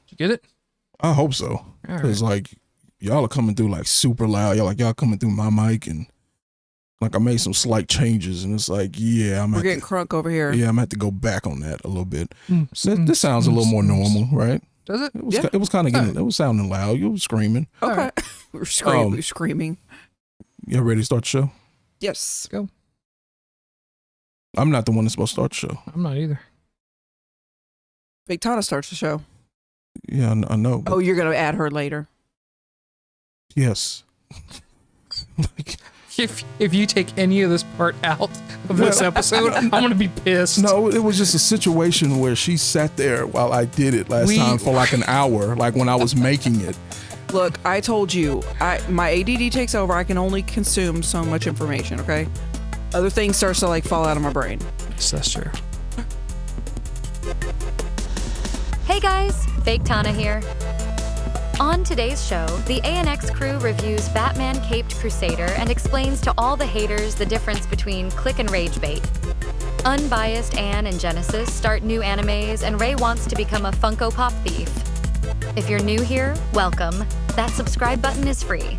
Did you get it? I hope so. Because like y'all are coming through like super loud. Y'all coming through my mic, and like I made some slight changes, and it's like, yeah, we're getting crunk over here. Yeah, I'm gonna have to go back on that a little bit. This sounds a little more normal, right? Does it? It was kind of getting. It was sounding loud. You were screaming. Okay, we're screaming. You ready to start the show? Yes. Go. I'm not the one that's supposed to start the show. I'm not either. Big Tana starts the show. Yeah, I know. Oh, you're gonna add her later. Yes. If you take any of this part out of this episode, I'm gonna be pissed. No, it was just a situation where she sat there while I did it last time for like an hour, like when I was making it. Look, I told you, my ADD takes over. I can only consume so much information. Okay, other things starts to like fall out of my brain. Yes, that's true. Hey guys, Fake Tana here. On today's show, the ANX crew reviews Batman Caped Crusader and explains to all the haters the difference between click and rage bait. Unbiased Anne and Genesis start new animes, and Ray wants to become a Funko Pop thief. If you're new here, welcome. That subscribe button is free.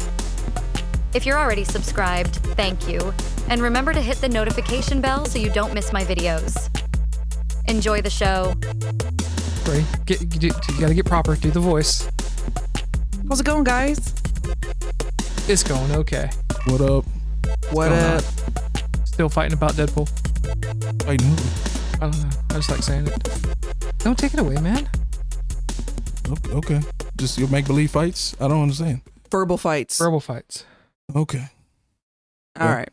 If you're already subscribed, thank you. And remember to hit the notification bell so you don't miss my videos. Enjoy the show. Ray, you gotta get proper. Do the voice. How's it going, guys? It's going okay. What up? What up? Still fighting about Deadpool. I don't know. I just like saying it. Don't take it away, man. Okay. Just your make-believe fights? I don't understand. Verbal fights. Okay. All right.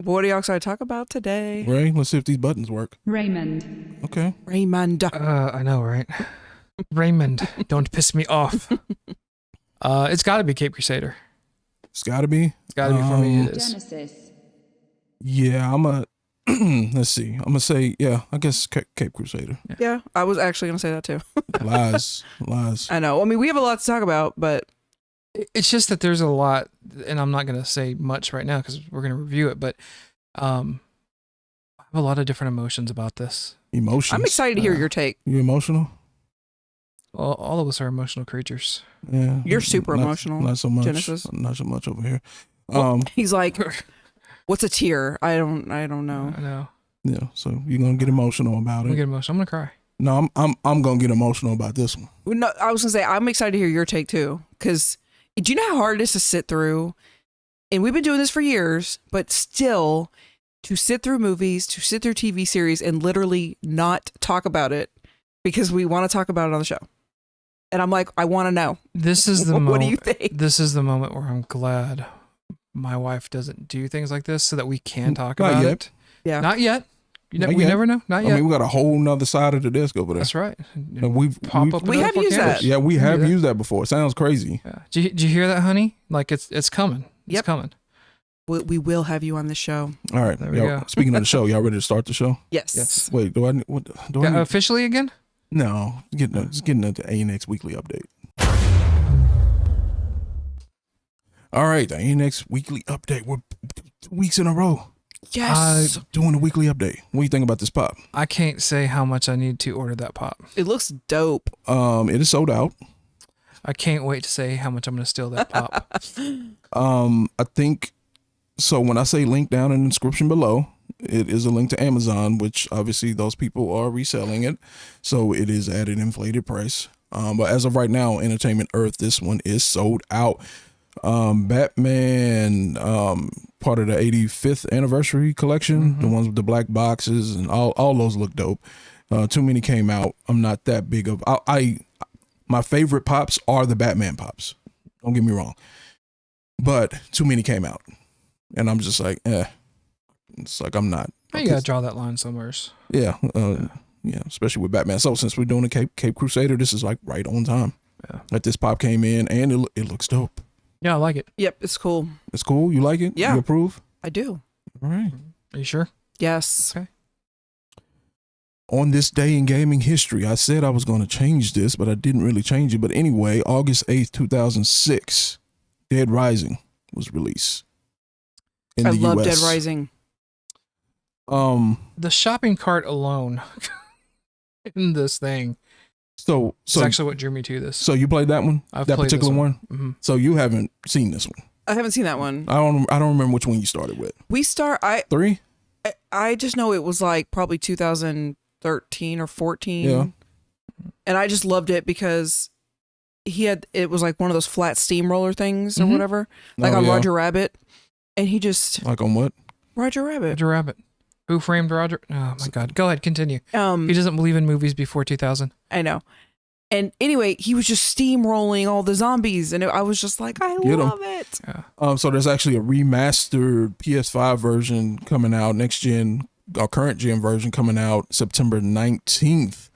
What are y'all excited to talk about today? Ray, let's see if these buttons work. Raymond. Okay. Raymond. I know, right? Raymond, don't piss me off. It's got to be Caped Crusader. It's got to be? It's got to be for me. It is. Genesis. Yeah, let's see. I'm going to say, yeah, I guess Caped Crusader. Yeah, I was actually going to say that too. Lies. I know. I mean, we have a lot to talk about, but it's just that there's a lot, and I'm not going to say much right now because we're going to review it, but I have a lot of different emotions about this. Emotions? I'm excited to hear your take. You emotional? Well, all of us are emotional creatures. Yeah. You're super emotional. Not so much. Genesis. Not so much over here. He's like, what's a tear? I don't know. I know. Yeah, so you're going to get emotional about it. I'm going to get emotional. I'm going to cry. No, I'm going to get emotional about this one. No, I was going to say, I'm excited to hear your take too, because do you know how hard it is to sit through? And we've been doing this for years, but still to sit through movies, to sit through TV series and literally not talk about it because we want to talk about it on the show. And I'm like, I want to know. This is the moment. What do you think? This is the moment where I'm glad my wife doesn't do things like this so that we can talk about it. Yeah. Not yet. We never know. Not yet. I mean, we got a whole nother side of the desk over there. That's right. And we have used that. Yeah, we have used that before. It sounds crazy. Yeah. Did you hear that, honey? Like it's coming. It's coming. We will have you on the show. All right. There we go. Speaking of the show, y'all ready to start the show? Yes. Wait, do I need? Officially again? No, just getting into ANX Weekly update. All right, the ANX Weekly update. We're 2 weeks in a row. Yes. Doing a weekly update. What do you think about this pop? I can't say how much I need to order that pop. It looks dope. It is sold out. I can't wait to say how much I'm going to steal that pop. I think so. When I say link down in the description below, it is a link to Amazon, which obviously those people are reselling it. So it is at an inflated price. But as of right now, Entertainment Earth, this one is sold out. Batman, part of the 85th anniversary collection, the ones with the black boxes and all those look dope. Too many came out. I'm not that big of, my favorite pops are the Batman pops. Don't get me wrong, but too many came out and I'm just like, it's like, I'm not. You gotta draw that line somewhere. Yeah. Yeah. Especially with Batman. So since we're doing a Caped Crusader, this is like right on time. Yeah. That this pop came in and it looks dope. Yeah, I like it. Yep, it's cool. It's cool. You like it? Yeah. You approve? I do. All right. Are you sure? Yes. Okay. On this day in gaming history, I said I was going to change this, but I didn't really change it. But anyway, August 8th, 2006, Dead Rising was released in the US. I love Dead Rising. The shopping cart alone in this thing So It's actually what drew me to this. So you played that one? I've that played particular this one? Mm-hmm. So you haven't seen this one? I haven't seen that one. I don't remember which one you started with. Three? I just know it was like probably 2013 or 14. Yeah. And I just loved it because it was like one of those flat steamroller things or Mhm. whatever, like Oh, on yeah. Roger Rabbit. And he just, Like on what? Roger Rabbit. Roger Rabbit. Who framed Roger? Oh my God. Go ahead. Continue. He Um, doesn't believe in movies before 2000. I know. And anyway, he was just steamrolling all the zombies. And I was just like, I Get 'em. love it. Yeah. So there's actually a remastered PS5 version coming out, next gen or current gen version coming out September 19th.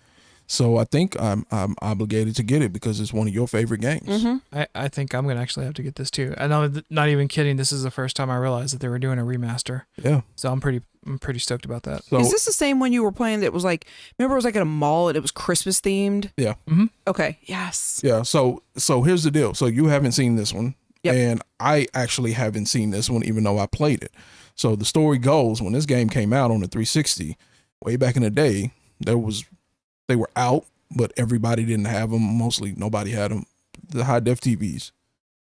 So I think I'm obligated to get it because it's one of your favorite games. Mm-hmm. I think I'm going to actually have to get this too. I know, not even kidding. This is the first time I realized that they were doing a remaster. Yeah. So I'm pretty stoked about that. So Is this the same one you were playing that was like, remember it was like at a mall and it was Christmas themed? yeah. Mm-hmm. Okay. Yes. Yeah. So here's the deal. So you haven't seen this one. Yep. And I actually haven't seen this one, even though I played it. So the story goes, when this game came out on the 360, way back in the day, they were out, but everybody didn't have them. Mostly nobody had them. The high def TVs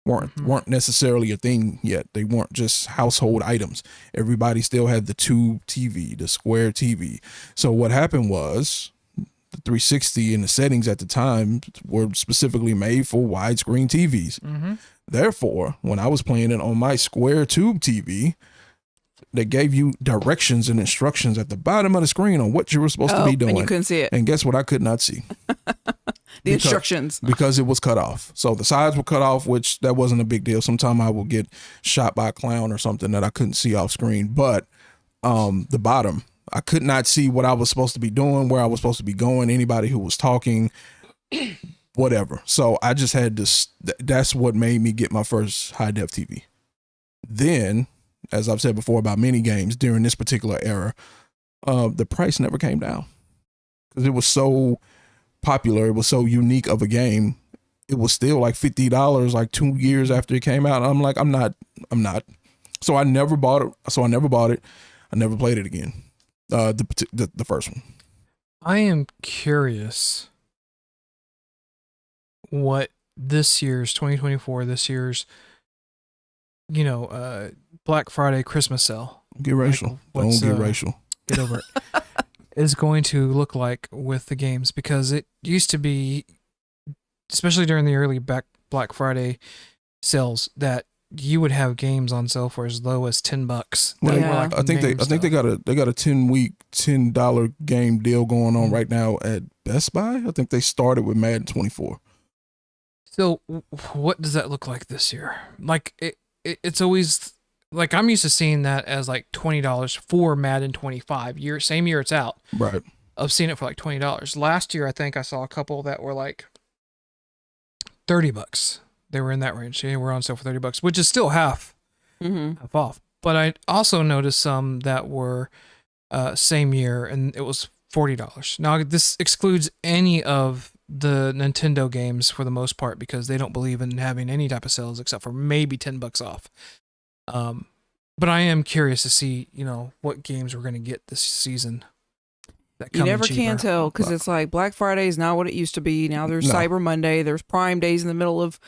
weren't necessarily a thing yet. They weren't just household items. Everybody still had the tube TV, the square TV. So what happened was the 360 and the settings at the time were specifically made for widescreen TVs. Mm-hmm. Therefore, when I was playing it on my square tube TV, they gave you directions and instructions at the bottom of the screen on what you were supposed to be doing. And you couldn't see it. And guess what? I could not see. The instructions. Because it was cut off. So the sides were cut off, which that wasn't a big deal. Sometime I will get shot by a clown or something that I couldn't see off screen. But the bottom, I could not see what I was supposed to be doing, where I was supposed to be going, anybody who was talking, whatever. So I just had this. That's what made me get my first high def TV. Then, as I've said before about many games during this particular era, the price never came down because it was so popular. It was so unique of a game. It was still like $50 like 2 years after it came out. I'm like, I'm not. So I never bought it. I never played it again. The first one. I am curious what this year's 2024, Black Friday Christmas sale. Get racial. What's, Don't get racial. Get over it. Is going to look like with the games, because it used to be, especially during the early Black Friday sales, that you would have games on sale for as low as $10. Well, That were like I think they got a 10-week $10 game deal going on right now at Best Buy. I think they started with Madden 24. So what does that look like this year? Like it's always like, I'm used to seeing that as like $20 for Madden 25 same year it's out. Right. I've seen it for like $20. Last year I think I saw a couple that were like $30. They were in that range. They were on sale for $30, which is still half off. But I also noticed some that were same year, and it was $40. Now this excludes any of the Nintendo games for the most part, because they don't believe in having any type of sales except for maybe $10 off. But I am curious to see, what games we're going to get this season. You never can tell, because it's like Black Friday is not what it used to be. Now there's Cyber Monday. There's Prime Days in the middle of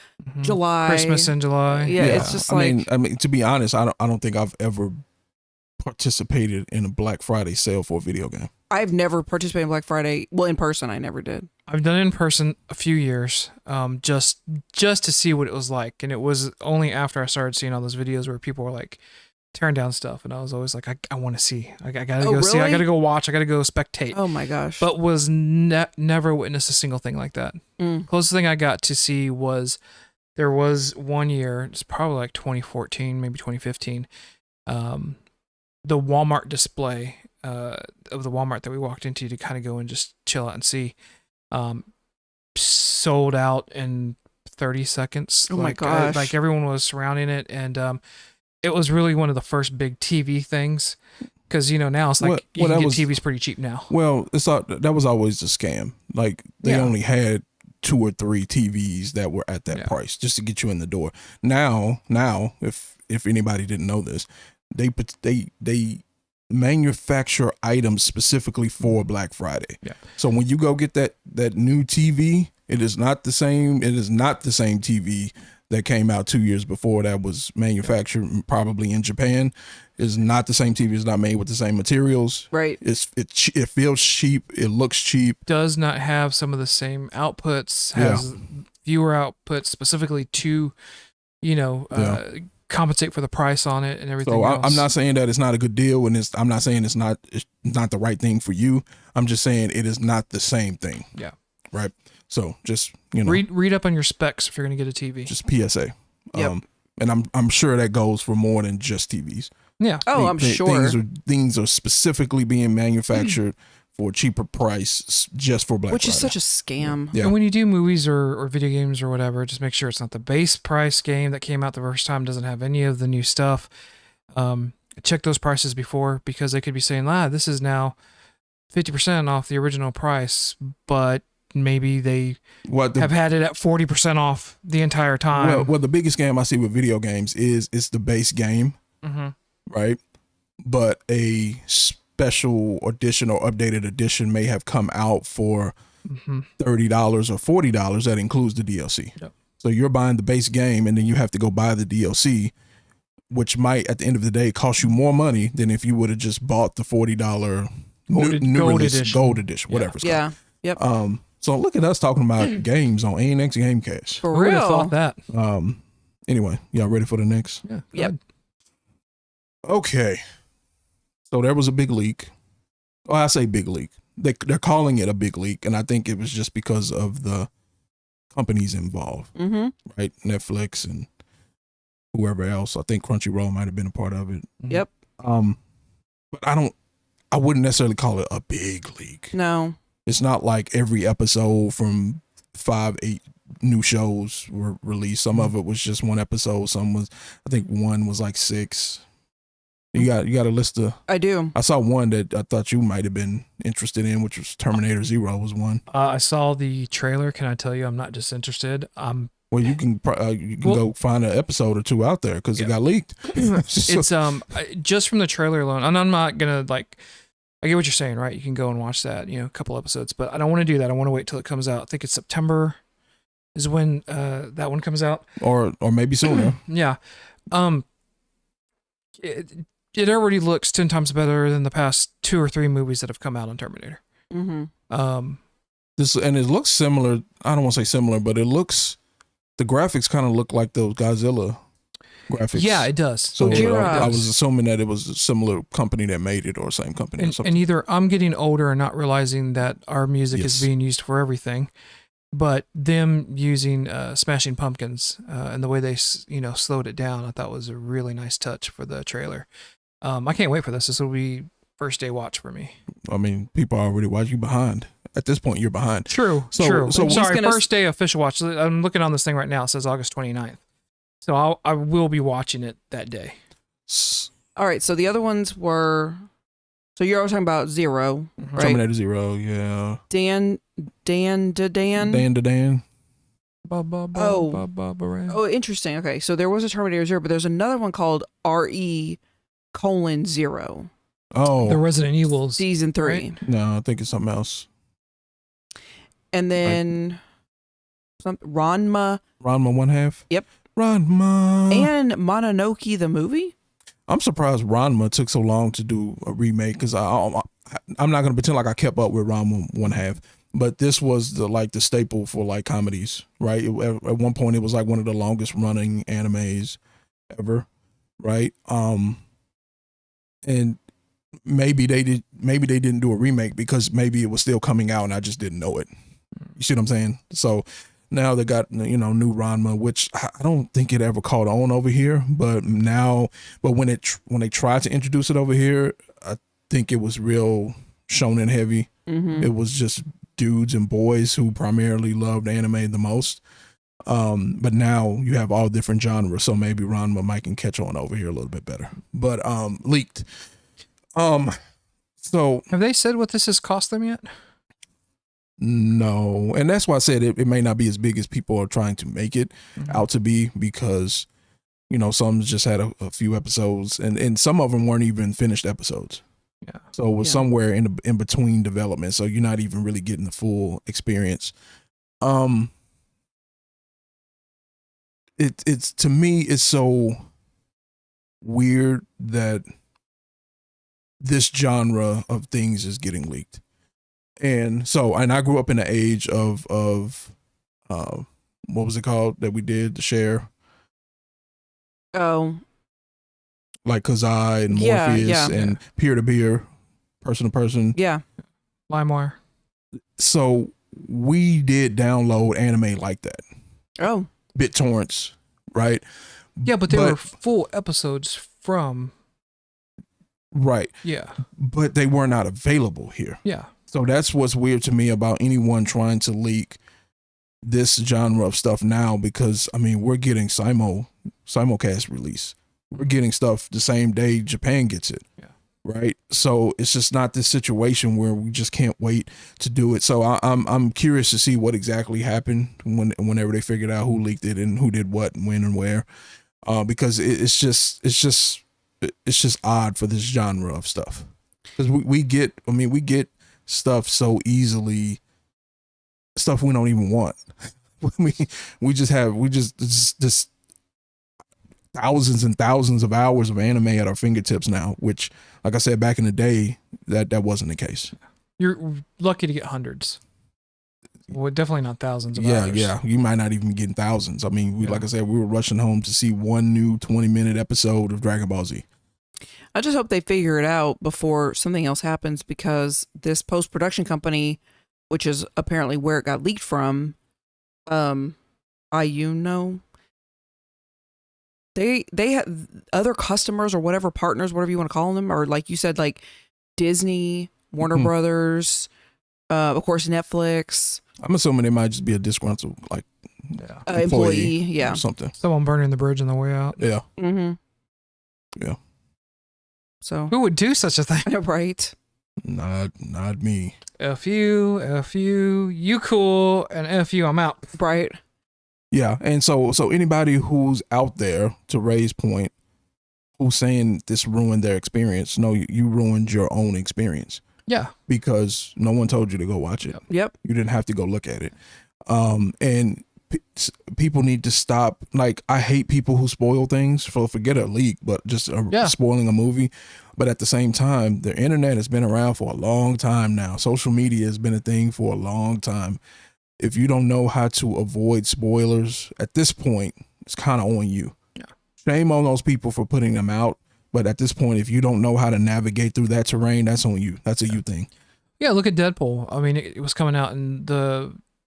July. Christmas in July. Yeah, it's just like... I mean, to be honest, I don't think I've ever participated in a Black Friday sale for a video game. I've never participated in Black Friday. Well, in person, I never did. I've done it in person a few years, just to see what it was like. And it was only after I started seeing all those videos where people were like tearing down stuff, and I was always like, I want to see. I gotta go see. I gotta go watch. I gotta go spectate. Oh my gosh! But was never witnessed a single thing like that. Closest thing I got to see was, there was one year, it's probably like 2014, maybe 2015. The Walmart display of the Walmart that we walked into to kind of go and just chill out and see, sold out in 30 seconds. Oh my gosh! Like everyone was surrounding it, and it was really one of the first big TV things, because now it's like you can get TVs pretty cheap now. Well, that was always a scam. Like they only had 2 or 3 TVs that were at that price just to get you in the door. Now, if anybody didn't know this, they manufacture items specifically for Black Friday. Yeah. So when you go get that new TV, it is not the same. It is not the same TV that came out 2 years before that was manufactured probably in Japan. Is not the same TV. It's not made with the same materials. Right. It feels cheap. It looks cheap. Does not have some of the same outputs. Has fewer outputs specifically to, compensate for the price on it and everything. So else. I'm not saying that it's not a good deal, and I'm not saying it's not the right thing for you. I'm just saying it is not the same thing. Yeah. Right. So just read up on your specs if you're going to get a TV. Just PSA. Yep. And I'm sure that goes for more than just TVs. Yeah. Oh, I'm sure. Things are specifically being manufactured for a cheaper price just for Black Friday. Which is such a scam. Yeah. And when you do movies or video games or whatever, just make sure it's not the base price game that came out the first time, doesn't have any of the new stuff. Check those prices before, because they could be saying, this is now 50% off the original price, but maybe they have had it at 40% off the entire time. Well, the biggest scam I see with video games is it's the base game, right? But a special edition or updated edition may have come out for $30 or $40 that includes the DLC. Yep. So you're buying the base game and then you have to go buy the DLC, which might at the end of the day cost you more money than if you would have just bought the $40 gold edition, whatever it's called. Yep. So look at us talking about games on ANX Gamecast. For Who would have real. thought that? Anyway, y'all ready for the next? Yeah. Yep. Okay. So there was a big leak. Well, I say big leak. They're calling it a big leak, and I think it was just because of the companies involved, right? Netflix and whoever else. I think Crunchyroll might have been a part of it. Yep. But I wouldn't necessarily call it a big leak. No. It's not like every episode from 5-8 new shows were released. Some of it was just one episode. I think one was like 6. You got a list of. I do. I saw one that I thought you might have been interested in, which was Terminator Zero was one. I saw the trailer. Can I tell you, I'm not disinterested. Well, you can go find an episode or two out there because it got leaked. It's just from the trailer alone, and I'm not gonna I get what you're saying, right? You can go and watch that, a couple episodes, but I don't want to do that. I want to wait till it comes out. I think it's September is when that one comes out, or maybe sooner. Yeah. It already looks 10 times better than the past 2 or 3 movies that have come out on Terminator. Mm-hmm. And it looks similar. I don't want to say similar, but the graphics kind of look like those Godzilla graphics. Yeah, it does. So Gojira. I was assuming that it was a similar company that made it or same company or something. And either I'm getting older and not realizing that our music is being used for everything, but them using Smashing Pumpkins and the way they slowed it down, I thought was a really nice touch for the trailer. I can't wait for this. This will be first day watch for me. I mean, people are already watching. You behind. At this point, you're behind. True. So sorry, first day official watch. I'm looking on this thing right now. It says August 29th. So I will be watching it that day. All right. So the other ones were. So you're always talking about Zero, right? Terminator Zero, yeah. Dan. Oh, interesting. Okay, so there was a Terminator Zero, but there's another one called RE:0. Oh, the Resident Evil Season 3. Right? No, I think it's something else. And then Ranma. Ranma 1/2. Yep. Ranma. And Mononoke the movie. I'm surprised Ranma took so long to do a remake because I'm not gonna pretend like I kept up with Ranma 1/2, but this was the staple for comedies, right? At one point, it was like one of the longest running animes ever, right? And maybe they didn't do a remake because maybe it was still coming out and I just didn't know it. You see what I'm saying? So now they got new Ranma, which I don't think it ever caught on over here, but when they tried to introduce it over here, I think it was real shonen heavy. Mm-hmm. It was just dudes and boys who primarily loved anime the most. But now you have all different genres, so maybe Ranma might can catch on over here a little bit better. But leaked. So have they said what this has cost them yet? No, and that's why I said it may not be as big as people are trying to make it out to be, because some just had a few episodes, and some of them weren't even finished episodes. Yeah. So it was somewhere in between development. So you're not even really getting the full experience. It's to me, it's so weird that this genre of things is getting leaked. And I grew up in the age of what was it called that we did, the share? Oh, Like Kazai and Morpheus and peer-to-peer, person-to-person. yeah. LimeWire. So we did download anime like that. Oh, BitTorrents, right? Yeah, but they were full episodes from. Right. Yeah. But they were not available here. Yeah. So that's what's weird to me about anyone trying to leak this genre of stuff now, because I mean, we're getting simulcast release. We're getting stuff the same day Japan gets it. Yeah. Right. So it's just not this situation where we just can't wait to do it. So I'm curious to see what exactly happened whenever they figured out who leaked it and who did what and when and where. Because it's just odd for this genre of stuff. Because we get stuff so easily, stuff we don't even want. we just this thousands and thousands of hours of anime at our fingertips now, which, like I said, back in the day, that wasn't the case. You're lucky to get hundreds. Well, definitely not thousands of hours. Yeah. You might not even be getting thousands. I mean, like I said, we were rushing home to see one new 20-minute episode of Dragon Ball Z. I just hope they figure it out before something else happens, because this post-production company, which is apparently where it got leaked from, Ayuno, they have other customers or whatever, partners, whatever you want to call them, or like you said, like Disney, Warner Brothers, of course Netflix. I'm assuming they might just be a disgruntled employee, or something. Someone burning the bridge on the way out. Yeah. Mm-hmm. Yeah. So who would do such a thing? Right. Not me. F you, you cool, and F you, I'm out. Right. Yeah, and so anybody who's out there, to Ray's point, who's saying this ruined their experience, no, you ruined your own experience. Yeah. Because no one told you to go watch it. Yep. You didn't have to go look at it. And people need to stop. Like, I hate people who spoil things, forget a leak, but just spoiling a movie. But at the same time, the internet has been around for a long time now. Social media has been a thing for a long time. If you don't know how to avoid spoilers at this point, it's kind of on you. Yeah. Shame on those people for putting them out. But at this point, if you don't know how to navigate through that terrain, that's on you. That's a you thing. Yeah, look at Deadpool. I mean, it was coming out in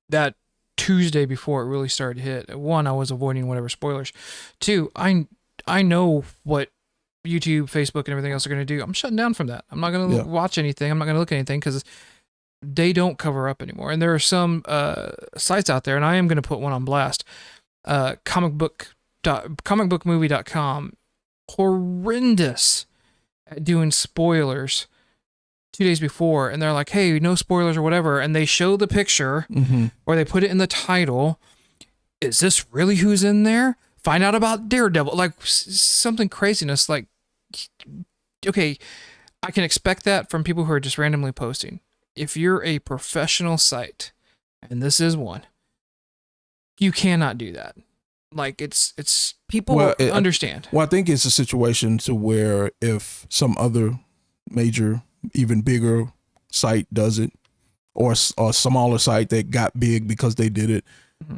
that Tuesday before it really started to hit. One, I was avoiding whatever spoilers. Two, I know what YouTube, Facebook, and everything else are going to do. I'm shutting down from that. I'm not going to watch anything. I'm not going to look at anything because they don't cover up anymore. And there are some sites out there, and I am going to put one on blast. Comicbookmovie.com, horrendous at doing spoilers 2 days before, and they're like, hey, no spoilers or whatever, and they show the picture or they put it in the title. Is this really who's in there? Find out about Daredevil, like something craziness. Like, okay, I can expect that from people who are just randomly posting. If you're a professional site, and this is one, you cannot do that. Like, it's people understand. Well, I think it's a situation to where if some other major, even bigger site does it, or a smaller site that got big because they did it,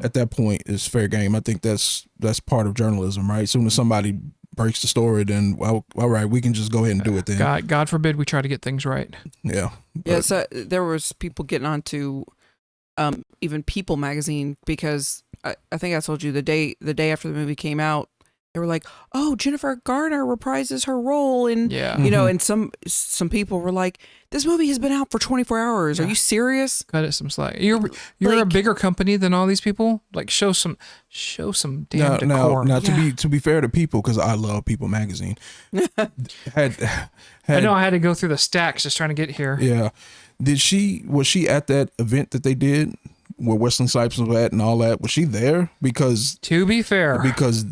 at that point it's fair game. I think that's part of journalism, right? As soon as somebody breaks the story, then well, all right, we can just go ahead and do it then. God forbid we try to get things right. Yeah. Yeah, so there was people getting onto even People magazine, because I think I told you the day after the movie came out, they were like, "Oh, Jennifer Garner reprises her role," and you know, and some people were like, "This movie has been out for 24 hours. Are you serious?" Cut it some slack. You're like, a bigger company than all these people. Like, show some damn decor. Now to be fair to People, because I love People magazine. I know I had to go through the stacks just trying to get here. Yeah. Was she at that event that they did where Wesley Snipes was at and all that? Was she there? Because to be fair, because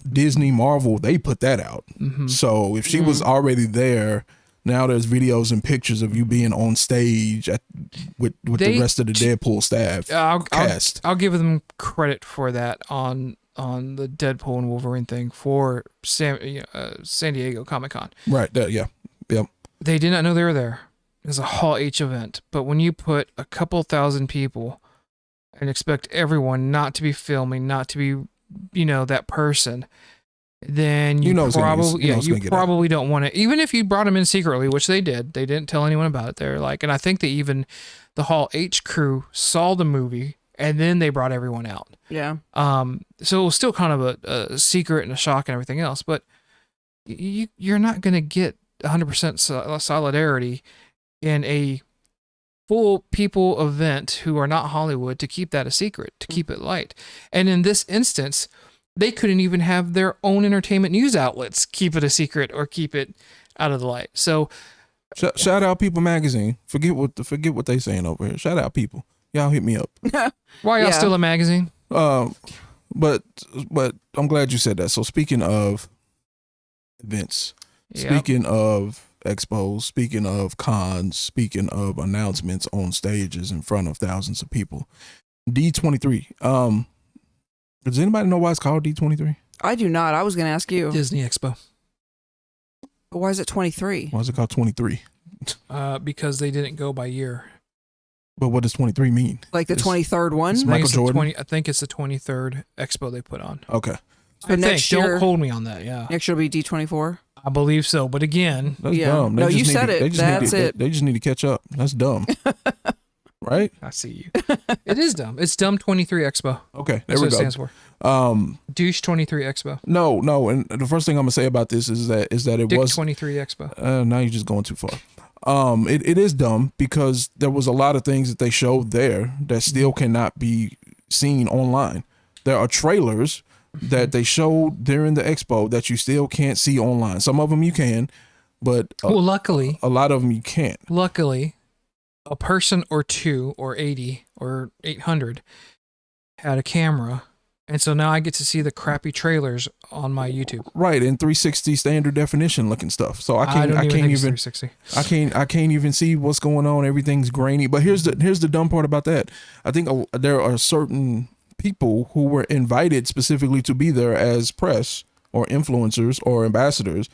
Disney, Marvel, they put that out. So if she was already there, Now there's videos and pictures of you being on stage with the rest of the Deadpool staff cast. I'll give them credit for that on the Deadpool and Wolverine thing for San Diego Comic-Con. Right. Yeah. Yep. They did not know they were there. It was a Hall H event, but when you put a couple thousand people and expect everyone not to be filming, not to be, that person, then you probably don't want to, even if you brought them in secretly, which they didn't tell anyone about it. They're like, and I think that even the Hall H crew saw the movie and then they brought everyone out. Yeah. So it was still kind of a secret and a shock and everything else, but you're not going to get 100% solidarity in a full people event who are not Hollywood to keep that a secret, to keep it light. And in this instance, they couldn't even have their own entertainment news outlets keep it a secret or keep it out of the light. So shout out People Magazine. Forget what they saying over here. Shout out People. Y'all hit me up. Why y'all still a magazine? But I'm glad you said that. So speaking of events, speaking of expos, speaking of cons, speaking of announcements on stages in front of thousands of people, D23. Does anybody know why it's called D23? I do not. I was going to ask you. Disney Expo. Why is it 23? Why is it called 23? Because they didn't go by year. But what does 23 mean? Like the 23rd one? It's Michael Jordan? I think it's the 23rd Expo they put on. Okay. So next year, don't hold me on that. Yeah. Next year will be D24. I believe so, but again, that's dumb. No, you said it. That's it. They just need to catch up. That's dumb. Right? I see you. It is dumb. It's Dumb 23 Expo. Okay, there we go. That's what it stands for. Douche 23 Expo. No, and the first thing I'm gonna say about this is that it Dick was 23 Expo. Now you're just going too far. It is dumb because there was a lot of things that they showed there that still cannot be seen online. There are trailers that they showed during the expo that you still can't see online. Some of them you can, but luckily, a lot of them you can't. Luckily, a person or two or 80 or 800 had a camera, and so now I get to see the crappy trailers on my YouTube. Right, in 360 standard definition looking stuff. So I can't even see what's going on. Everything's grainy. But here's the dumb part about that. I think there are certain people who were invited specifically to be there as press or influencers or ambassadors,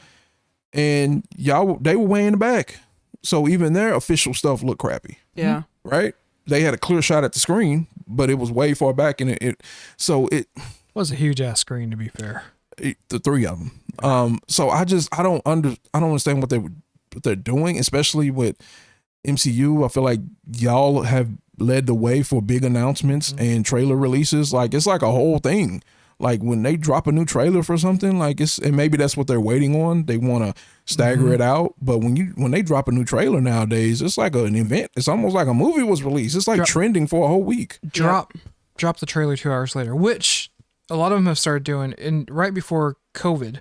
and they were way in the back. So even their official stuff looked crappy. Yeah. Right? They had a clear shot at the screen, but it was way far back, and it was a huge ass screen, to be fair. The three of them. So I don't understand what they're doing, especially with MCU. I feel like y'all have led the way for big announcements and trailer releases. Like it's like a whole thing. Like when they drop a new trailer for something, like and maybe that's what they're waiting on. They want to stagger it out. But when they drop a new trailer nowadays, it's like an event. It's almost like a movie was released. It's like trending for a whole week. Drop the trailer 2 hours later, which a lot of them have started doing. And right before COVID,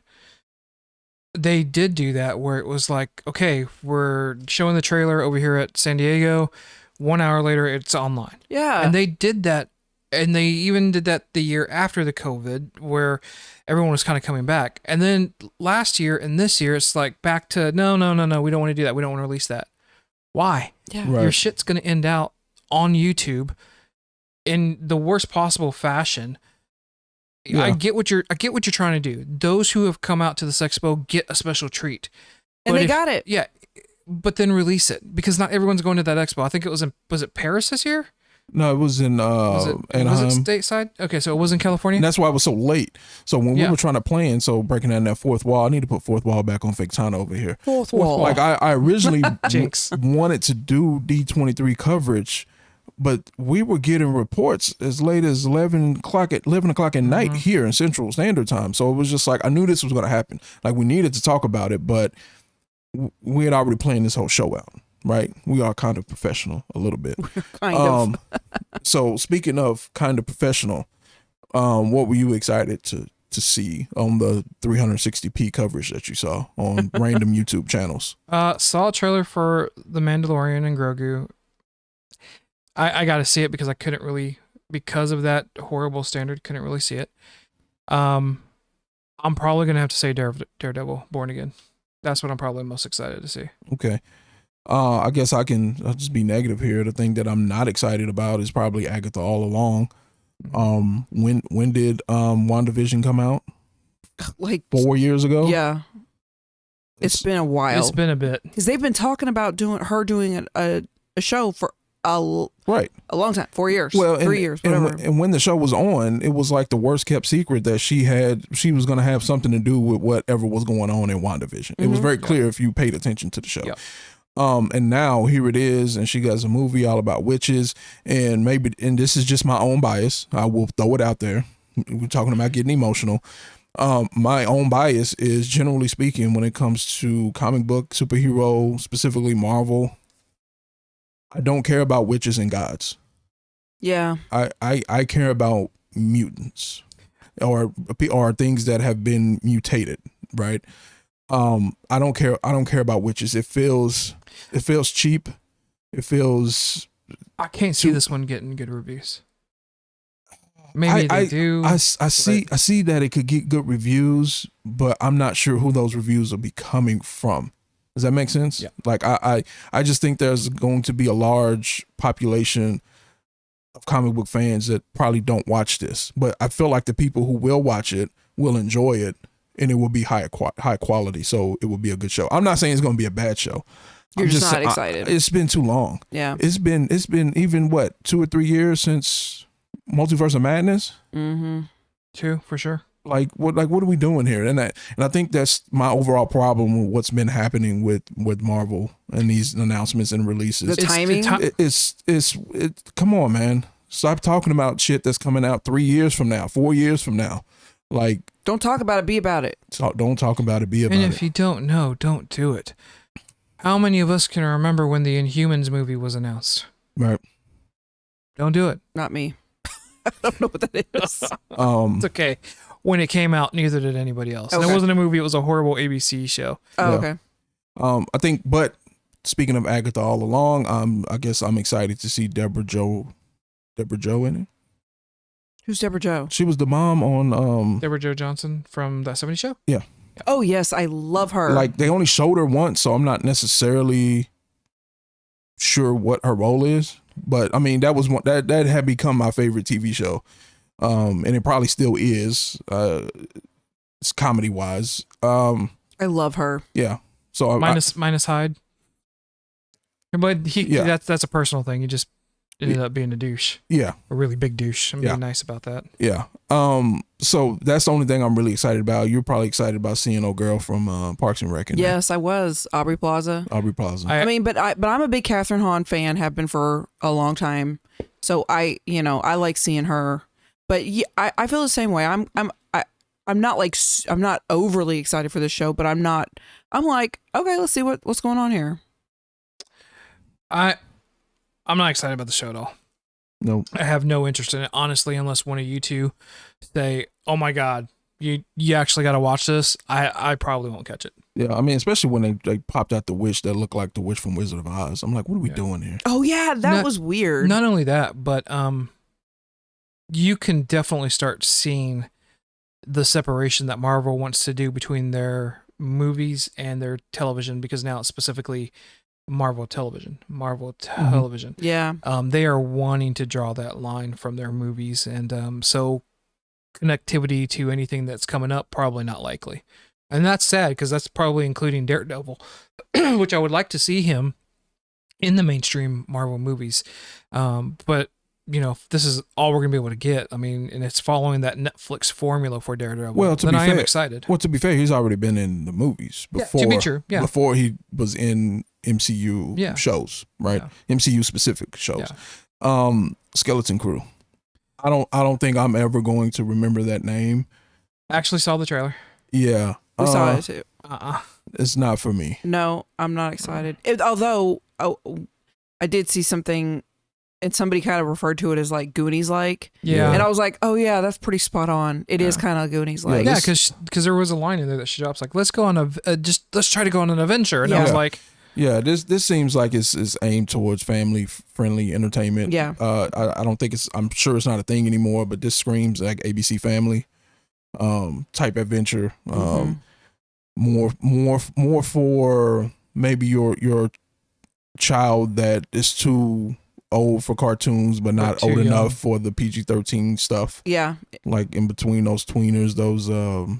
they did do that where it was like, okay, we're showing the trailer over here at San Diego. 1 hour later, it's online. Yeah. And they did that. And they even did that the year after the COVID where everyone was kind of coming back. And then last year and this year, it's like back to, no, we don't want to do that. We don't want to release that. Why? Yeah. Right. Your shit's going to end out on YouTube in the worst possible fashion. Yeah. I get what you're trying to do. Those who have come out to this expo get a special treat. And they got it. Yeah. But then release it because not everyone's going to that expo. I think it was it Paris this year? No, it was in Anaheim. Was it stateside? Okay, so it was in California? And that's why it was so late. So when we were trying to plan, breaking down that fourth wall, I need to put fourth wall back on Fake Tana over here. Fourth wall. Like I originally Jinx. wanted to do D23 coverage, but we were getting reports as late as 11 o'clock at night here in Central Standard Time. So it was just like, I knew this was going to happen. Like we needed to talk about it, but we had already planned this whole show out. Right, we are kind of professional a little bit. Kind of. So speaking of kind of professional, what were you excited to see on the 360p coverage that you saw on random YouTube channels? Saw a trailer for The Mandalorian and Grogu. I got to see it because I couldn't really, because of that horrible standard, couldn't really see it. I'm probably gonna have to say Daredevil, Born Again. That's what I'm probably most excited to see. Okay. I guess I'll just be negative here. The thing that I'm not excited about is probably Agatha All Along. When did WandaVision come out? Like 4 years ago? Yeah. It's been a while. It's been a bit. Because they've been talking about doing a show for a long time, 4 years, 3 years, whatever. And when the show was on, it was like the worst kept secret that she was going to have something to do with whatever was going on in WandaVision. It was very clear if you paid attention to the show. Yep. And now here it is, and she got a movie all about witches, and this is just my own bias. I will throw it out there. We're talking about getting emotional. My own bias is, generally speaking, when it comes to comic book, superhero, specifically Marvel, I don't care about witches and gods. Yeah. I care about mutants or things that have been mutated, right? I don't care about witches. It feels cheap. It feels. I can't see this one getting good reviews. Maybe they do. I see that it could get good reviews, but I'm not sure who those reviews will be coming from. Does that make sense? Yeah. Like I just think there's going to be a large population of comic book fans that probably don't watch this, but I feel like the people who will watch it will enjoy it, and it will be high quality. So it will be a good show. I'm not saying it's going to be a bad show. You're just not excited. It's been too long. Yeah. It's been even 2 or 3 years since Multiverse of Madness. Mm-hmm. 2 for sure. What are we doing here? And I think that's my overall problem with what's been happening with Marvel and these announcements and releases. The timing. It's come on, man. Stop talking about shit that's coming out 3 years from now, 4 years from now. Like, don't talk about it, be about it. Don't talk about it, be about it. And if you don't know, don't do it. How many of us can remember when the Inhumans movie was announced? Right. Don't do it. Not me. I don't know what that is. It's okay. When it came out, neither did anybody else. Okay. And it wasn't a movie, it was a horrible ABC show. Oh, Yeah. okay. I think, but speaking of Agatha All Along, I guess I'm excited to see Deborah Jo in it. Who's Deborah Jo? She was the mom on Deborah Jo Johnson from That 70s Show? Yeah. Oh, yes. I love her. Like, they only showed her once, so I'm not necessarily sure what her role is. But I mean, that was one that had become my favorite TV show. And it probably still is. It's comedy wise. I love her. Yeah. So minus Hyde. But that's a personal thing. He just ended up being a douche. Yeah. A really big douche. I'm being nice about that. Yeah. So that's the only thing I'm really excited about. You're probably excited about seeing old girl from Parks and Rec. Yes, I was. Aubrey Plaza. I mean, but I'm a big Catherine Hahn fan, have been for a long time. So I like seeing her. But yeah, I feel the same way. I'm not overly excited for this show, but I'm like, okay, let's see what's going on here. I'm not excited about the show at all. No. I have no interest in it, honestly, unless one of you two say, oh my God, you actually got to watch this. I probably won't catch it. Yeah, I mean, especially when they popped out the witch that looked like the witch from Wizard of Oz. I'm like, what are we doing here? Oh yeah, that was weird. Not only that, but you can definitely start seeing the separation that Marvel wants to do between their movies and their television, because now it's specifically Marvel television. Yeah. They are wanting to draw that line from their movies, and so connectivity to anything that's coming up, probably not likely. And that's sad, because that's probably including Daredevil, which I would like to see him in the mainstream Marvel movies. But this is all we're gonna be able to get. I mean, and it's following that Netflix formula for Daredevil. Well, then I am excited. Well, to be fair, he's already been in the movies before. To be true, yeah. Before he was in MCU shows, right? Yeah. MCU specific shows. Yeah. Skeleton Crew. I don't think I'm ever going to remember that name. I actually saw the trailer. Yeah. We saw it too. It's not for me. No, I'm not excited. Although I did see something, and somebody kind of referred to it as like Goonies-like. Yeah. And I was like, oh yeah, that's pretty spot on. It is kind of Goonies-like. Yeah, because there was a line in there that she drops like, let's go on let's try to go on an adventure. And I was like, yeah, this seems like it's aimed towards family friendly entertainment. Yeah. I don't think I'm sure it's not a thing anymore, but this screams like ABC Family type adventure. more for maybe your child that is too old for cartoons but not too old young. enough for the PG-13 stuff. Yeah. Like in between those tweeners, those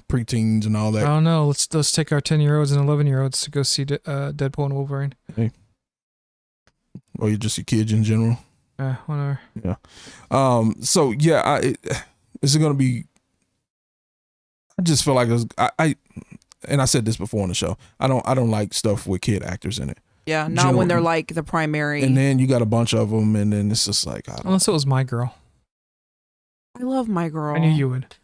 preteens and all I that. don't know. Let's take our 10-year-olds and 11-year-olds to go see Deadpool and Wolverine. Or you just your kids in general. Whatever. Yeah. So yeah, is it gonna be? I just feel like and I said this before on the show. I don't like stuff with kid actors in it. Yeah, not when they're like the primary. And then you got a bunch of them, and then it's just like, Unless it was My Girl. I love My Girl. I knew you would.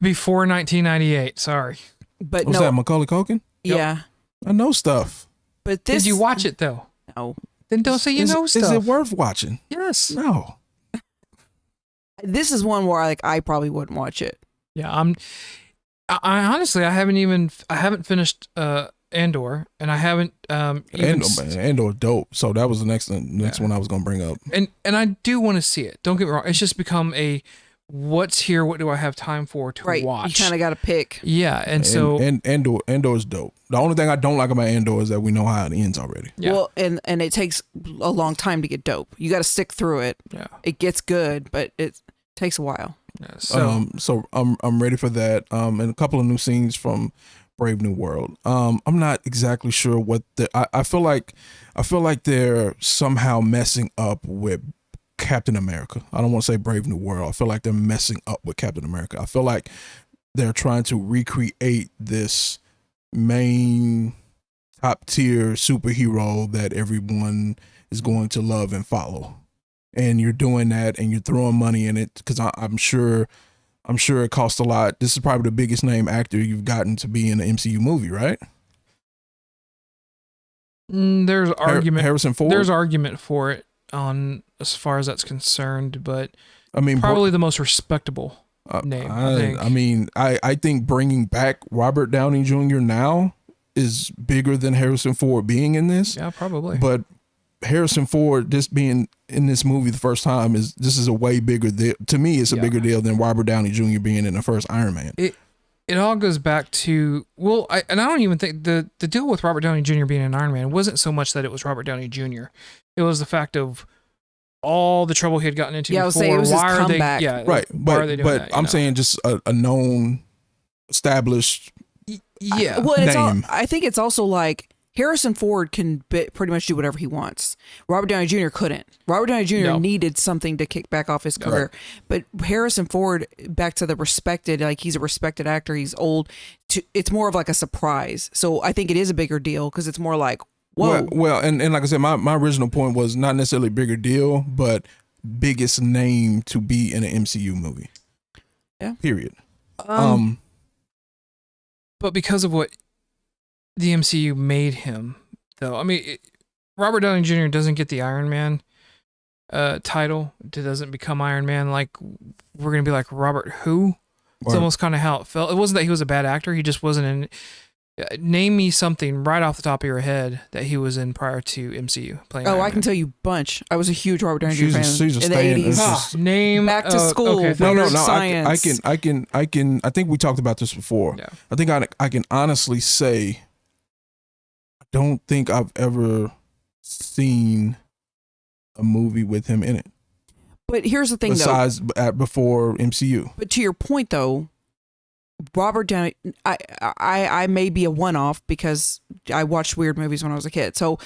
Before 1998. Sorry. But was that Macaulay Culkin? Yeah. I know stuff. But this. Did you watch it though? No. Then don't say you know stuff. Is it worth watching? Yes. No. This is one where I probably wouldn't watch it. Yeah, I honestly I haven't finished Andor, and I haven't Andor dope. So that was the next one I was gonna bring up. And I do want to see it. Don't get me wrong. It's just become a what's here, what do I have time for to watch? You kind of got to pick. Yeah, and so Andor is dope. The only thing I don't like about Andor is that we know how it ends already. Yeah. Well, and it takes a long time to get dope. You got to stick through it. Yeah. It gets good, but it takes a while. Yeah, so I'm ready for that. And a couple of new scenes from Brave New World. I'm not exactly sure what I feel like they're somehow messing up with Captain America. I don't want to say Brave New World. I feel like they're messing up with Captain America. I feel like they're trying to recreate this main top tier superhero that everyone is going to love and follow. And you're doing that and you're throwing money in it because I'm sure it costs a lot. This is probably the biggest name actor you've gotten to be in an MCU movie, right? There's argument. Harrison Ford. There's argument for it on as far as that's concerned, but I mean, probably the most respectable name. I think bringing back Robert Downey Jr. now is bigger than Harrison Ford being in this. Yeah, probably. But Harrison Ford just being in this movie the first time is a way bigger deal. To me, it's a bigger deal than Robert Downey Jr. being in the first Iron Man. It all goes back to I don't even think the deal with Robert Downey Jr. being in Iron Man wasn't so much that it was Robert Downey Jr. It was the fact of all the trouble he had gotten into. Yeah, I was saying it was his comeback. Right, why are they doing that, I'm saying just a known, established. Name. I think it's also like Harrison Ford can pretty much do whatever he wants. Robert Downey Jr. couldn't. Robert Downey Jr. needed something to kick back off his career. But Harrison Ford, back to the respected, like he's a respected actor, he's old. It's more of like a surprise. So I think it is a bigger deal because it's more like, whoa. Well, and like I said, my original point was not necessarily a bigger deal, but biggest name to be in an MCU movie. Yeah. Period. But because of what the MCU made him, though, I mean, Robert Downey Jr. doesn't get the Iron Man title. It doesn't become Iron Man. Like, we're going to be like, Robert who? It's almost kind of how it felt. It wasn't that he was a bad actor. He just wasn't in. Name me something right off the top of your head that he was in prior to MCU playing. Oh, Iron I Man. can tell you a bunch. I was a huge Robert Downey Jr. fan She's in the 80s. Name Back to School. Okay, No. Science. I think we talked about this before. Yeah. I think I can honestly say, I don't think I've ever seen a movie with him in it. But here's the thing, besides before MCU. But to your point, though, Robert Downey, I may be a one-off because I watched weird movies when I was a kid. So,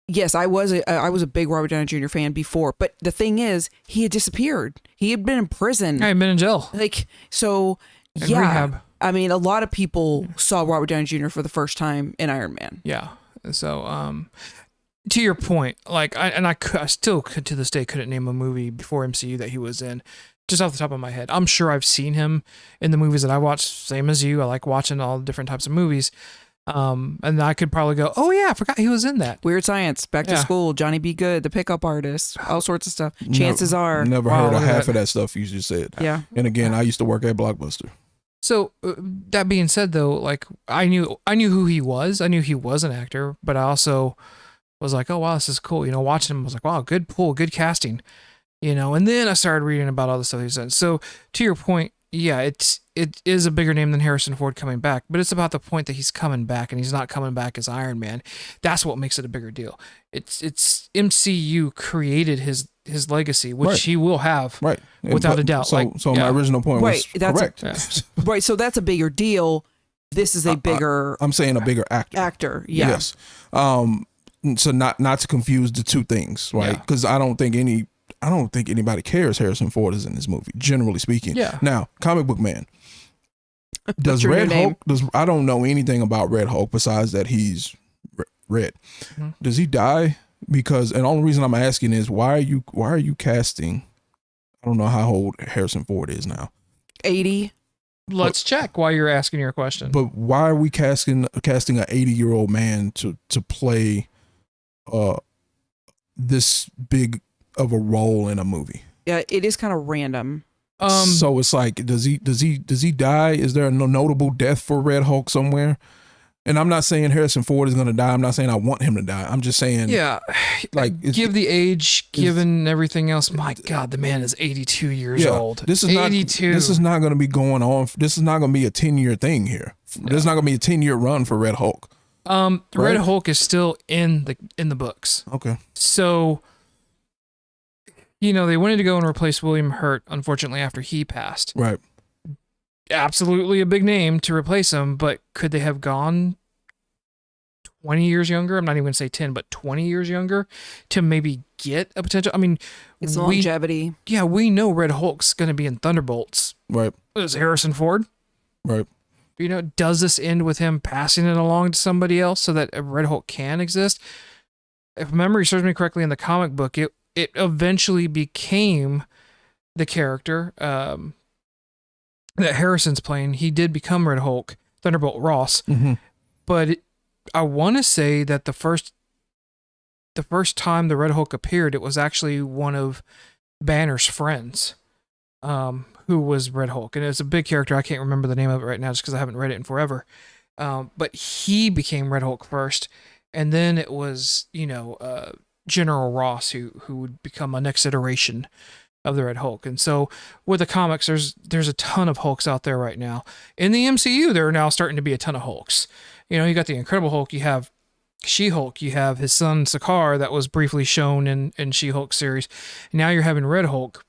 yes, I was a big Robert Downey Jr. fan before. But the thing is, he had disappeared. He had been in prison. I had been in jail. Like, so, And rehab. I mean, a lot of people saw Robert Downey Jr. for the first time in Iron Man. Yeah. So, to your point, like, I still could, to this day, couldn't name a movie before MCU that he was in, just off the top of my head. I'm sure I've seen him in the movies that I watch, same as you. I like watching all different types of movies. And I could probably go, oh yeah, I forgot he was in that. Weird Science, Back to School, Johnny B. Good, The Pickup Artist, all sorts of stuff. Chances are. Never heard of half of that stuff you just said. Yeah. And again, I used to work at Blockbuster. So that being said, though, like I knew who he was. I knew he was an actor, but I also was like, oh wow, this is cool. You know, watching him, I was like, wow, good pull, good casting. You know, and then I started reading about all the stuff he's done. So to your point, it is a bigger name than Harrison Ford coming back, but it's about the point that he's coming back and he's not coming back as Iron Man. That's what makes it a bigger deal. It's MCU created his legacy, which he will have, without a doubt. So my original point was correct. Right. So that's a bigger deal. This is a bigger. I'm saying a bigger actor. Actor. Yeah. Yes. So not to confuse the two things, right? Because I don't think anybody cares Harrison Ford is in this movie, generally speaking. Yeah. Now, comic book man. Does Red Hulk? I don't know anything about Red Hulk besides that he's red. Mm-hmm. Does he die? Because, and the only reason I'm asking is why are you casting? I don't know how old Harrison Ford is now. 80. Let's check while you're asking your question. But why are we casting an 80-year-old man to play this big of a role in a movie? Yeah, it is kind of random. So it's like, does he die? Is there a notable death for Red Hulk somewhere? And I'm not saying Harrison Ford is going to die. I'm not saying I want him to die. I'm just saying, like, give the age, given everything else. My God, the man is 82 years old. This is 82. This is not going to be going on. This is not going to be a 10-year thing here. No. This is not going to be a 10-year run for Red Hulk. Right? Red Hulk is still in the books. Okay. So, they wanted to go and replace William Hurt, unfortunately, after he passed. Right. Absolutely a big name to replace him, but could they have gone 20 years younger? I'm not even going to say 10, but 20 years younger to maybe get a potential. I mean, it's longevity. Yeah, we know Red Hulk's going to be in Thunderbolts. Right. Is Harrison Ford? Right. Does this end with him passing it along to somebody else so that a Red Hulk can exist? If memory serves me correctly, in the comic book, it eventually became the character that Harrison's playing. He did become Red Hulk, Thunderbolt Ross. Mm-hmm. But I want to say that the first time the Red Hulk appeared, it was actually one of Banner's friends, who was Red Hulk. And it's a big character. I can't remember the name of it right now just because I haven't read it in forever. But he became Red Hulk first. And then it was, General Ross who would become a next iteration of the Red Hulk. And so with the comics, there's a ton of Hulks out there right now. In the MCU, there are now starting to be a ton of Hulks. You got the Incredible Hulk, you have She-Hulk, you have his son Sakaar that was briefly shown in She-Hulk series. Now you're having Red Hulk.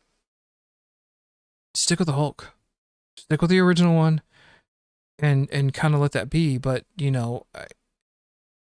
Stick with the Hulk. Stick with the original one and kind of let that be. But,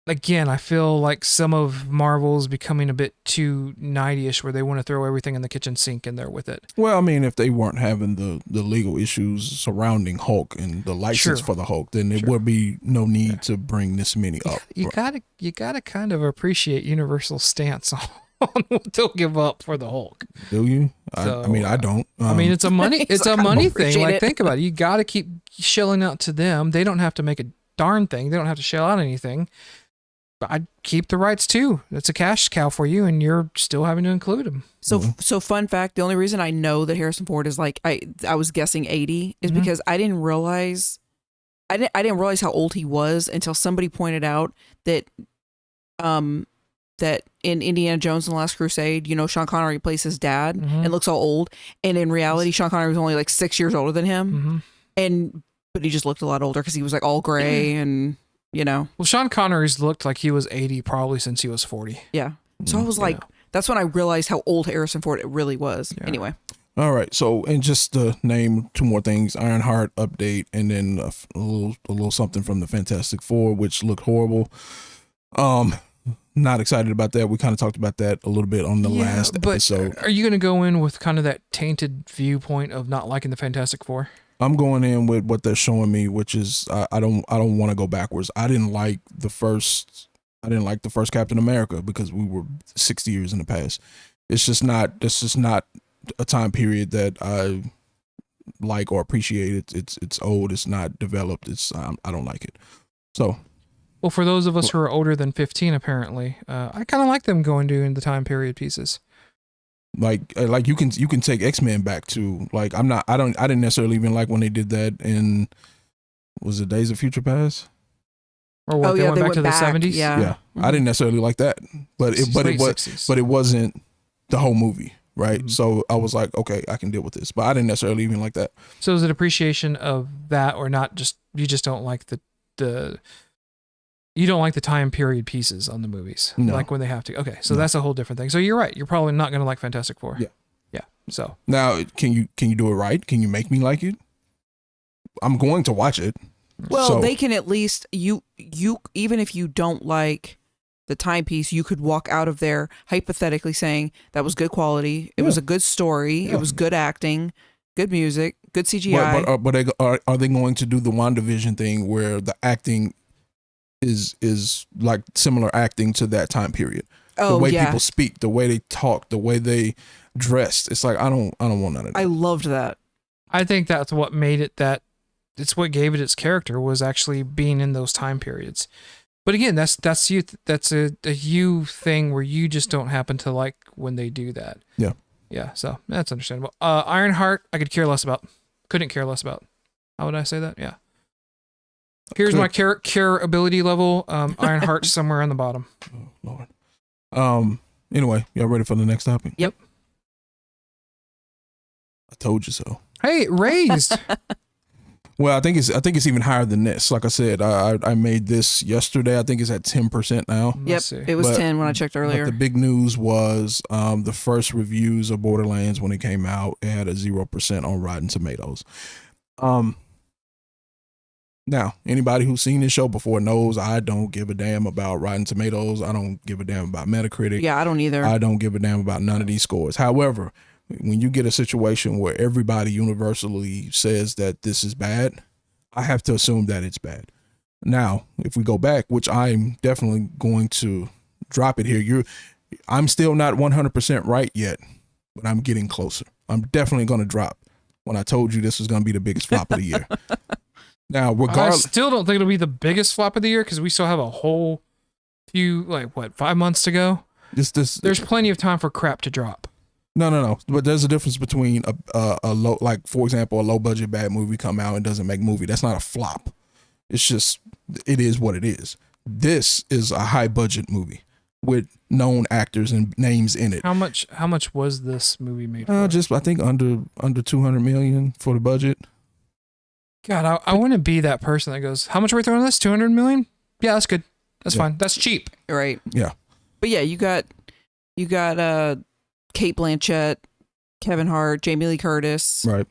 again, I feel like some of Marvel's becoming a bit too 90-ish where they want to throw everything in the kitchen sink in there with it. Well, I mean, if they weren't having the legal issues surrounding Hulk and the license for the Hulk, then there would be no need to bring this many up. You gotta kind of appreciate Universal's stance on what they'll give up for the Hulk. Do you? I mean, I don't. It's a money thing. Like, think about it. You got to keep shelling out to them. They don't have to make a darn thing. They don't have to shell out anything. I'd keep the rights too. It's a cash cow for you, and you're still having to include them. So fun fact: the only reason I know that Harrison Ford is like I was guessing 80 is because I didn't realize how old he was until somebody pointed out that that in Indiana Jones and the Last Crusade, Sean Connery plays his dad and looks all old, and in reality, Sean Connery was only like 6 years older than him, but he just looked a lot older because he was like all gray and. Well, Sean Connery's looked like he was 80 probably since he was 40. Yeah. So I was like, that's when I realized how old Harrison Ford it really was. Yeah. Anyway. All right. So, and just to name two more things, Ironheart update, and then a little something from the Fantastic Four, which looked horrible. Not excited about that. We kind of talked about that a little bit on the last episode. Are you going to go in with kind of that tainted viewpoint of not liking the Fantastic Four? I'm going in with what they're showing me, which is I don't want to go backwards. I didn't like the first Captain America because we were 60 years in the past. It's just not a time period that I like or appreciate. It's old. It's not developed. I don't like it. So, well, for those of us who are older than 15, apparently, I kind of like them going to the time period pieces. Like you can take X-Men back to like I didn't necessarily even like when they did that in was it Days of Future Past? Or what, they went back to the 70s? Yeah. I didn't necessarily like that. But it wasn't the whole movie. right? Mhm. So I was like, okay, I can deal with this, but I didn't necessarily even like that. So is it appreciation of that, or not? Just you just don't like the you don't like the time period pieces on the movies, No. like when they have to. Okay, so No. that's a whole different thing. So you're right. You're probably not gonna like Fantastic Four. Yeah. Yeah. So Now, can you do it right? Can you make me like it? I'm going to watch it. Well, So- they can at least you even if you don't like the timepiece, you could walk out of there hypothetically saying that was good quality. It was a good story. Yeah. It was good acting, good music, good CGI. But are they going to do the WandaVision thing where the acting is like similar acting to that time period? oh The way yeah, people speak, the way they talk, the way they dressed. It's like I don't want none of that. I loved that. I think that's what made it that. It's what gave it its character, was actually being in those time periods. But again, that's you. That's a you thing where you just don't happen to like when they do that. Yeah. Yeah. So that's understandable. Ironheart, I could care less about. Couldn't care less about. How would I say that? Yeah. Here's my care ability level. Ironheart's somewhere on the bottom. Oh, Lord. Anyway, y'all ready for the next topic? Yep. I told you so. Hey, it raised. Well, I think it's even higher than this. Like I said, I made this yesterday. I think it's at 10% now. Yep, Let's see. it was But- 10 when I checked But earlier. the big news was the first reviews of Borderlands when it came out. It had a 0% on Rotten Tomatoes. Now, anybody who's seen this show before knows I don't give a damn about Rotten Tomatoes. I don't give a damn about Metacritic. Yeah, I don't either. I don't give a damn about none of these scores. However, when you get a situation where everybody universally says that this is bad, I have to assume that it's bad. Now, if we go back, which I'm definitely going to drop it here, I'm still not 100% right yet, but I'm getting closer. I'm definitely going to drop when I told you this was going to be the biggest flop of the year. Now, I regardless, still don't think it'll be the biggest flop of the year because we still have a whole few, 5 months to go. There's plenty of time for crap to drop. No. But there's a difference between a low, like for example, a low budget bad movie come out and doesn't make movie. That's not a flop. It's just, it is what it is. This is a high budget movie with known actors and names in it. How much was this movie made for? Just I think under 200 million for the budget. God, I want to be that person that goes, how much are we throwing this? 200 million? Yeah, that's good. That's fine. That's cheap. Right. Yeah. But yeah, you got Kate Blanchett, Kevin Hart, Jamie Lee Curtis. Right.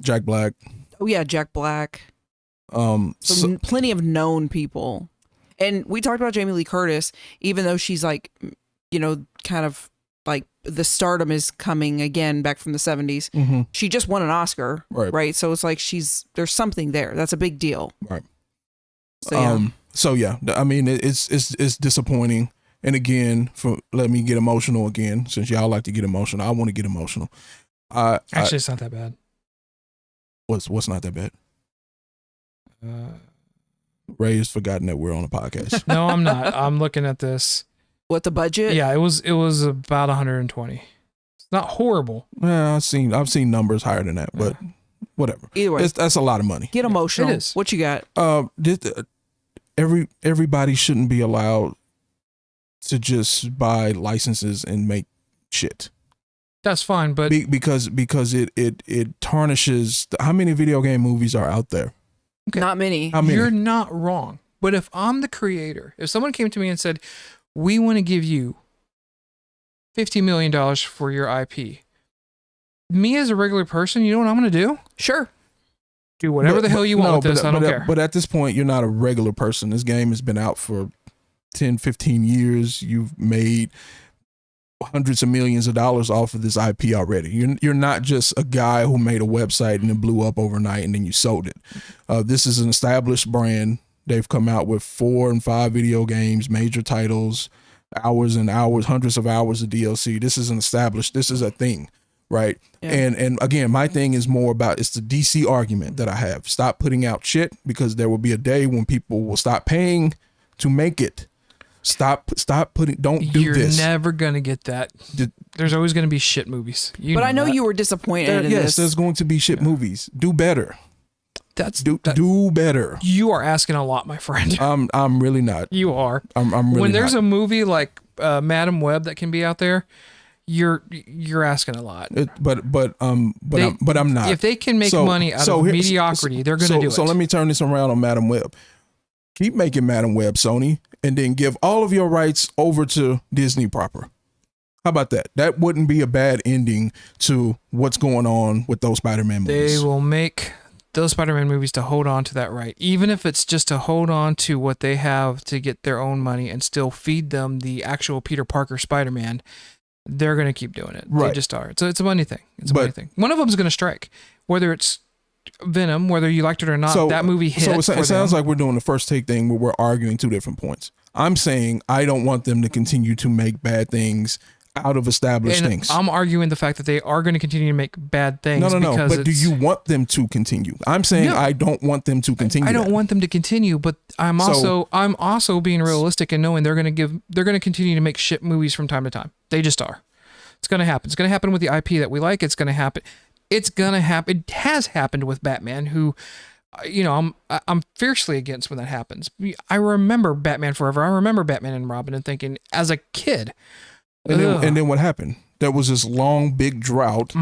Jack Black. Oh yeah, Jack Black. So, Plenty of known people. And we talked about Jamie Lee Curtis, even though she's like, kind of like the stardom is coming again back from the 70s. mhm, She just won an Oscar. Right. So it's like there's something there. That's a big deal. Right. So yeah. I mean, it's disappointing. And again, let me get emotional again, since y'all like to get emotional. I want to get emotional. Actually, it's not that bad. What's not that bad? Uh, Ray has forgotten that we're on a podcast. no, I'm not. I'm looking at this. What, the budget? Yeah, it was about 120. It's not horrible. Yeah, I've seen numbers higher than that, but whatever. Either way, That's a lot of money. get emotional. it is. What you got? Everybody shouldn't be allowed to just buy licenses and make shit. That's fine, but Because it tarnishes how many video game movies are out there? okay. Not many. How many? You're not wrong. But if I'm the creator, if someone came to me and said, we want to give you $50 million for your IP, me as a regular person, you know what I'm going to do? Sure. Do whatever the hell you want with this. I don't care. But at this point, you're not a regular person. This game has been out for 10, 15 years. You've made hundreds of millions of dollars off of this IP already. You're not just a guy who made a website and it blew up overnight and then you sold it. This is an established brand. They've come out with 4 and 5 video games, major titles, hours and hours, hundreds of hours of DLC. This is this is a thing, right? Yeah. And again, my thing is more about, it's the DC argument that I have. Stop putting out shit, because there will be a day when people will stop paying to make it. Stop putting, don't do You're this. never going to get that. There's always going to be shit movies. But I know that. you were disappointed in Yes, this. there's going to be shit movies. Do better. Do better. You are asking a lot, my friend. I'm really not. You are. I'm really When there's not. a movie like Madam Web that can be out there, you're asking a lot. But I'm not. If they can make money out of mediocrity, they're going to do it. So let me turn this around on Madam Web. Keep making Madam Web, Sony, and then give all of your rights over to Disney proper. How about that? That wouldn't be a bad ending to what's going on with those Spider-Man movies. They will make those Spider-Man movies to hold on to that right, even if it's just to hold on to what they have to get their own money and still feed them the actual Peter Parker Spider-Man. They're going to keep doing it. Right. They just are. So it's a money thing. Money thing. One of them is going to strike, whether it's Venom, whether you liked it or not. That movie hit. So it sounds like we're doing the first take thing where we're arguing two different points. I'm saying I don't want them to continue to make bad things out of established things. I'm arguing the fact that they are going to continue to make bad things. No. But do you want them to continue? I'm saying I don't want them to continue. I don't want them to continue, but I'm also being realistic and knowing they're going to continue to make shit movies from time to time. They just are. It's going to happen. It's going to happen with the IP that we like. It's going to happen. It's going to happen. It has happened with Batman, who, I'm fiercely against when that happens. I remember Batman Forever. I remember Batman and Robin and thinking as a kid. And then what happened? There was this long, big drought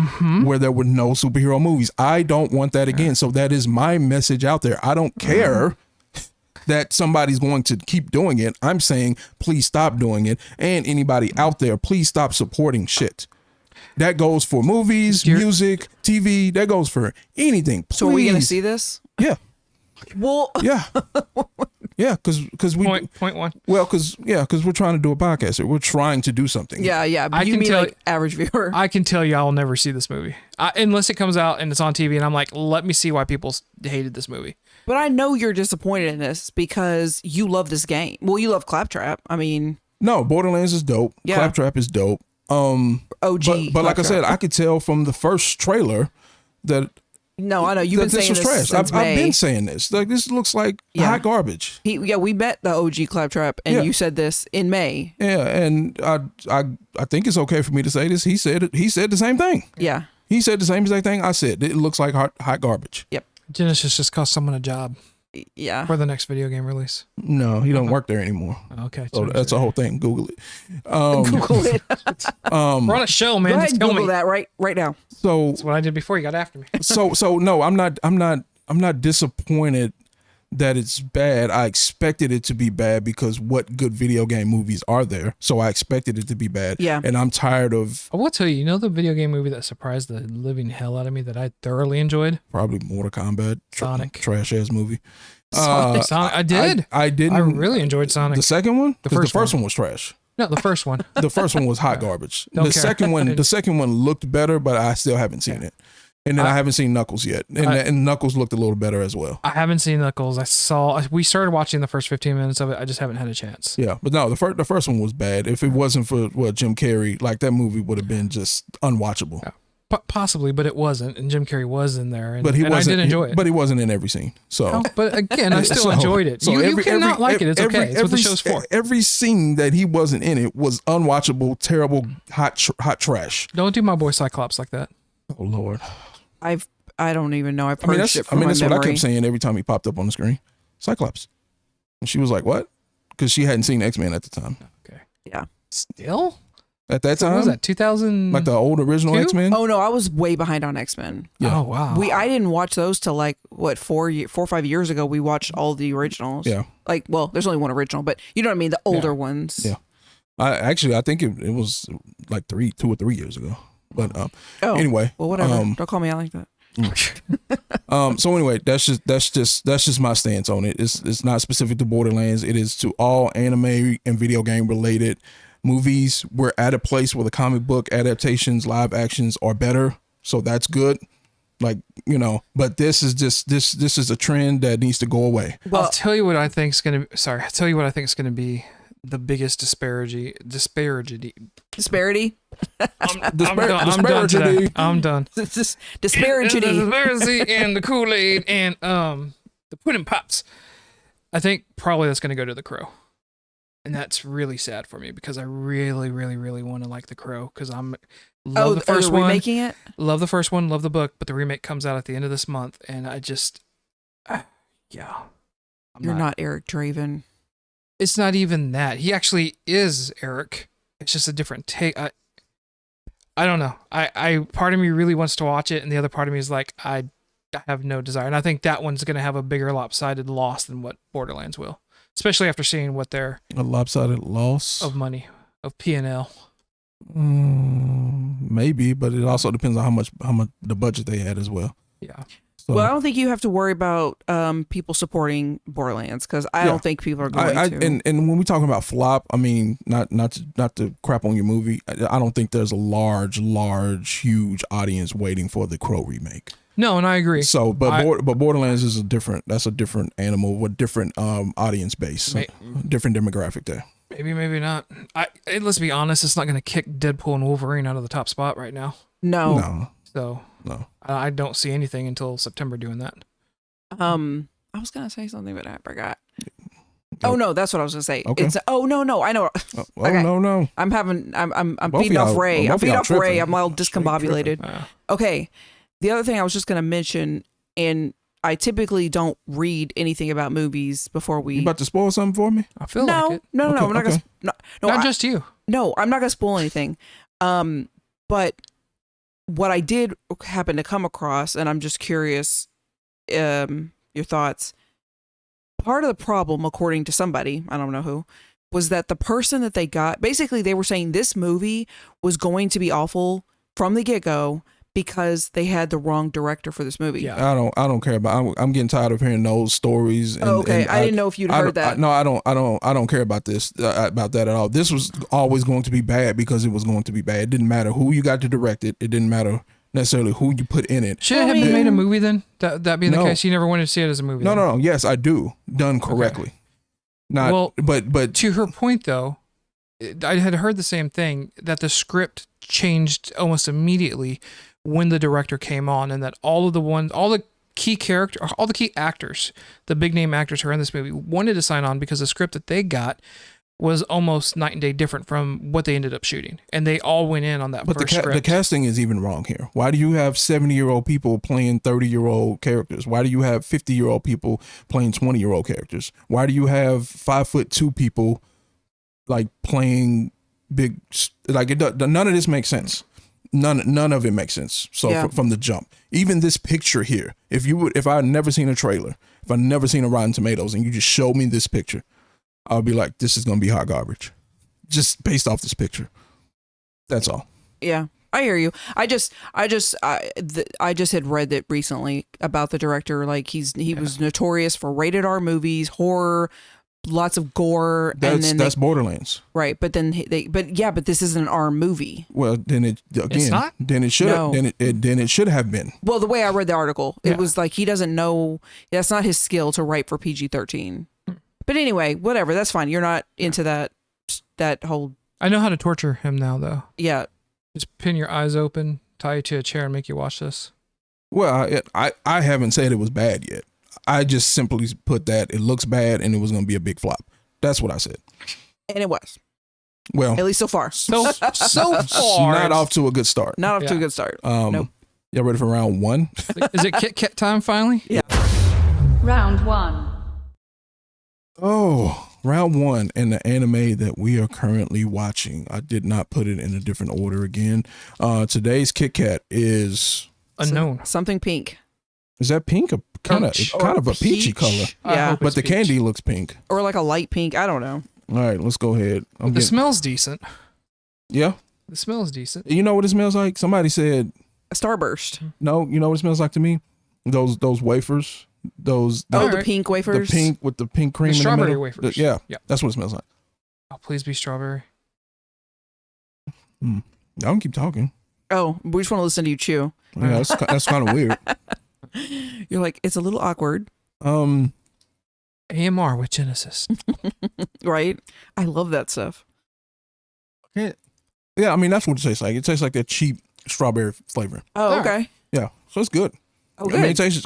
where there were no superhero movies. I don't want that again. So that is my message out there. I don't care that somebody's going to keep doing it. I'm saying, please stop doing it. And anybody out there, please stop supporting shit. That goes for movies, music, TV. That goes for anything. Please. So are we going to see this? Yeah. Well, yeah. Yeah, because we point one. Well, because we're trying to do a podcast here. We're trying to do something. Yeah. But you mean like average viewer? I can tell you, I'll never see this movie unless it comes out and it's on TV, and I'm like, let me see why people hated this movie. But I know you're disappointed in this because you love this game. Well, you love Claptrap. I mean, no, Borderlands is dope. Yeah. Claptrap is dope. OG, but like I said, I could tell from the first trailer that. No, I know you've been saying this trash. since I've May. been saying this. Like this looks like hot garbage. We met the OG Claptrap, and you said this in May. Yeah, and I think it's okay for me to say this. He said it. He said the same thing. Yeah, he said the same exact thing I said. It looks like hot garbage. Yep. Genesis just cost someone a job. Yeah. For the next video game release. No, he don't work there anymore. Okay. So that's the whole thing. Google it. Google it. We're on a show, man. Go ahead Just and tell Google me that right now. So that's what I did before you got after me. so no, I'm not disappointed that it's bad. I expected it to be bad because what good video game movies are there? So I expected it to be bad. Yeah. And I'm tired of. I will tell you, the video game movie that surprised the living hell out of me that I thoroughly enjoyed? Probably Mortal Kombat. Sonic. Trash ass movie. Sonic. I did. I didn't. I really enjoyed Sonic. The second one? The first one was trash. No, the first one. The first one was hot garbage. Don't The care. second one looked better, but I still haven't seen it. And then I haven't seen Knuckles yet. And Knuckles looked a little better as well. I haven't seen Knuckles. We started watching the first 15 minutes of it. I just haven't had a chance. Yeah, but no, the first one was bad. If it wasn't for Jim Carrey, like that movie would have been just unwatchable. Yeah. Possibly, but it wasn't. And Jim Carrey was in there. And, but he wasn't, I did enjoy it. But he wasn't in every scene. So, no, but again, I still enjoyed it. You cannot like it. It's okay. It's what the show's for. Every scene that he wasn't in it was unwatchable, terrible, hot trash. Don't do my boy Cyclops like that. Oh Lord. I don't even know. I've heard shit from my that's memory. what I kept saying every time he popped up on the screen. Cyclops. And she was like, what? Because she hadn't seen X-Men at the time. Okay. Yeah. Still? At that time? What was that, 2000? Like the old original X-Men? Oh, no. I was way behind on X-Men. Yeah. Oh, wow. I didn't watch those till 4 or 5 years ago. We watched all the originals. Yeah. There's only one original, but you know what I mean? The older ones. Yeah. I think it was like 2 or 3 years ago. But anyway. Well, whatever. Don't call me out like that. So anyway, that's just my stance on it. It's not specific to Borderlands. It is to all anime and video game related movies. We're at a place where the comic book adaptations, live actions are better, so that's good. Like, but this is just this is a trend that needs to go away. Well, I'll tell you what I think is going to be the biggest disparity. Disparity? I'm done today. I'm done. Disparity. Disparity and the Kool-Aid and the pudding pops. I think probably that's going to go to The Crow. And that's really sad for me because I really, really, really want to like The Crow because love the first one. Remaking it? Love the first one, love the book, but the remake comes out at the end of this month and I just, You're not Eric Draven. It's not even that. He actually is Eric. It's just a different take. I don't know. I part of me really wants to watch it, and the other part of me is like, I have no desire. And I think that one's going to have a bigger lopsided loss than what Borderlands will, especially after seeing what their A lopsided loss of money of P&L. Maybe, but it also depends on how much the budget they had as well. Yeah. So, Well, I don't think you have to worry about people supporting Borderlands because I don't think people are going to. And when we talking about flop, I mean not to crap on your movie. I don't think there's a large, huge audience waiting for the Crow remake. No, and I agree. So, but Borderlands is a different animal with different audience base, different demographic there. Maybe not. Let's be honest, it's not going to kick Deadpool and Wolverine out of the top spot right now. No. So no, I don't see anything until September doing that. I was gonna say something, but I forgot. Oh no, that's what I was gonna say. Okay. It's no, I know. Okay. No. I'm Both feeding of off y'all- Ray. both I'm of feeding y'all off Ray. tripping. I'm all discombobulated. Okay. The other thing I was just gonna mention, and I typically don't read anything about movies before we. You about to spoil something for me? I feel like it. No. Okay, I'm not okay. gonna. Not just you. No, I'm not gonna spoil anything. But what I did happen to come across, and I'm just curious, your thoughts. Part of the problem, according to somebody, I don't know who, was that the person that they got, basically they were saying this movie was going to be awful from the get-go because they had the wrong director for this movie. Yeah. I don't care about. I'm getting tired of hearing those stories. And, Okay, and I didn't know if you'd heard that. No, I don't care about this about that at all. This was always going to be bad because it was going to be bad. It didn't matter who you got to direct it. It didn't matter necessarily who you put in it. Should it have been made a movie then? That being the case, you never wanted to see it as a movie. No. Yes, I do. Done correctly. Okay. Not. Well, but to her point though, I had heard the same thing, that the script changed almost immediately when the director came on, and that all the key actors, the big name actors who are in this movie, wanted to sign on because the script that they got was almost night and day different from what they ended up shooting, and they all went in on that first script. The casting is even wrong here. Why do you have 70-year-old people playing 30-year-old characters? Why do you have 50-year-old people playing 20-year-old characters? Why do you have 5'2" people like playing big? Like none of this makes sense. None of it makes sense. So from the jump, even this picture here, if I had never seen a trailer, if I never seen a Rotten Tomatoes, and you just showed me this picture, I'll be like, this is gonna be hot garbage, just based off this picture. That's all. Yeah, I hear you. I just had read that recently about the director. Like he was notorious for rated R movies, horror, lots of gore. That's Borderlands, right? But then but this isn't an R movie. Well, then It's not? Then it should. No. Then it should have been. Well, the way I read the article, it was like he doesn't know. That's not his skill to write for PG-13. But anyway, whatever. That's fine. You're not into that whole. I know how to torture him now, though. Yeah. Just pin your eyes open, tie you to a chair, and make you watch this. Well, I haven't said it was bad yet. I just simply put that it looks bad and it was going to be a big flop. That's what I said. And it was. Well, At least so far. So far, not off to a good start. Not off to a good start. Nope. Y'all ready for round one? Is it Kit Kat time finally? Yeah. Round 1. Oh, round one in the anime that we are currently watching. I did not put it in a different order again. Today's Kit Kat is Unknown. Something pink. Is that pink? Kind of a peachy color. Yeah. But the candy looks pink. Or like a light pink. I don't know. All right, let's go ahead. The smell's decent. Yeah. The smell's decent. You know what it smells like? Somebody said A Starburst. no. You know what it smells like to me? Those wafers. The Alright. pink wafers. The pink with the pink cream. The in strawberry the middle. wafers. Yeah, Yeah. that's what it smells like. Oh, please be strawberry. I don't keep talking. Oh, we just want to listen to you chew. Yeah, that's kind of weird. You're like, it's a little awkward, AMR with Genesis. right? I love that stuff. Yeah, I mean that's what it tastes like. It tastes like that cheap strawberry flavor. Oh, All okay. right. Yeah, so it's good. Oh, I mean, good. it tastes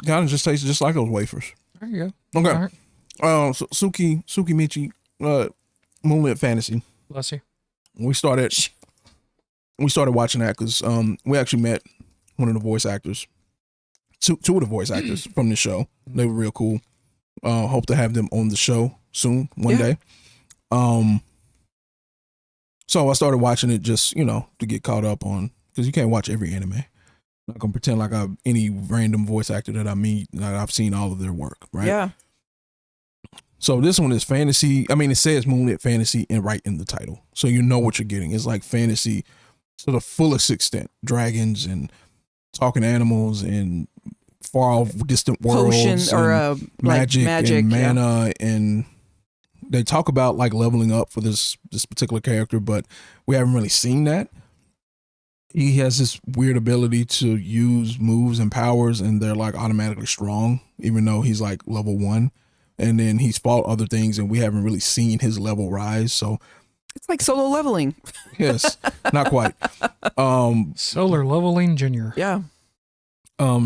just like those wafers. There you go. Okay. All right. So Tsukimichi, Moonlit Fantasy. Bless you. We started watching that because we actually met one of the voice actors, two of the voice actors from the show. They were real cool. Hope to have them on the show soon, one day. So I started watching it just to get caught up on because you can't watch every anime. I'm not gonna pretend like any random voice actor that I meet, like I've seen all of their work, right? Yeah. So this one is fantasy. I mean, it says Moonlit fantasy and right in the title, so you know what you're getting. It's like fantasy to the fullest extent, dragons and talking animals and far off distant worlds, Potion or magic and yeah. mana, and they talk about like leveling up for this particular character, but we haven't really seen that. He has this weird ability to use moves and powers, and they're like automatically strong, even though he's like level 1. And then he's fought other things, and we haven't really seen his level rise. So It's like solo leveling. yes, not quite. Solar Leveling Junior. Yeah.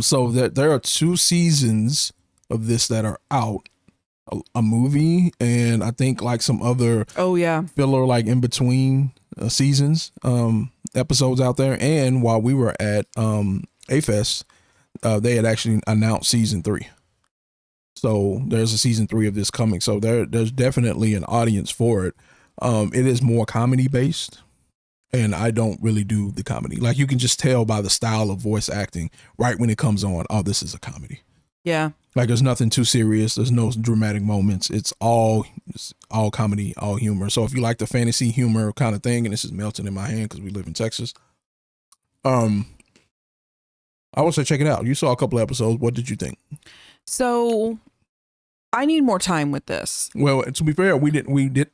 So that there are 2 seasons of this that are out, a movie, and I think like some other Oh yeah. filler like in between seasons episodes out there. And while we were at AFest, they had actually announced season 3. So there's a season 3 of this coming. So there's definitely an audience for it. It is more comedy based, and I don't really do the comedy. Like you can just tell by the style of voice acting right when it comes on, oh, this is a comedy. Yeah. Like there's nothing too serious. There's no dramatic moments. It's all comedy, all humor. So if you like the fantasy humor kind of thing, and this is melting in my hand because we live in Texas, I would say check it out. You saw a couple episodes. What did you think? So I need more time with this. Well, to be fair, we did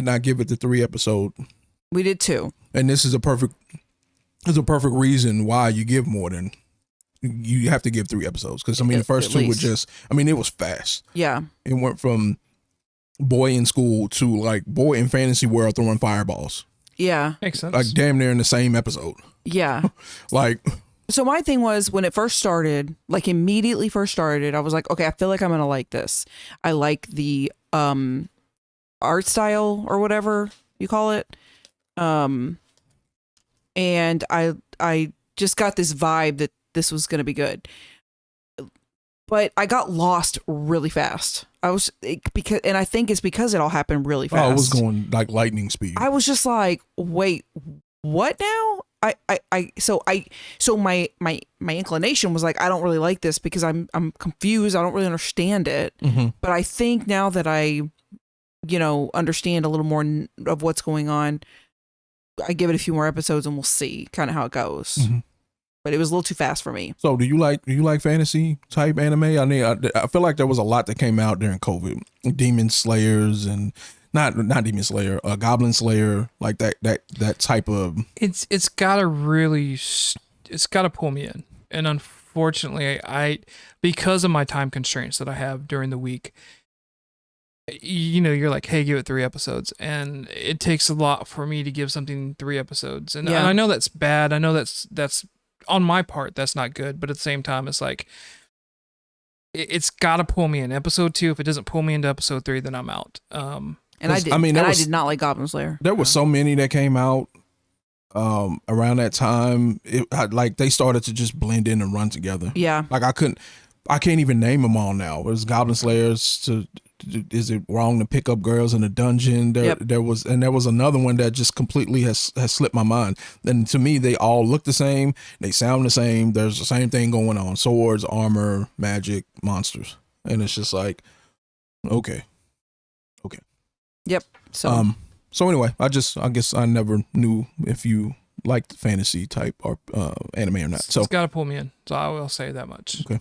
not give it the 3 episode. We did 2. And this is a perfect reason why you give more than you have to give 3 episodes. Because I mean, the first 2 were just, I mean, it was fast. Yeah. It went from boy in school to like boy in fantasy world throwing fireballs. Yeah. Makes sense. Like damn near in the same episode. Yeah. Like, So my thing was when it first started, like immediately first started, I was like, okay, I feel like I'm going to like this. I like the art style or whatever you call it. And I just got this vibe that this was going to be good. But I got lost really fast. And I think it's because it all happened really fast. oh, it was going like lightning speed. I was just like, wait, what now? So my inclination was like, I don't really like this because I'm confused. I don't really understand it. Mm-hmm. But I think now that I, understand a little more of what's going on, I give it a few more episodes and we'll see kind of how it goes. Mm-hmm. But it was a little too fast for me. So do you like fantasy type anime? I mean, I feel like there was a lot that came out during COVID. Demon Slayers and not Demon Slayer, Goblin Slayer, like that type of. It's gotta pull me in, and unfortunately, I because of my time constraints that I have during the week, you're like, hey, give it 3 episodes, and it takes a lot for me to give something 3 episodes, and I know that's bad. I know that's on my part, that's not good, but at the same time, it's like it's gotta pull me in. Episode 2, if it doesn't pull me into episode 3, then I'm out. And I did. I did not like Goblin Slayer. There were so many that came out around that time. Like they started to just blend in and run together. Yeah. Like I can't even name them all now. It was Goblin Slayers to Is It Wrong to Pick Up Girls in a Dungeon? There was another one that just completely has slipped my mind. And to me, they all look the same. They sound the same. There's the same thing going on: swords, armor, magic, monsters, and it's just like, okay. Yep. So anyway, I guess I never knew if you liked fantasy type or anime or not. So it's gotta pull me in. So I will say that much. Okay.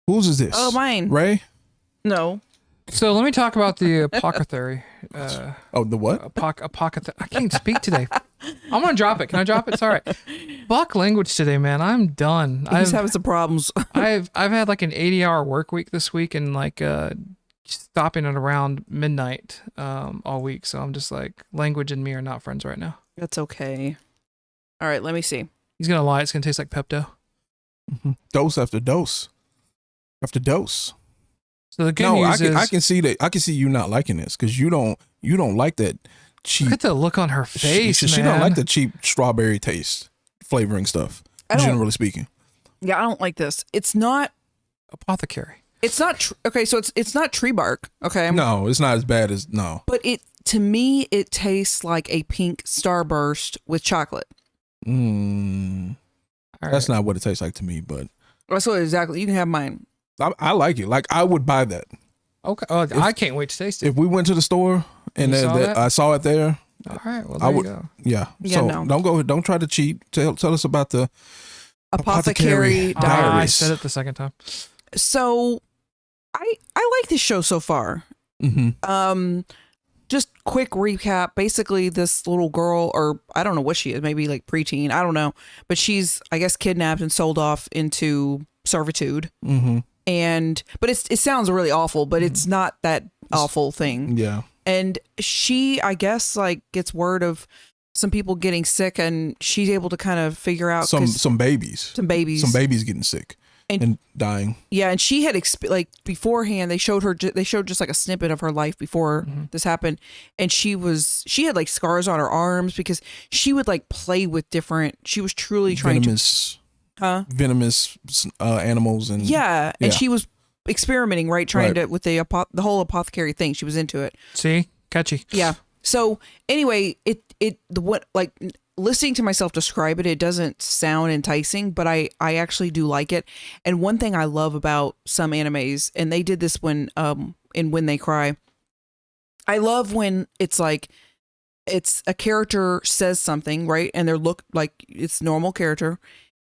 Whose is this? Oh, mine. Ray? No. So let me talk about the Apothecary. The what? Apothecary. I can't speak today. I'm gonna drop it. Can I drop it? It's all right. Fuck language today, man. I'm done. He's having some problems. I've had like an 80-hour work week this week, and like stopping at around midnight all week. So I'm just like, language and me are not friends right now. That's okay. All right, let me see. He's gonna lie. It's gonna taste like Pepto. Mm-hmm. Dose after dose after dose. So the good news is, I can see that. I can see you not liking this because you don't like that cheap. look at the look on her face, She don't like the cheap strawberry taste flavoring stuff. Generally speaking. Yeah, I don't like this. It's not Apothecary. It's not okay. So it's not tree bark. Okay. No, it's not as bad as no. But to me it tastes like a pink Starburst with chocolate. Mm, All that's right. not what it tastes like to me, but That's what exactly. You can have mine. I like it. Like I would buy that Okay. Oh, I can't wait to taste it. if we went to the store and You saw that? I saw it there. All right. Well, I there would. you go. Yeah. Yeah, So no. don't try to cheat. Tell us about the Apothecary I Diaries. said it the second time. So, I like this show so far. Mm-hmm. Just quick recap. Basically, this little girl, or I don't know what she is, maybe like preteen, I don't know, but she's, I guess, kidnapped and sold off into servitude. Mm-hmm. But it sounds really awful, but it's not that awful thing. Yeah. And she, I guess, like gets word of some people getting sick, and she's able to kind of figure out Some babies. some babies. Some babies getting sick and dying. Yeah, and she had like beforehand. They showed just like a snippet of her life before this happened, and she had like scars on her arms because she would like play with different. She was truly trying venomous animals and yeah, and she was experimenting, right? Trying to with the whole apothecary thing. She was into it. See, catchy. Yeah. So anyway, listening to myself describe it, it doesn't sound enticing, but I actually do like it. And one thing I love about some animes, and they did this when When They Cry, I love when it's like it's a character says something, right? And they look like it's normal character,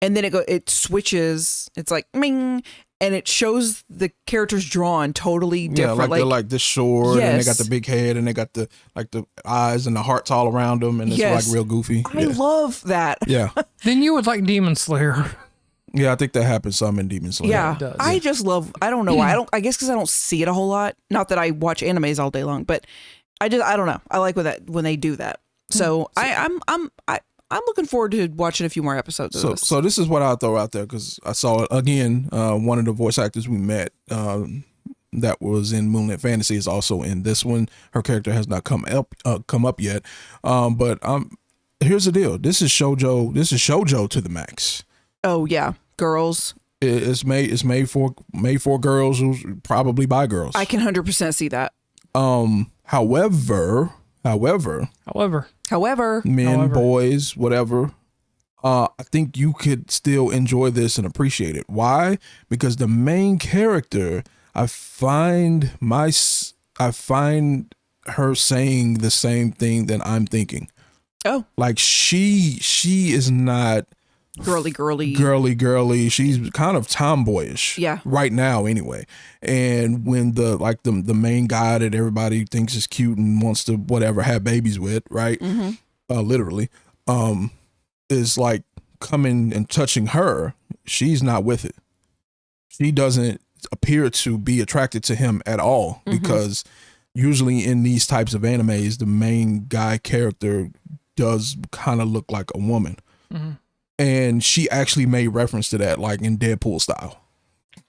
and then it switches, it's like ming, and it shows the characters drawn totally different. Yeah, like they're like this short, and they got the Yes. big head, and they got the eyes and the hearts all around them, and it's Yes. like real goofy. I love that. Yeah, Then you would like Demon Slayer. yeah. I think that happens some in Demon Slayer. Yeah, it does. I just love. I don't know why. I guess because I don't see it a whole lot. Not that I watch animes all day long, but I don't know. I like when they do that. So I'm looking forward to watching a few more episodes of this. So this is what I'll throw out there because I saw it again. One of the voice actors we met that was in Moonlit Fantasy is also in this one. Her character has not come up yet. But here's the deal. This is shoujo. This is shoujo to the max. Oh yeah, girls. It's made for girls who's probably by girls. I can 100% see that. However, men, boys, whatever. I think you could still enjoy this and appreciate it. Why? Because the main character, I find her saying the same thing that I'm thinking. Oh, Like she is not girly. She's kind of tomboyish. Yeah. Right now, anyway. And when the main guy that everybody thinks is cute and wants to whatever have babies with, right? Literally, is like coming and touching her. She's not with it. She doesn't appear to be attracted to him at all because usually in these types of animes, the main guy character does kind of look like a woman. And she actually made reference to that, like in Deadpool style.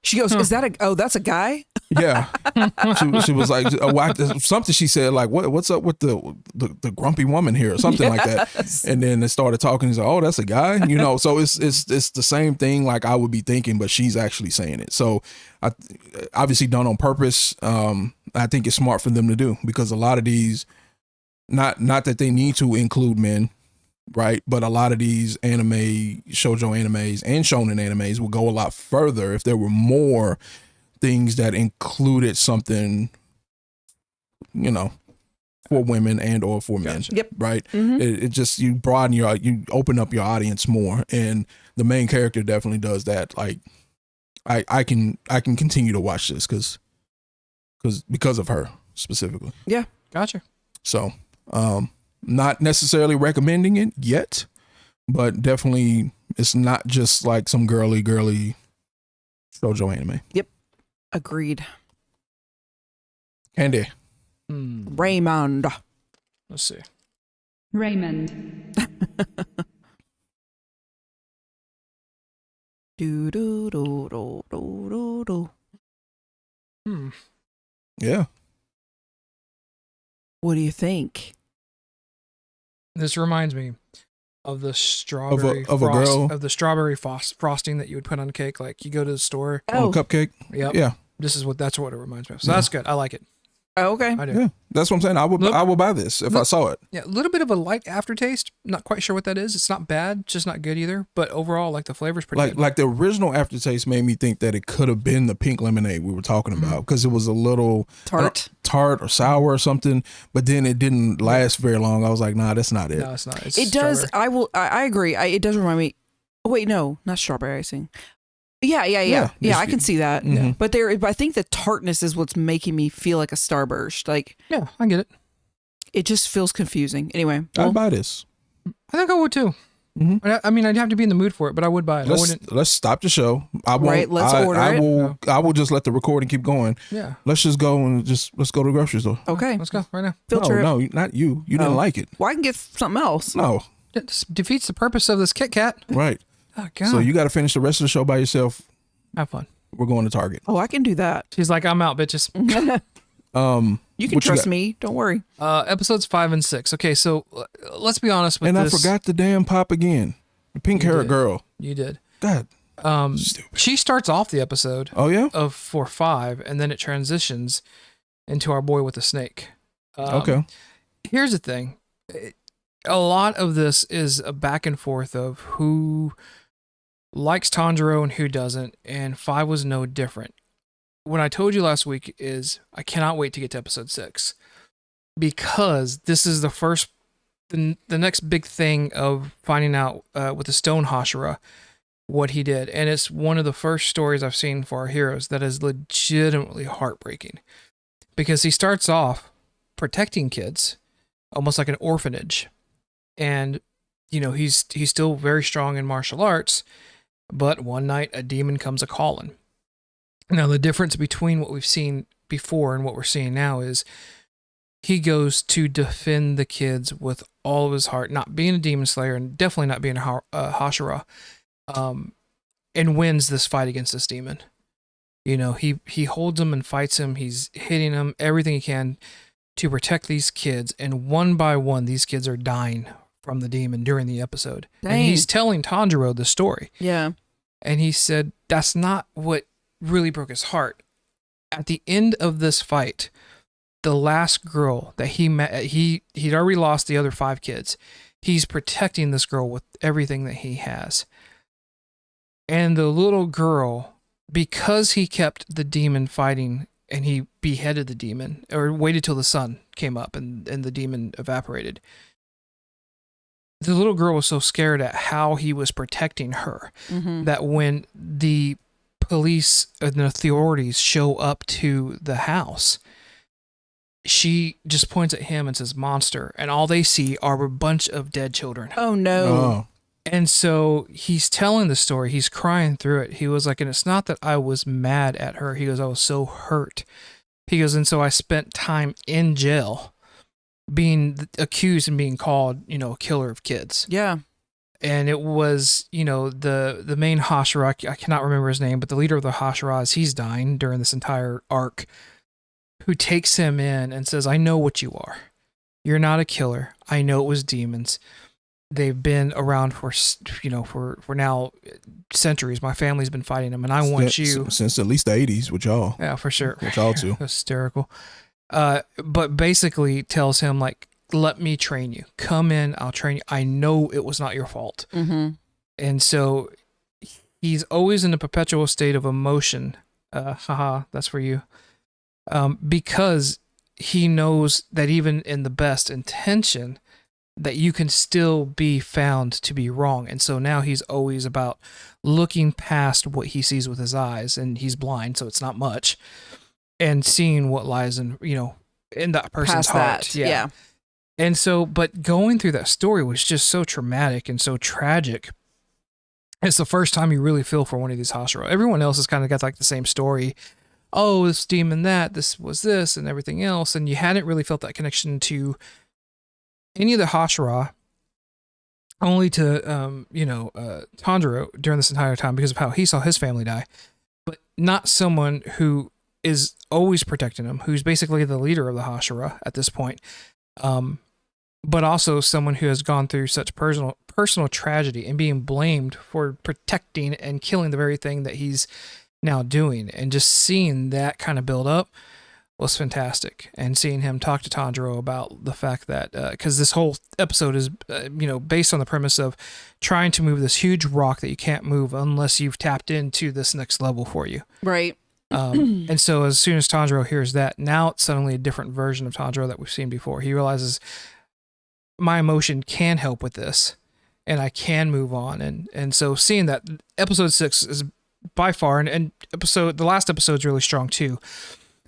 she goes, "Is that that's a guy?" Yeah, she was like, something she said like, what's up with the grumpy woman here or something like that. And then they started talking. He's like, oh, that's a guy, you know. So it's the same thing like I would be thinking, but she's actually saying it. So obviously done on purpose. I think it's smart for them to do because a lot of these, not that they need to include men. Right, but a lot of these shoujo animes and shonen animes will go a lot further if there were more things that included something, you know, for women and or for men. Gotcha. Yep. Right. It just you broaden you open up your audience more, and the main character definitely does that. Like, I can continue to watch this because of her specifically. Yeah. Gotcha. So, not necessarily recommending it yet, but definitely it's not just like some girly shoujo anime. Yep. Agreed. Candy. Raymond. Let's see. Raymond. Do do do do do do do. Yeah. What do you think? This reminds me of the strawberry Of a girl? of the strawberry frosting that you would put on cake. Like you go to the store. Oh, cupcake. Yep. Yeah. That's what it reminds me of. So that's good. I like it. Oh, okay. I do. Yeah, that's what I'm saying. I would buy this if I saw it. Yeah, a little bit of a light aftertaste. Not quite sure what that is. It's not bad, just not good either. But overall, like the flavor's pretty good. Like the original aftertaste made me think that it could have been the pink lemonade we were talking about because it was a little tart or sour or something. But then it didn't last very long. I was like, nah, that's not it. No, it's not. It's It does. strawberry. I agree. It does remind me. Oh, wait, no, not strawberry icing. Yeah. I can see that. Mhm. But I think the tartness is what's making me feel like a Starburst. Like Yeah, I get it. it just feels confusing. Anyway, I'd buy this. I think I would too. Mhm. I mean, I'd have to be in the mood for it, but I would buy it. I wouldn't. Let's stop the show. I won't. Right, let's order I it. will. I will just let the recording keep going. Yeah, Let's just go and let's go to the grocery store. okay. let's go right now. Field trip. No, not you. You didn't Oh. like it. Well, I can get something else. No, This defeats the purpose of this Kit Kat. right. Oh God. So you got to finish the rest of the show by yourself. have fun. We're going to Target. Oh, I can do that. She's like, I'm out, bitches. You can What you trust got? me. Don't worry. Episodes 5 and 6. Okay, so let's be honest with And this. I forgot the damn pop again. The pink hair did. girl. You did. God. Stupid. She starts off the episode Oh yeah. of 4-5, and then it transitions into our boy with the snake. Okay. Here's the thing. A lot of this is a back and forth of who likes Tanjiro and who doesn't, and 5 was no different. What I told you last week is I cannot wait to get to episode 6 because this is the next big thing of finding out with the Stone Hashira what he did, and it's one of the first stories I've seen for our heroes that is legitimately heartbreaking because he starts off protecting kids almost like an orphanage, and he's still very strong in martial arts, but one night a demon comes a calling. Now the difference between what we've seen before and what we're seeing now is he goes to defend the kids with all of his heart, not being a demon slayer and definitely not being a Hashira, and wins this fight against this demon. He holds him and fights him. He's hitting him everything he can to protect these kids, and one by one, these kids are dying from the demon during the episode. Dang. And he's telling Tanjiro the story, Yeah. and he said that's not what really broke his heart. At the end of this fight, the last girl that he met, he'd already lost the other 5 kids. He's protecting this girl with everything that he has. And the little girl, because he kept the demon fighting and he beheaded the demon, or waited till the sun came up and the demon evaporated, the little girl was so scared at how he was protecting her that when the police and the authorities show up to the house, she just points at him and says monster, and all they see are a bunch of dead children. Oh no. Oh. And so he's telling the story, he's crying through it. He was like, and it's not that I was mad at her. He goes, I was so hurt. He goes, and so I spent time in jail being accused and being called, a killer of kids. Yeah. And it was, the main Hashira, I cannot remember his name, but the leader of the Hashiras, he's dying during this entire arc, who takes him in and says, I know what you are. You're not a killer. I know it was demons. They've been around for now centuries. My family's been fighting them, and I want you. Since at least the 80s with y'all. Yeah, for sure. With y'all too. Hysterical. But basically tells him, like, let me train you. Come in, I'll train you. I know it was not your fault. And so he's always in a perpetual state of emotion. Haha, that's for you. Because he knows that even in the best intention, that you can still be found to be wrong. And so now he's always about looking past what he sees with his eyes, and he's blind, so it's not much, and seeing what lies in that person's Past heart. that. Yeah. And so, but going through that story was just so traumatic and so tragic. It's the first time you really feel for one of these Hashira. Everyone else has kind of got like the same story. Oh, this demon, this was this, and everything else. And you hadn't really felt that connection to any of the Hashira, only to, Tanjiro during this entire time because of how he saw his family die. But not someone who is always protecting him, who's basically the leader of the Hashira at this point. But also someone who has gone through such personal tragedy and being blamed for protecting and killing the very thing that he's now doing. And just seeing that kind of build up was fantastic. And seeing him talk to Tanjiro about the fact that, because this whole episode is, based on the premise of trying to move this huge rock that you can't move unless you've tapped into this next level for you. Right. And so as soon as Tanjiro hears that, now it's suddenly a different version of Tanjiro that we've seen before. He realizes my emotion can help with this and I can move on. And so seeing that, episode 6 is by far, and the last episode's really strong too,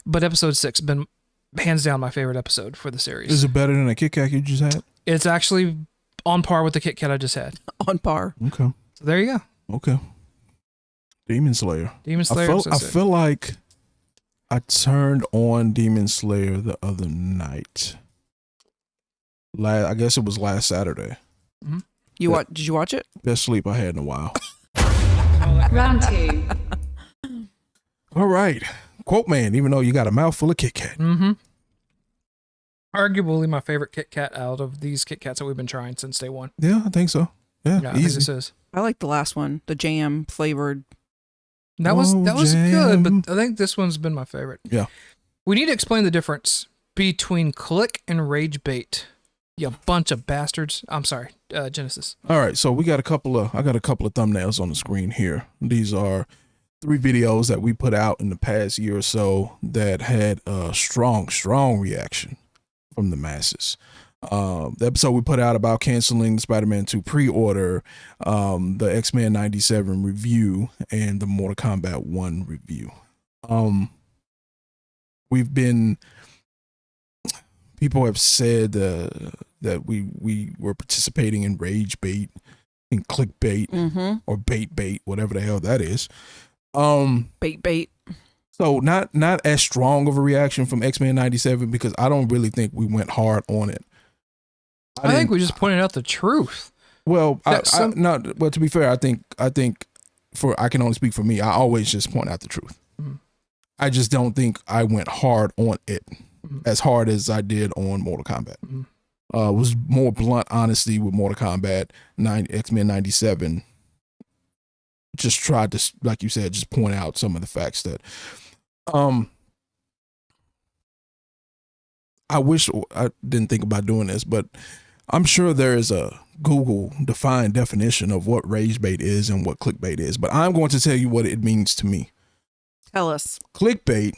but episode 6 been hands down my favorite episode for the series. Is it better than a Kit Kat you just had? It's actually on par with the Kit Kat I just had. On par. Okay. So there you go. Okay. Demon Slayer. I feel like I turned on Demon Slayer the other night. I guess it was last Saturday. Mm-hmm. Did you watch it? Best sleep I had in a while. Round 2. All right. Quote man, even though you got a mouthful of Kit Kat. Mm-hmm. Arguably my favorite Kit Kat out of these Kit Kats that we've been trying since day one. Yeah, I think so. Yeah, I think this is. I like the last one, the jam flavored. That was jam. good, but I think this one's been my favorite. Yeah. We need to explain the difference between click and rage bait. You bunch of bastards. I'm sorry, Genesis. All right, so I got a couple of thumbnails on the screen here. These are 3 videos that we put out in the past year or so that had a strong reaction from the masses. The episode we put out about canceling Spider-Man 2 pre-order, the X-Men 97 review, and the Mortal Kombat 1 review. People have said that we were participating in rage bait and clickbait or bait, whatever the hell that is. Bait. So not as strong of a reaction from X-Men 97 because I don't really think we went hard on it. I think we just pointed out the truth. Well, to be fair, I think I can only speak for me. I always just point out the truth. Mm-hmm. I just don't think I went hard on it as hard as I did on Mortal Kombat. Mm-hmm. It was more blunt honesty with Mortal Kombat, X-Men 97. Just tried to, like you said, just point out some of the facts that, I wish I didn't think about doing this, but I'm sure there is a Google defined definition of what rage bait is and what clickbait is, but I'm going to tell you what it means to me. Tell us. Clickbait,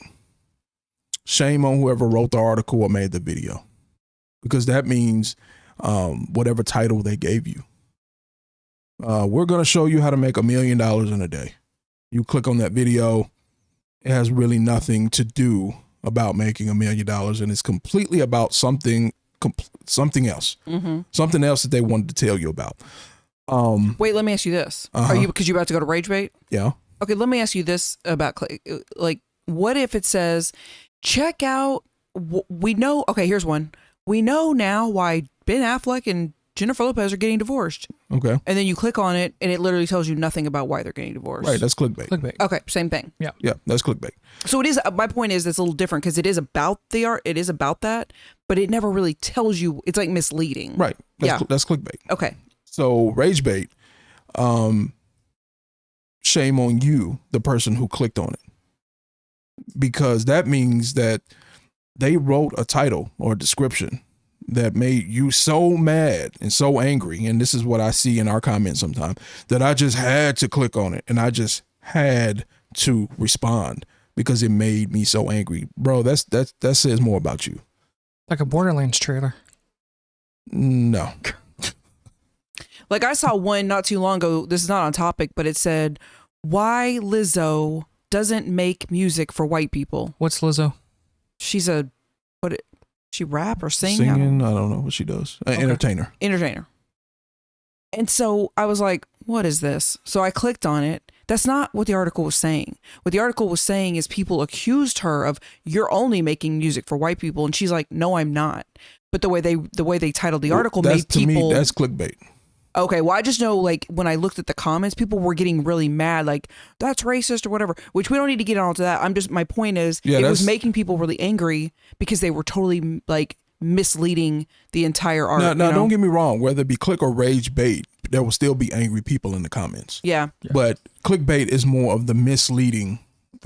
shame on whoever wrote the article or made the video, because that means whatever title they gave you. We're going to show you how to make $1 million in a day. You click on that video. It has really nothing to do about making $1 million, and it's completely about something else, something else that they wanted to tell you about. Wait, let me ask you this: because you're about to go to rage bait? Yeah. Okay, let me ask you this about like, what if it says, check out? We know. Okay, here's one. We know now why Ben Affleck and Jennifer Lopez are getting divorced. Okay. And then you click on it, and it literally tells you nothing about why they're getting divorced. Right. That's clickbait. Okay, same thing. Yeah. Yeah, that's clickbait. So it is. My point is, it's a little different because it is about the art. It is about that, but it never really tells you. It's like misleading. Right. That's clickbait. Okay. So rage bait, shame on you, the person who clicked on it, because that means that they wrote a title or a description that made you so mad and so angry. And this is what I see in our comments sometimes, that I just had to click on it and I just had to respond because it made me so angry. Bro, that says more about you. Like a Borderlands trailer. No. Like I saw one not too long ago. This is not on topic, but it said, why Lizzo doesn't make music for white people. What's Lizzo? She's she rap or sing? Singing, I don't know what she does. Okay. Entertainer. And so I was like, what is this? So I clicked on it. That's not what the article was saying. What the article was saying is people accused her of, you're only making music for white people. And she's like, no, I'm not. But the way they titled the article made people. To me, that's clickbait. Okay, well, I just know, like, when I looked at the comments, people were getting really mad, like, that's racist or whatever, which we don't need to get onto that. My point is, it was making people really angry because they were totally, like, misleading the entire art. Now, don't get me wrong. Whether it be click or rage bait, there will still be angry people in the comments. Yeah. But clickbait is more of the misleading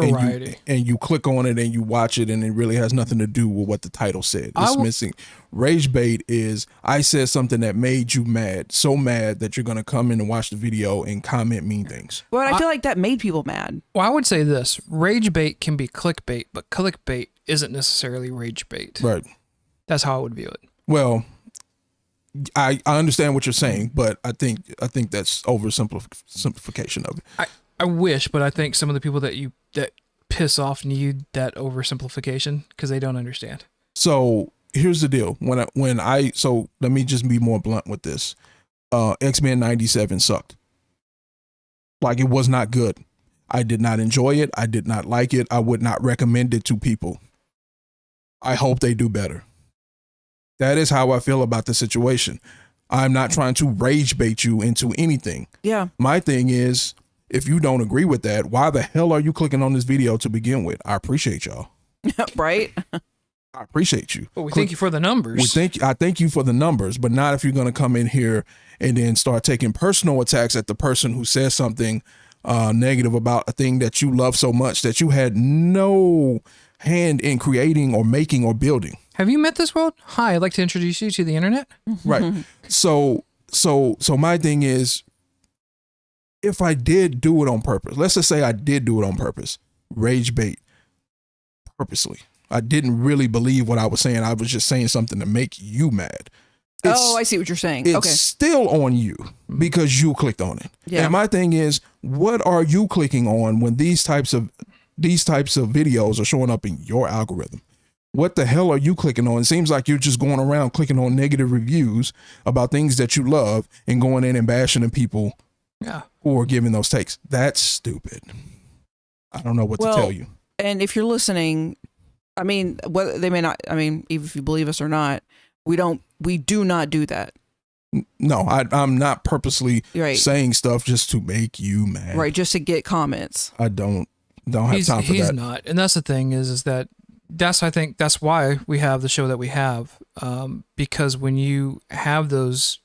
Variety. and you click on it and you watch it, and it really has nothing to do with what the title said. It's missing. Rage bait is I said something that made you mad, so mad that you're gonna come in and watch the video and comment mean things. Well, I feel like that made people mad. Well, I would say this: rage bait can be clickbait, but clickbait isn't necessarily rage bait. Right. That's how I would view it. Well, I understand what you're saying, but I think that's oversimplification of it. I wish, but I think some of the people that piss off need that oversimplification because they don't understand. So here's the deal. So let me just be more blunt with this. X-Men 97 sucked. Like, it was not good. I did not enjoy it. I did not like it. I would not recommend it to people. I hope they do better. That is how I feel about the situation. I'm not trying to rage bait you into anything. Yeah. My thing is, if you don't agree with that, why the hell are you clicking on this video to begin with? I appreciate y'all. Right? I appreciate you. Well, we thank you for the numbers. I thank you for the numbers, but not if you're going to come in here and then start taking personal attacks at the person who says something negative about a thing that you love so much that you had no hand in creating or making or building. Have you met this world? Hi, I'd like to introduce you to the internet. Right. So my thing is, if I did do it on purpose, let's just say I did do it on purpose, rage bait purposely. I didn't really believe what I was saying. I was just saying something to make you mad. I see what you're saying. It's Okay. still on you because you clicked on it. Yeah. And my thing is, what are you clicking on when these types of videos are showing up in your algorithm? What the hell are you clicking on? It seems like you're just going around clicking on negative reviews about things that you love and going in and bashing the people who are giving those takes. That's stupid. I don't know what to tell you. And if you're listening, I mean, whether they may not, I mean, even if you believe us or not, we do not do that. No, I'm not purposely Right. saying stuff just to make you mad. Right. Just to get comments. I don't have time for that. He's not. And that's the thing is that I think that's why we have the show that we have. Because when you have those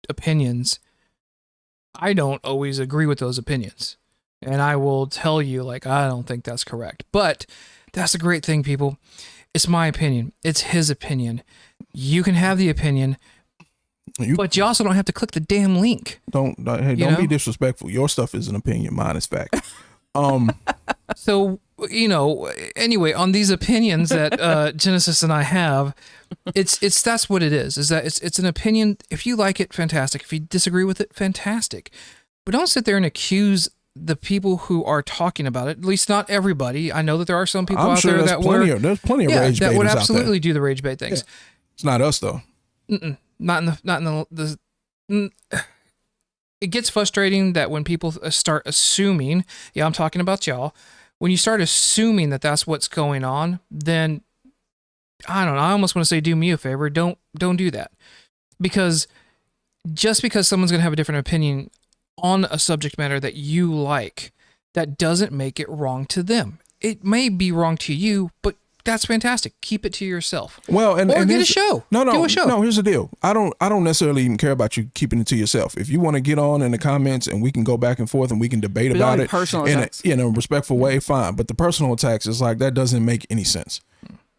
opinions, I don't always agree with those opinions. And I will tell you, like, I don't think that's correct. But that's the great thing, people. It's my opinion. It's his opinion. You can have the opinion, but you also don't have to click the damn link. Don't be disrespectful. Your stuff is an opinion. Mine is fact. So, anyway, on these opinions that Genesis and I have, that's what it is. Is that it's an opinion. If you like it, fantastic. If you disagree with it, fantastic. But don't sit there and accuse the people who are talking about it. At least not everybody. I know that there are some people out there that there's plenty of rage baiters that would out absolutely there. do the rage bait things. Yeah. It's not us though. Not in the it gets frustrating that when people start assuming, I'm talking about y'all, when you start assuming that that's what's going on, then I don't know, I almost want to say do me a favor, don't do that. Because just because someone's going to have a different opinion on a subject matter that you like, that doesn't make it wrong to them. It may be wrong to you, but that's fantastic. Keep it to yourself. Well, and get a show. Do a show. No, here's the deal. I don't necessarily even care about you keeping it to yourself. If you want to get on in the comments and we can go back and forth and we can debate about it in a respectful way, fine. But the personal attacks is like, that doesn't make any sense.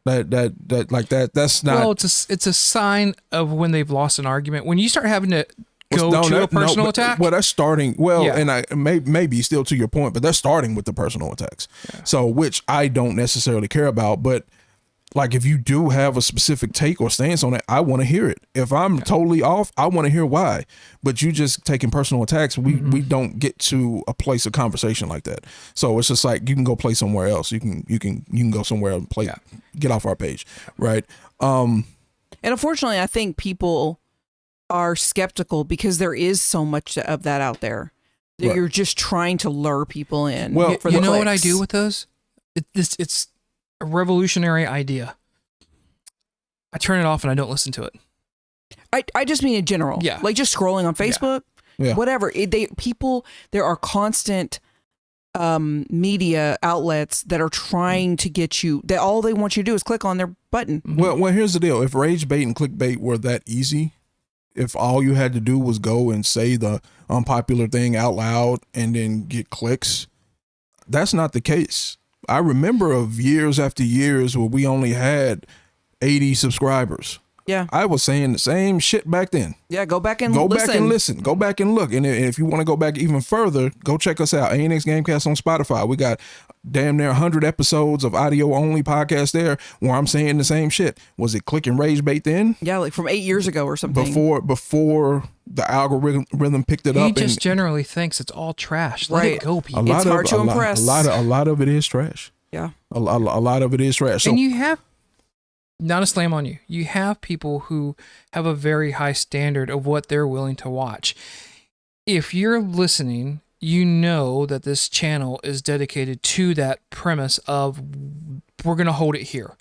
That's not. Well, it's a sign of when they've lost an argument. When you start having to go to a personal attack. Well, that's starting. Well, Yeah. and I maybe still to your point, but they're starting with the personal attacks. Yeah. So, which I don't necessarily care about. But like, if you do have a specific take or stance on it, I want to hear it. If I'm totally off, I want to hear why. But you just taking personal attacks, we don't get to a place of conversation like that. So it's just like, you can go play somewhere else. You can go somewhere and play. Get off our page, right? And unfortunately, I think people are skeptical because there is so much of that out there that you're just trying to lure people in. Well, for the you know what clicks. I do with those? It's a revolutionary idea. I turn it off and I don't listen to it. I just mean in general. Yeah. Like just scrolling on Facebook, whatever. There are constant media outlets that are trying to get you, that all they want you to do is click on their button. Well, here's the deal. If rage bait and clickbait were that easy, if all you had to do was go and say the unpopular thing out loud and then get clicks, that's not the case. I remember of years after years where we only had 80 subscribers. Yeah. I was saying the same shit back then. Yeah, go back and Go listen. back and listen. Go back and look. And if you want to go back even further, go check us out. ANX Gamecast on Spotify. We got damn near 100 episodes of audio only podcast there where I'm saying the same shit. Was it Click and Rage bait then? Yeah, like from 8 years ago or something. Before the algorithm picked it up. He just generally thinks it's all trash. Let Right. it go, people. It's hard to impress. A lot of it is trash. Yeah. A lot of it is trash. So And you have, not a slam on you, you have people who have a very high standard of what they're willing to watch. If you're listening, you know that this channel is dedicated to that premise of we're going to hold it here.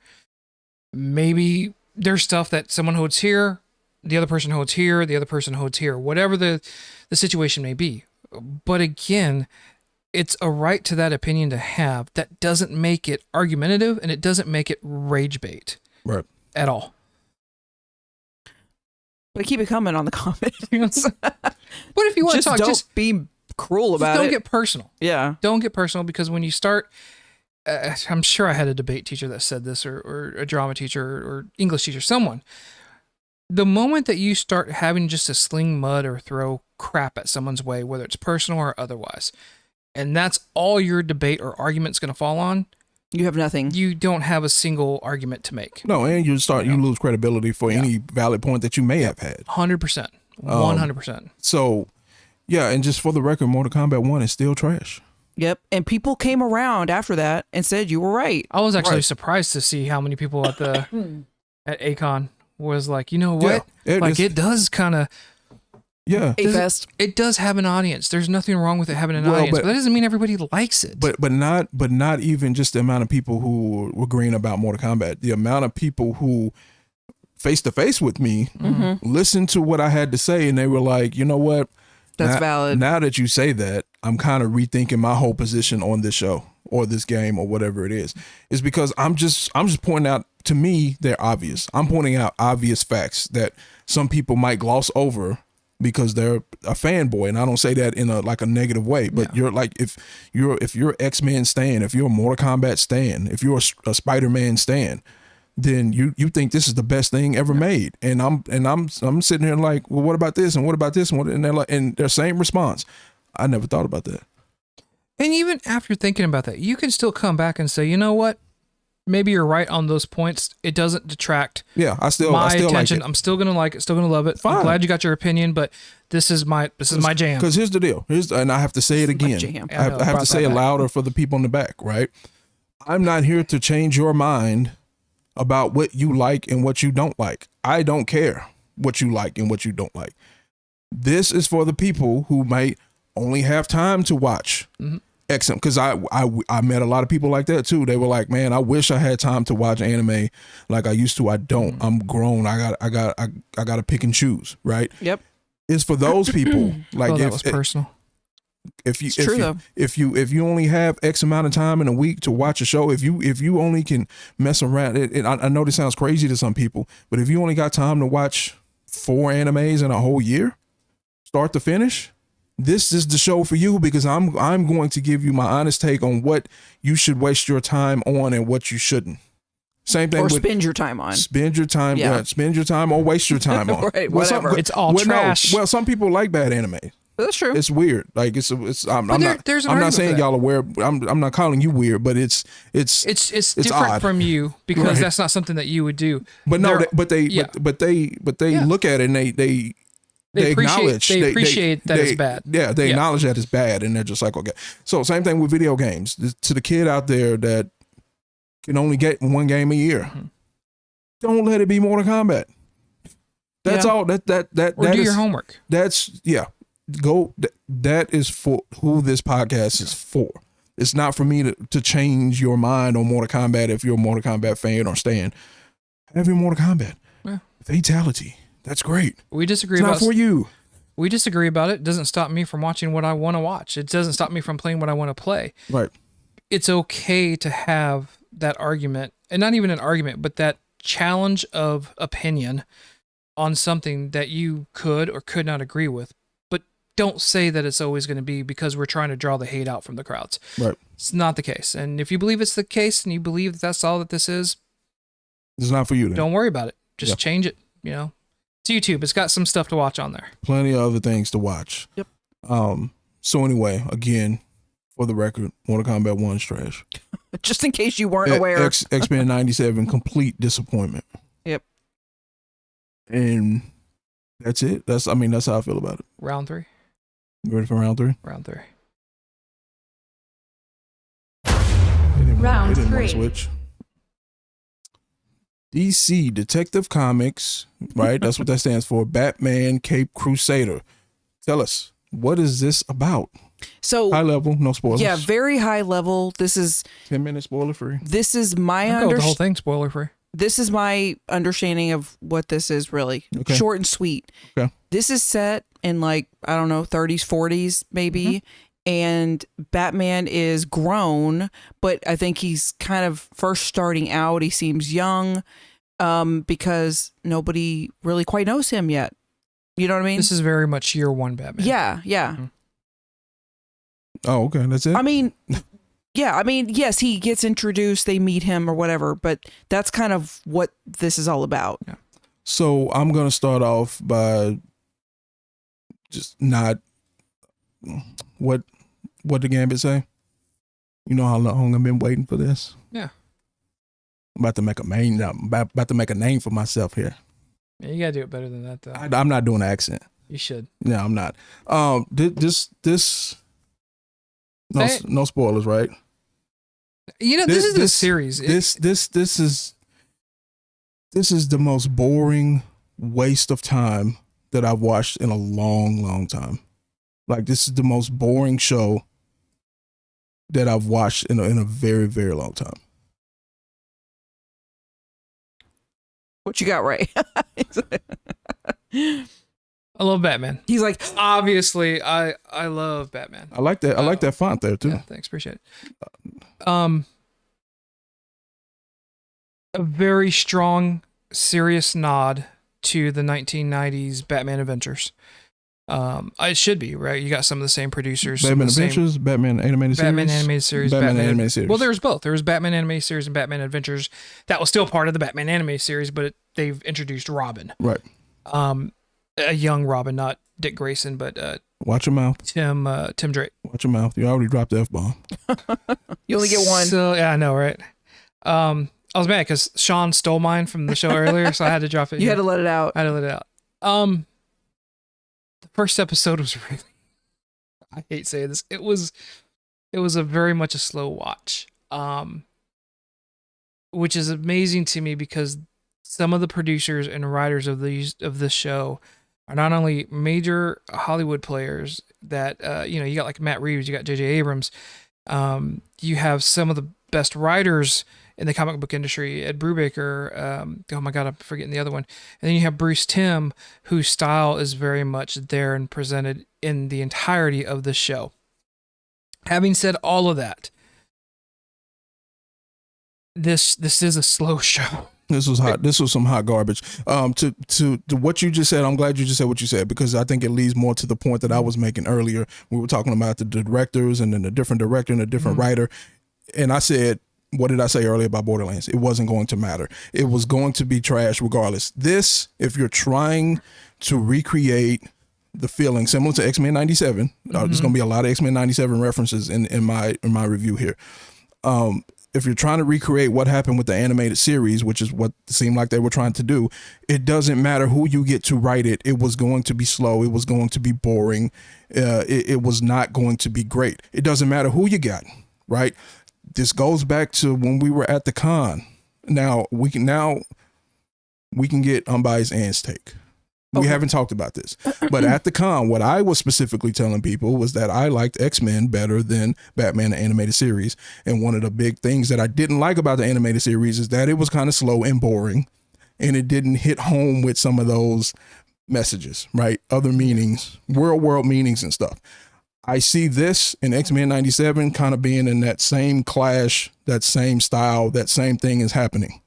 Maybe there's stuff that someone holds here, the other person holds here, the other person holds here, whatever the situation may be. But again, it's a right to that opinion to have. That doesn't make it argumentative, and it doesn't make it rage bait. Right. At all. But keep it coming on the comments. But if you want to talk, don't just be cruel about don't it. get personal. Yeah. Don't get personal, because when you start, I'm sure I had a debate teacher that said this, or a drama teacher, or English teacher, someone. The moment that you start having just to sling mud or throw crap at someone's way, whether it's personal or otherwise, and that's all your debate or argument's going to fall on, You have nothing. you don't have a single argument to make. no, and you lose credibility for any valid point that you may have had. 100%. 100%. So, yeah, and just for the record, Mortal Kombat 1 is still trash. Yep. And people came around after that and said you were right. I was actually Right. surprised to see how many people at the at Acon was like, you know what? Yeah, like it does kind of Yeah. A-Fest. it does have an audience. There's nothing wrong with it having an Well, audience, but- but that doesn't mean everybody likes it. But not even just the amount of people who were green about Mortal Kombat. The amount of people who face to face with me listened to what I had to say, and they were like, you know what? That's valid. Now that you say that, I'm kind of rethinking my whole position on this show or this game or whatever it is. Is because I'm just pointing out, to me, they're obvious. I'm pointing out obvious facts that some people might gloss over because they're a fanboy, and I don't say that in a negative way, but you're like, if you're X-Men stan, if you're a Mortal Kombat stan, if you're a Spider-Man stan, then you think this is the best thing ever made. And I'm sitting here like, well, what about this and what about this and they're like, and their same response, I never thought about that. And even after thinking about that, you can still come back and say, you know what? Maybe you're right on those points. It doesn't detract I still attention. like it. I'm still gonna like it. Still gonna love it. Fine. I'm glad you got your opinion, but this is my jam. Because here's the deal. And I have to say it again. jam. I have to Brought say that it back. louder for the people in the back, right? I'm not here to change your mind about what you like and what you don't like. I don't care what you like and what you don't like. This is for the people who might only have time to watch X. Because I met a lot of people like that too. They were like, man, I wish I had time to watch anime like I used to. I don't. I'm grown. I got to pick and choose, right? Yep. It's for those people. Like Well, that was personal. if you It's true, though. if you only have X amount of time in a week to watch a show, if you only can mess around, I know this sounds crazy to some people, but if you only got time to watch 4 animes in a whole year, start to finish, this is the show for you, because I'm going to give you my honest take on what you should waste your time on and what you shouldn't. Same thing Or with spend your time on. spend your time, Yeah. Spend your time or waste your time on. Right, Some- whatever. It's all no. trash. Well, some people like bad anime. That's true. It's weird. Like I'm not. there's an I'm argument not for saying that. y'all are weird. I'm not calling you weird, but it's It's different odd. from you, because Right. that's not something that you would do. But no, They're- yeah. but they Yeah. look at it and they They acknowledge appreciate that it's bad. Yeah, they Yeah. acknowledge that it's bad, and they're just like, okay. So same thing with video games. To the kid out there that can only get one game a year, don't let it be Mortal Kombat. That's Yeah. all. That Or that do is- your homework. That's go. That is for who this podcast is for. It's not for me to change your mind on Mortal Kombat if you're a Mortal Kombat fan or stan. Have your Mortal Kombat. Yeah. Fatality. That's great. We disagree It's not about for you. We disagree about it. It doesn't stop me from watching what I want to watch. It doesn't stop me from playing what I want to play. Right. It's okay to have that argument, and not even an argument, but that challenge of opinion on something that you could or could not agree with. But don't say that it's always going to be because we're trying to draw the hate out from the crowds. Right. It's not the case. And if you believe it's the case and you believe that that's all that this is, it's not for you then. don't worry about it. Just change it. You know, it's YouTube. It's got some stuff to watch on there. Plenty of other things to watch. Yep. So anyway, again, for the record, Mortal Kombat 1's trash. Just in case you weren't aware. X-Men 97, complete disappointment. Yep. And that's it. That's how I feel about it. Round 3. You ready for round 3? Round 3. Round They didn't want to 3. switch. DC Detective Comics, right? That's what that stands for. Batman Caped Crusader. Tell us, what is this about? So High level, no spoilers. yeah, very high level. This is 10 minutes spoiler free. this is my I'll go with the whole thing spoiler free. this is my understanding of what this is really. Okay. Short and sweet. Okay. This is set in like, I don't know, 30s, 40s maybe. And Batman is grown, but I think he's kind of first starting out. He seems young because nobody really quite knows him yet. You know what I mean? This is very much year 1 Batman. Yeah. Mhm. Oh, okay. That's it. I mean, yes, he gets introduced, they meet him or whatever, but that's kind of what this is all about. Yeah. So I'm going to start off by just not what the Gambit say. You know how long I've been waiting for this? Yeah. I'm about to make about to make a name for myself here. Yeah, you gotta do it better than that, though. I'm not doing an accent. You should. No, I'm not. This Hey. no spoilers, right? You know, this is the series. This is the most boring waste of time that I've watched in a long, long time. Like, this is the most boring show that I've watched in a very, very long time. What you got, Ray? I love Batman. He's like, Obviously, I love Batman. I like that. I like that font there too. Yeah, thanks, appreciate it. A very strong, serious nod to the 1990s Batman Adventures. It should be, right? You got some of the same producers. Batman Adventures, Batman Animated Series. Batman Animated Series. Batman Animated Series. Well, there was both. There was Batman Animated Series and Batman Adventures. That was still part of the Batman Animated Series, but they've introduced Robin. Right. A young Robin, not Dick Grayson, but Watch your mouth. Tim Drake. Watch your mouth. You already dropped the F-bomb. you only get one. So yeah, I know, right? I was mad because Sean stole mine from the show earlier, so I had to drop it. You here. had to let it out. I had to let it out. The first episode was really, I hate saying this, it was a very much a slow watch, which is amazing to me because some of the producers and writers of this show are not only major Hollywood players that you got like Matt Reeves, you got J.J. Abrams, you have some of the best writers in the comic book industry, Ed Brubaker, oh my God, I'm forgetting the other one. And then you have Bruce Timm, whose style is very much there and presented in the entirety of the show. Having said all of that, this is a slow show. This was hot. This was some hot garbage. To what you just said, I'm glad you just said what you said, because I think it leads more to the point that I was making earlier. We were talking about the directors and then the different director and a different writer. And I said, what did I say earlier about Borderlands? It wasn't going to matter. It was going to be trash regardless. This, if you're trying to recreate the feeling similar to X-Men 97, there's going to be a lot of X-Men 97 references in my review here. If you're trying to recreate what happened with the animated series, which is what it seemed like they were trying to do, it doesn't matter who you get to write it. It was going to be slow. It was going to be boring. It was not going to be great. It doesn't matter who you got, right? This goes back to when we were at the con. Now we can get unbiased Ann's take. We haven't talked about this, but at the con, what I was specifically telling people was that I liked X-Men better than Batman the Animated Series. And one of the big things that I didn't like about the animated series is that it was kind of slow and boring, and it didn't hit home with some of those messages, right? Other meanings, world meanings and stuff. I see this in X-Men 97 kind of being in that same clash, that same style, that same thing is happening.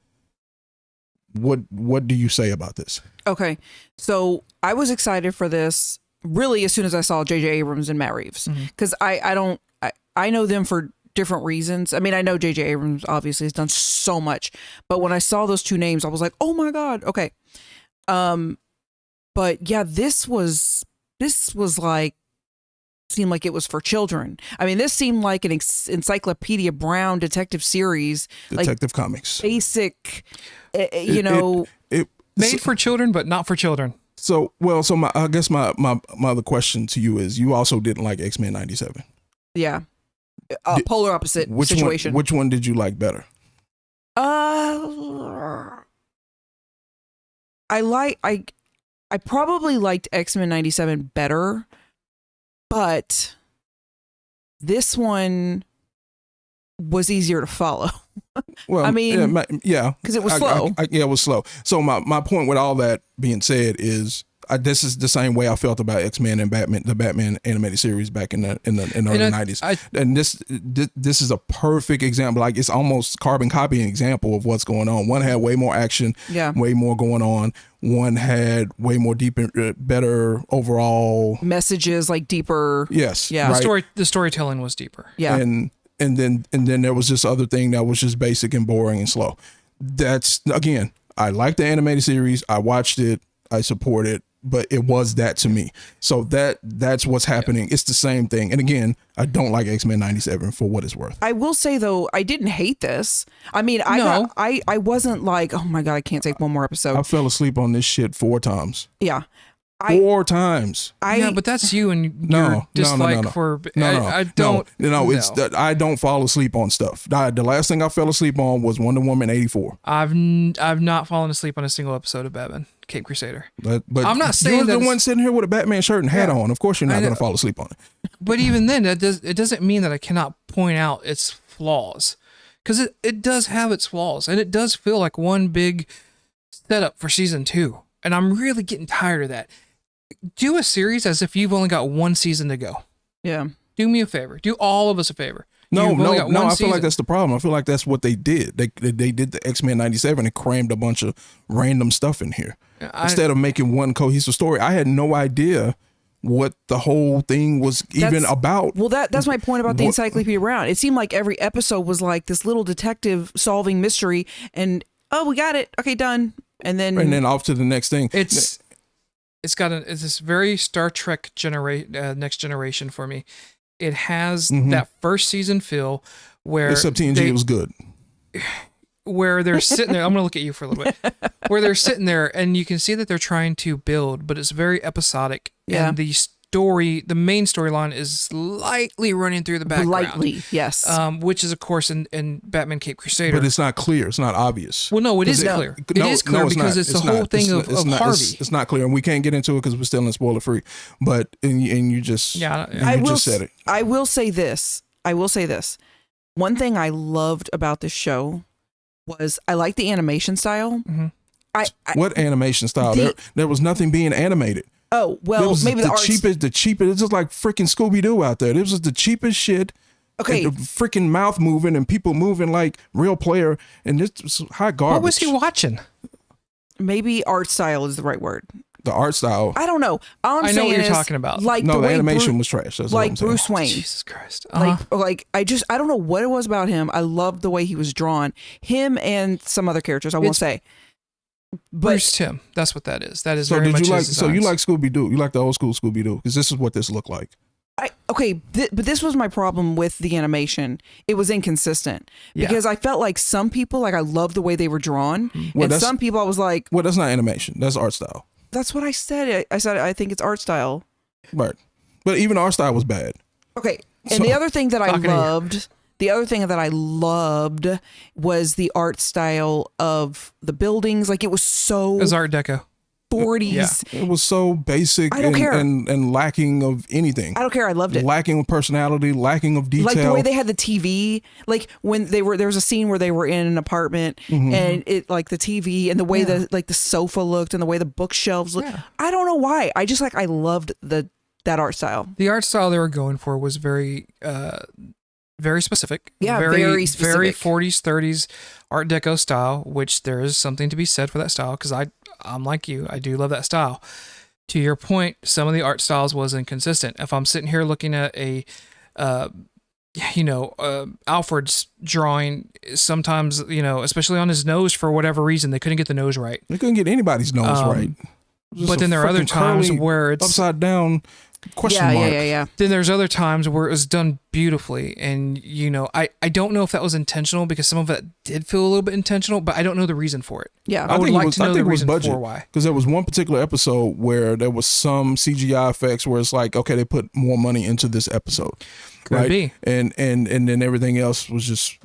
What do you say about this? Okay. So I was excited for this really as soon as I saw J.J. Abrams and Matt Reeves, because I know them for different reasons. I mean, I know J.J. Abrams obviously has done so much, but when I saw those two names, I was like, oh my God, okay. But yeah, this was like, seemed like it was for children. I mean, this seemed like an Encyclopedia Brown detective series, Detective Comics, basic, Made for children, but not for children. So I guess my other question to you is, you also didn't like X-Men 97. Yeah. Polar opposite situation. Which one did you like better? I probably liked X-Men 97 better, but this one was easier to follow. Well, I mean, yeah, because it was slow. It was slow. So my point with all that being said is, this is the same way I felt about X-Men and Batman, the Batman animated series back in the early 90s. And this is a perfect example. Like, it's almost carbon copy example of what's going on. One had way more action, way more going on. One had way more deeper, better overall messages, like deeper. Yes, yeah. Right. The storytelling was deeper. Yeah, and then there was this other thing that was just basic and boring and slow. That's, again, I like the animated series. I watched it. I support it. But it was that to me. So that's what's happening. It's the same thing. And again, I don't like X-Men 97 for what it's worth. I will say though, I didn't hate this. I mean, I wasn't like, oh my God, I can't take one more episode. I fell asleep on this shit 4 times. Yeah. 4 times. Yeah, but that's you and your dislike for. I don't. It's that I don't fall asleep on stuff. The last thing I fell asleep on was Wonder Woman 84. I've not fallen asleep on a single episode of Batman Caped Crusader. But I'm not saying you're the one sitting here with a Batman shirt and hat on. Of course, you're not going to fall asleep on it. But even then, it doesn't mean that I cannot point out its flaws, because it does have its flaws, and it does feel like one big setup for season 2, and I'm really getting tired of that. Do a series as if you've only got 1 season to go. Yeah. Do me a favor. Do all of us a favor. No. I feel like that's the problem. I feel like that's what they did. They did the X-Men 97 and crammed a bunch of random stuff in here instead of making one cohesive story. I had no idea what the whole thing was even about. Well, that's my point about the Encyclopedia Brown. It seemed like every episode was like this little detective solving mystery, and we got it. Okay, done. And then off to the next thing. It's this very Star Trek Next Generation for me. It has that first season feel where except TNG was good. Where they're sitting there, I'm gonna look at you for a little bit. Where they're sitting there, and you can see that they're trying to build, but it's very episodic. Yeah. And the main storyline is slightly running through the background. Lightly, yes. Which is, of course, in Batman Caped Crusader. But it's not clear. It's not obvious. Well, no, it is clear. It is clear because it's the whole thing of Harvey. It's not clear, and we can't get into it because we're still in spoiler free. But and you just just said it. I will say this. One thing I loved about this show was I like the animation style. Mm-hmm. What animation style? There was nothing being animated. Oh, well, maybe the cheapest. It's just like freaking Scooby-Doo out there. It was just the cheapest shit. Okay. The freaking mouth moving and people moving like real player. And this was high garbage. What was he watching? Maybe art style is the right word. The art style. I don't know. I know what you're talking about. Like the animation was trash. That's like Bruce Wayne. Jesus Christ. Like I don't know what it was about him. I loved the way he was drawn. Him and some other characters, I won't say. But Bruce Timm, that's what that is. That is so very much his So you like Scooby-Doo? You like the old school Scooby-Doo? Because this is what this looked like. But this was my problem with the animation. It was inconsistent because I felt like some people, like I loved the way they were drawn, and some people I was like, well, that's not animation. That's art style. That's what I said. I said I think it's art style. Right, but even art style was bad. Okay, and the other thing that I loved. The other thing that I loved was the art style of the buildings. Like it was Art Deco. 40s. Yeah. It was so basic and lacking of anything. I don't care. I loved it. Lacking of personality, lacking of detail. Like the way they had the TV. Like when there was a scene where they were in an apartment and it like the TV and the way the sofa looked and the way the bookshelves looked. Yeah. I don't know why. I loved that art style. The art style they were going for was very specific. Yeah, very specific. Very 40s, 30s Art Deco style, which there is something to be said for that style because I'm like you. I do love that style. to your point, some of the art styles was inconsistent. If I'm sitting here looking at a, Alfred's drawing, sometimes, especially on his nose, for whatever reason, they couldn't get the nose right. They couldn't get anybody's nose right. But then there are other times where it's upside down question mark. Yeah. Then there's other times where it was done beautifully, and I don't know if that was intentional, because some of it did feel a little bit intentional, but I don't know the reason for it. Yeah, I would like to know the reason budget, for why. Because there was one particular episode where there was some CGI effects where it's like, okay, they put more money into this episode, Could be. And then everything else was just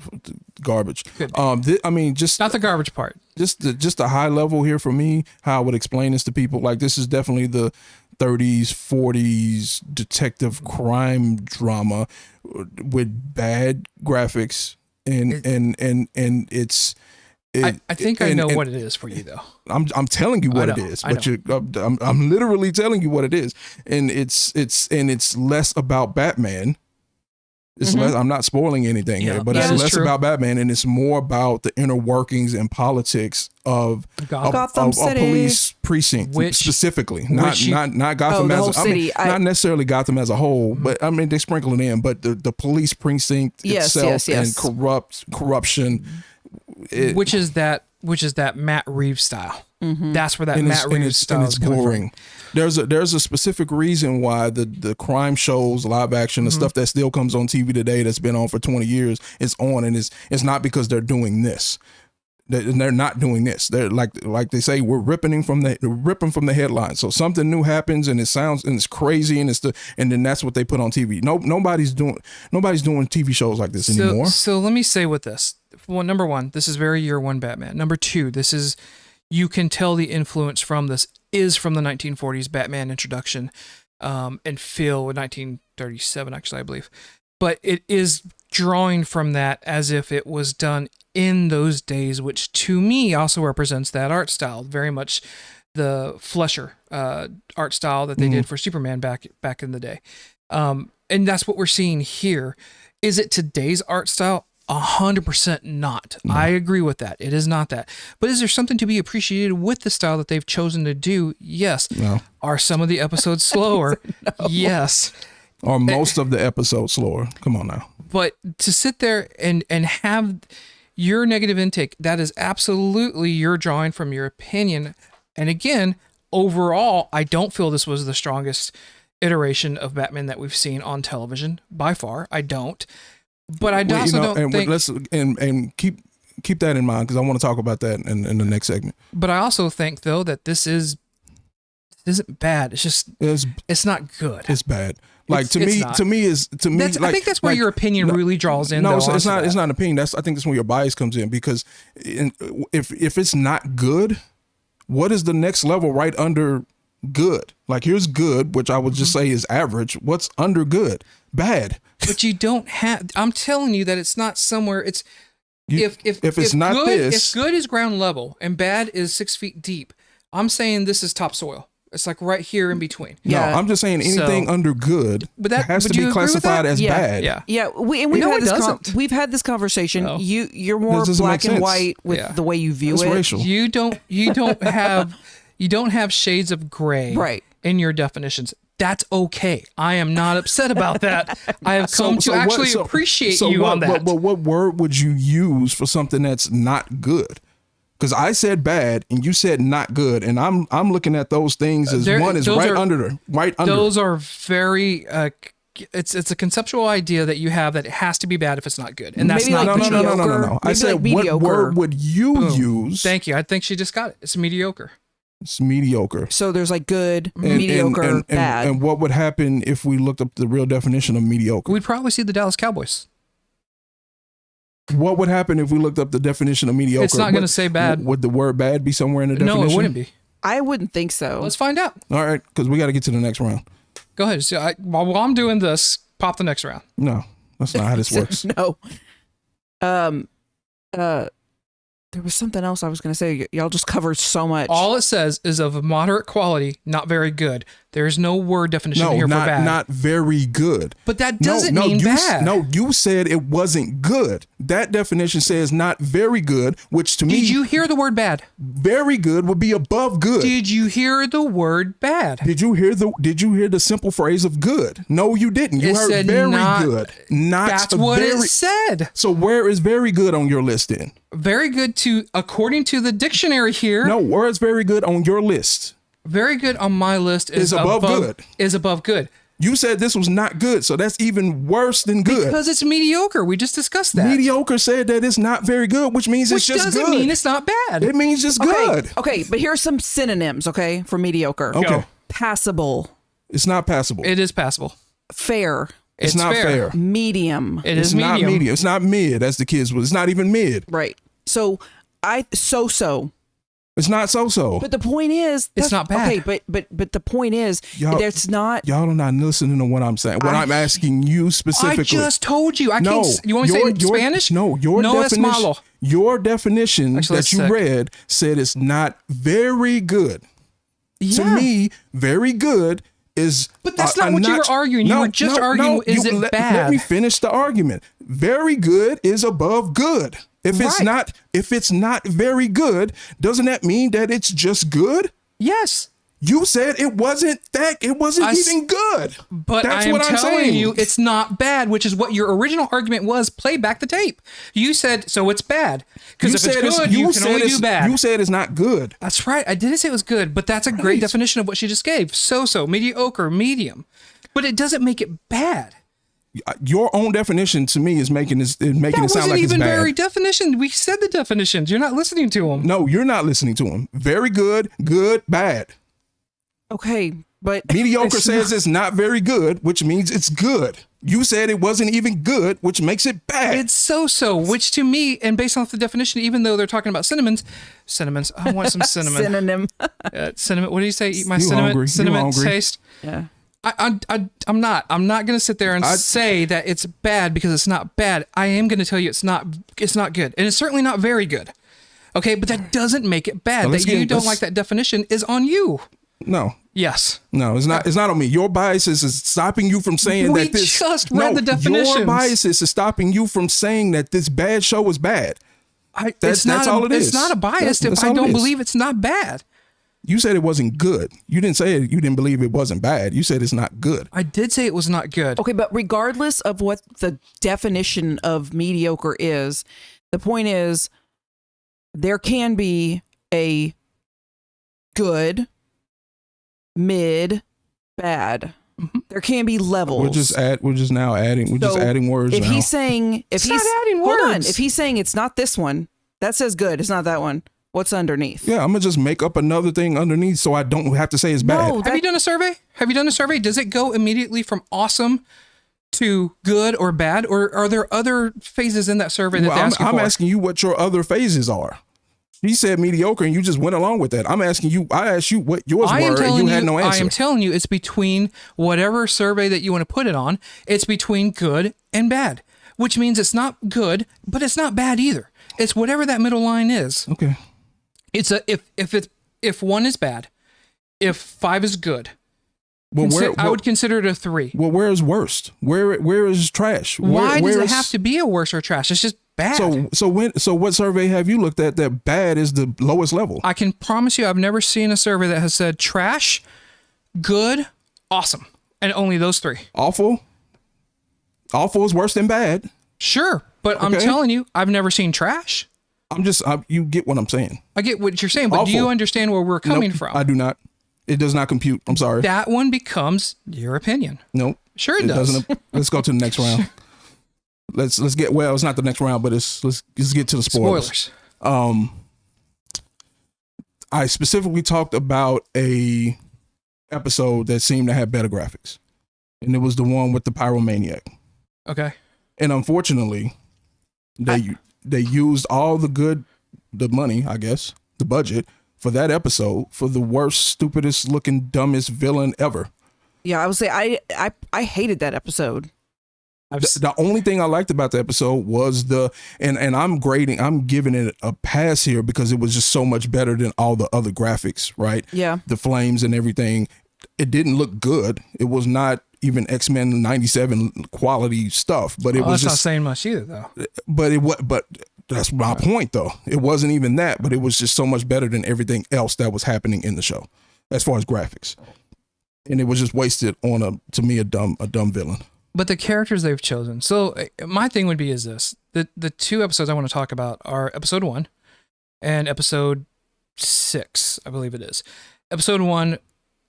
garbage. Just not the garbage part. Just a high level here for me, how I would explain this to people. Like, this is definitely the 30s, 40s detective crime drama with bad graphics, and it's. I think I know what it is for you, though. I'm telling you what it is, but I'm literally telling you what it is, and it's less about Batman. It's less. I'm not spoiling anything here, but it's less about Batman, and it's more about the inner workings and politics of Gotham a police precinct, specifically, not Gotham as not necessarily Gotham as a whole, but I mean they sprinkle it in, but the police precinct itself and corruption, which is that Matt Reeves style. That's where that Matt Reeves style is boring. There's a specific reason why the crime shows, live action, the stuff that still comes on TV today that's been on for 20 years is on, and it's not because they're doing this. They're not doing this. They're like they say, we're ripping from the headlines. So something new happens and it sounds and it's crazy and and then that's what they put on TV. Nobody's doing TV shows like this anymore. So let me say with this. Well, number one, this is very year one Batman. Number two, you can tell the influence from this is from the 1940s Batman introduction, and feel with 1937 actually, I believe. But it is drawing from that as if it was done in those days, which to me also represents that art style, very much the Fleischer art style that they did for Superman back in the day. And that's what we're seeing here. Is it today's art style? 100% not. No. I agree with that. It is not that. But is there something to be appreciated with the style that they've chosen to do? Yes. No. Are some of the episodes slower? No. Yes. Are most of the episodes slower? Come on now. But to sit there and have your negative intake, that is absolutely your drawing from your opinion. And again, overall, I don't feel this was the strongest iteration of Batman that we've seen on television by far. I don't. But I don't think. Let's keep that in mind, because I want to talk about that in the next segment. But I also think though that this isn't bad. It's just it's not good. It's bad. Like to me, I think that's where your opinion really draws in. No, it's not. It's not an opinion. I think that's where your bias comes in, because if it's not good, what is the next level right under good? Like, here's good, which I would just say is average. What's under good? Bad. But you don't have. I'm telling you that it's not somewhere. It's if it's not good, this. If good is ground level and bad is 6 feet deep, I'm saying this is topsoil. It's like right here in between. Yeah. No, I'm just saying anything under good has to be classified as bad. Yeah. We've had this conversation. No. You're more black and white with the way you view it. Racial. You don't have shades of gray in your definitions. That's okay. I am not upset about that. I have come to actually appreciate you on that. But what word would you use for something that's not good? Because I said bad and you said not good, and I'm looking at those things as one is right under. Those are very. It's a conceptual idea that you have that it has to be bad if it's not good, and that's not no. I said what word would you use? Thank you. I think she just got it. It's mediocre. It's mediocre. So there's like good, mediocre, bad. And what would happen if we looked up the real definition of mediocre? We'd probably see the Dallas Cowboys. What would happen if we looked up the definition of mediocre? It's not going to say bad. Would the word bad be somewhere in the definition? No, it wouldn't be. I wouldn't think so. Let's find out. All right, because we got to get to the next round. Go ahead. So while I'm doing this, pop the next round. No, that's not how this works. No. There was something else I was going to say. Y'all just covered so much. All it says is of moderate quality, not very good. There's no word definition here for bad. Not very good. But that doesn't mean bad. No, you said it wasn't good. that definition says not very good, which to me, Did you hear the word bad? very good would be above good. Did you hear the word bad? Did you hear the simple phrase of good? No, you didn't. You It heard said very not- good. Not That's what very, it said. So where is very good on your list then? Very good according to the dictionary here. No, where is very good on your list? Very good on my list is above good. Is above good. You said this was not good, so that's even worse than good. Because it's mediocre. We just discussed that. Mediocre said that it's not very good, which means Which it's just doesn't good. mean it's not bad. It means just good. Okay, but here are some synonyms, okay, for mediocre. Okay. Go. Passable, It's not passable. It is passable. fair, It's not fair. medium. It It's is not medium. medium. It's not mid, as the kids would. It's not even mid. Right. So so. It's not so. But the point is, It's not bad. Okay, but the point is, Y'all- that's not. Y'all are not listening to what I'm saying. What I'm asking you specifically. I just told you. I No, can't. You want to say it in Spanish? No, your no es definition. malo. Your definition Actually, that that's you sick. read said it's not very good. Yeah. To me, very good is. But that's not what you were arguing. You were just arguing, is it let bad? me finish the argument. Very good is above good. If it's Right. not very good, doesn't that mean that it's just good? Yes. You said it wasn't even good. But That's I am what I'm telling saying. you, it's not bad, which is what your original argument was. Play back the tape. You said, so it's bad. Because if it's good, you can only do bad. You said it's not good. That's right. I didn't say it was good, but that's a great definition of what she just gave. So-so, mediocre, medium. But it doesn't make it bad. Your own definition to me is making it sound That like it's wasn't even bad. very definition. We said the definitions. You're not listening to them. No, you're not listening to him. Very good, good, bad. Okay, but Mediocre it's says it's not very good, which means it's good. You said it wasn't even good, which makes it bad. It's so-so, which to me, and based off the definition, even though they're talking about cinnamons, I want some cinnamon. synonym. Cinnamon. What do you say? Eat my You cinnamon. hungry. You Cinnamon hungry. taste. Yeah. I'm not going to sit there and say that it's bad because it's not bad. I am going to tell you it's not good. And it's certainly not very good. Okay, but that doesn't make it bad. Well, That you don't like that definition is on you. No. Yes. No, it's not. It's not on me. Your biases is stopping you from saying We that this. just read the definitions. Your biases is stopping you from saying that this bad show is bad. That's all it is. It's not a bias That's if I all it don't is. believe it's not bad. You said it wasn't good. You didn't say you didn't believe it wasn't bad. You said it's not good. I did say it was not good. Okay, but regardless of what the definition of mediocre is, the point is there can be a good, mid, bad. There can be levels. We're just now adding. We're just So, adding words If now. he's saying, It's not adding hold on, words. if he's saying it's not this one, that says good. It's not that one. What's underneath? Yeah, I'm gonna just make up another thing underneath so I don't have to say it's bad. No, Have you done a survey? Does it go immediately from awesome to good or bad? Or are there other phases in that survey that Well, they ask you I'm for? asking you what your other phases are. He said mediocre, and you just went along with that. I'm asking you. I asked you what yours I am were, and telling you had no I answer. am telling you, it's between whatever survey that you want to put it on. It's between good and bad, which means it's not good, but it's not bad either. It's whatever that middle line is. Okay. It's if 1 is bad, if 5 is good. Well, I would consider it a 3. Well, where is worst? Where is trash? Why where does it is- have to be a worse or trash? It's just bad. So what survey have you looked at that bad is the lowest level? I can promise you I've never seen a survey that has said trash, good, awesome, and only those 3. Awful. Awful is worse than bad. Sure, but I'm Okay. telling you, I've never seen trash. You get what I'm saying. I get what you're saying, but do you Awful. understand where we're coming Nope, from? I do not. It does not compute. I'm sorry. That one becomes your opinion. Nope. Sure it does. doesn't. Let's go to the next round. Let's get. Well, it's not the next round, but let's get to the spoilers. I specifically talked about a episode that seemed to have better graphics, and it was the one with the pyromaniac. Okay. And unfortunately, they used all the money, I guess, the budget for that episode for the worst, stupidest looking, dumbest villain ever. Yeah, I would say I hated that episode. The only thing I liked about the episode was and I'm giving it a pass here because it was just so much better than all the other graphics, right? Yeah. The flames and everything. It didn't look good. It was not even X-Men 97 quality stuff, but it was that's not just saying much either, though. but that's my point though. It wasn't even that, but it was just so much better than everything else that was happening in the show as far as graphics. And it was just wasted on to me a dumb villain. But the characters they've chosen. So my thing would be is this. The two episodes I want to talk about are episode 1 and episode 6, I believe it is. Episode 1,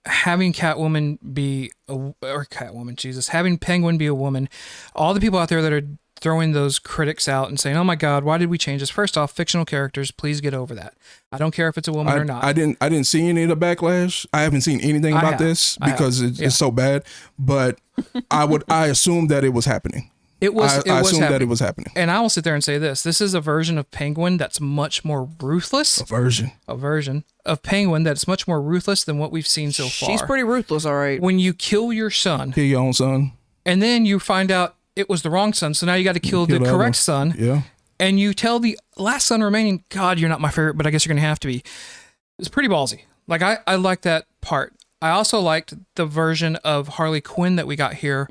having having Penguin be a woman. All the people out there that are throwing those critics out and saying, "Oh my God, why did we change this?" First off, fictional characters, please get over that. I don't care if it's a woman or not. I didn't see any of the backlash. I haven't seen anything about this because it's so bad. But I assumed that it was happening. I assumed that it was happening. And I will sit there and say this. This is a version of Penguin that's much more ruthless. A version of Penguin that's much more ruthless than what we've seen so far. She's pretty ruthless, all right. When you kill your son. Kill your own son. And then you find out it was the wrong son, so now you got to kill the correct son. Yeah. And you tell the last son remaining, "God, you're not my favorite, but I guess you're going to have to be." It's pretty ballsy. Like, I like that part. I also liked the version of Harley Quinn that we got here,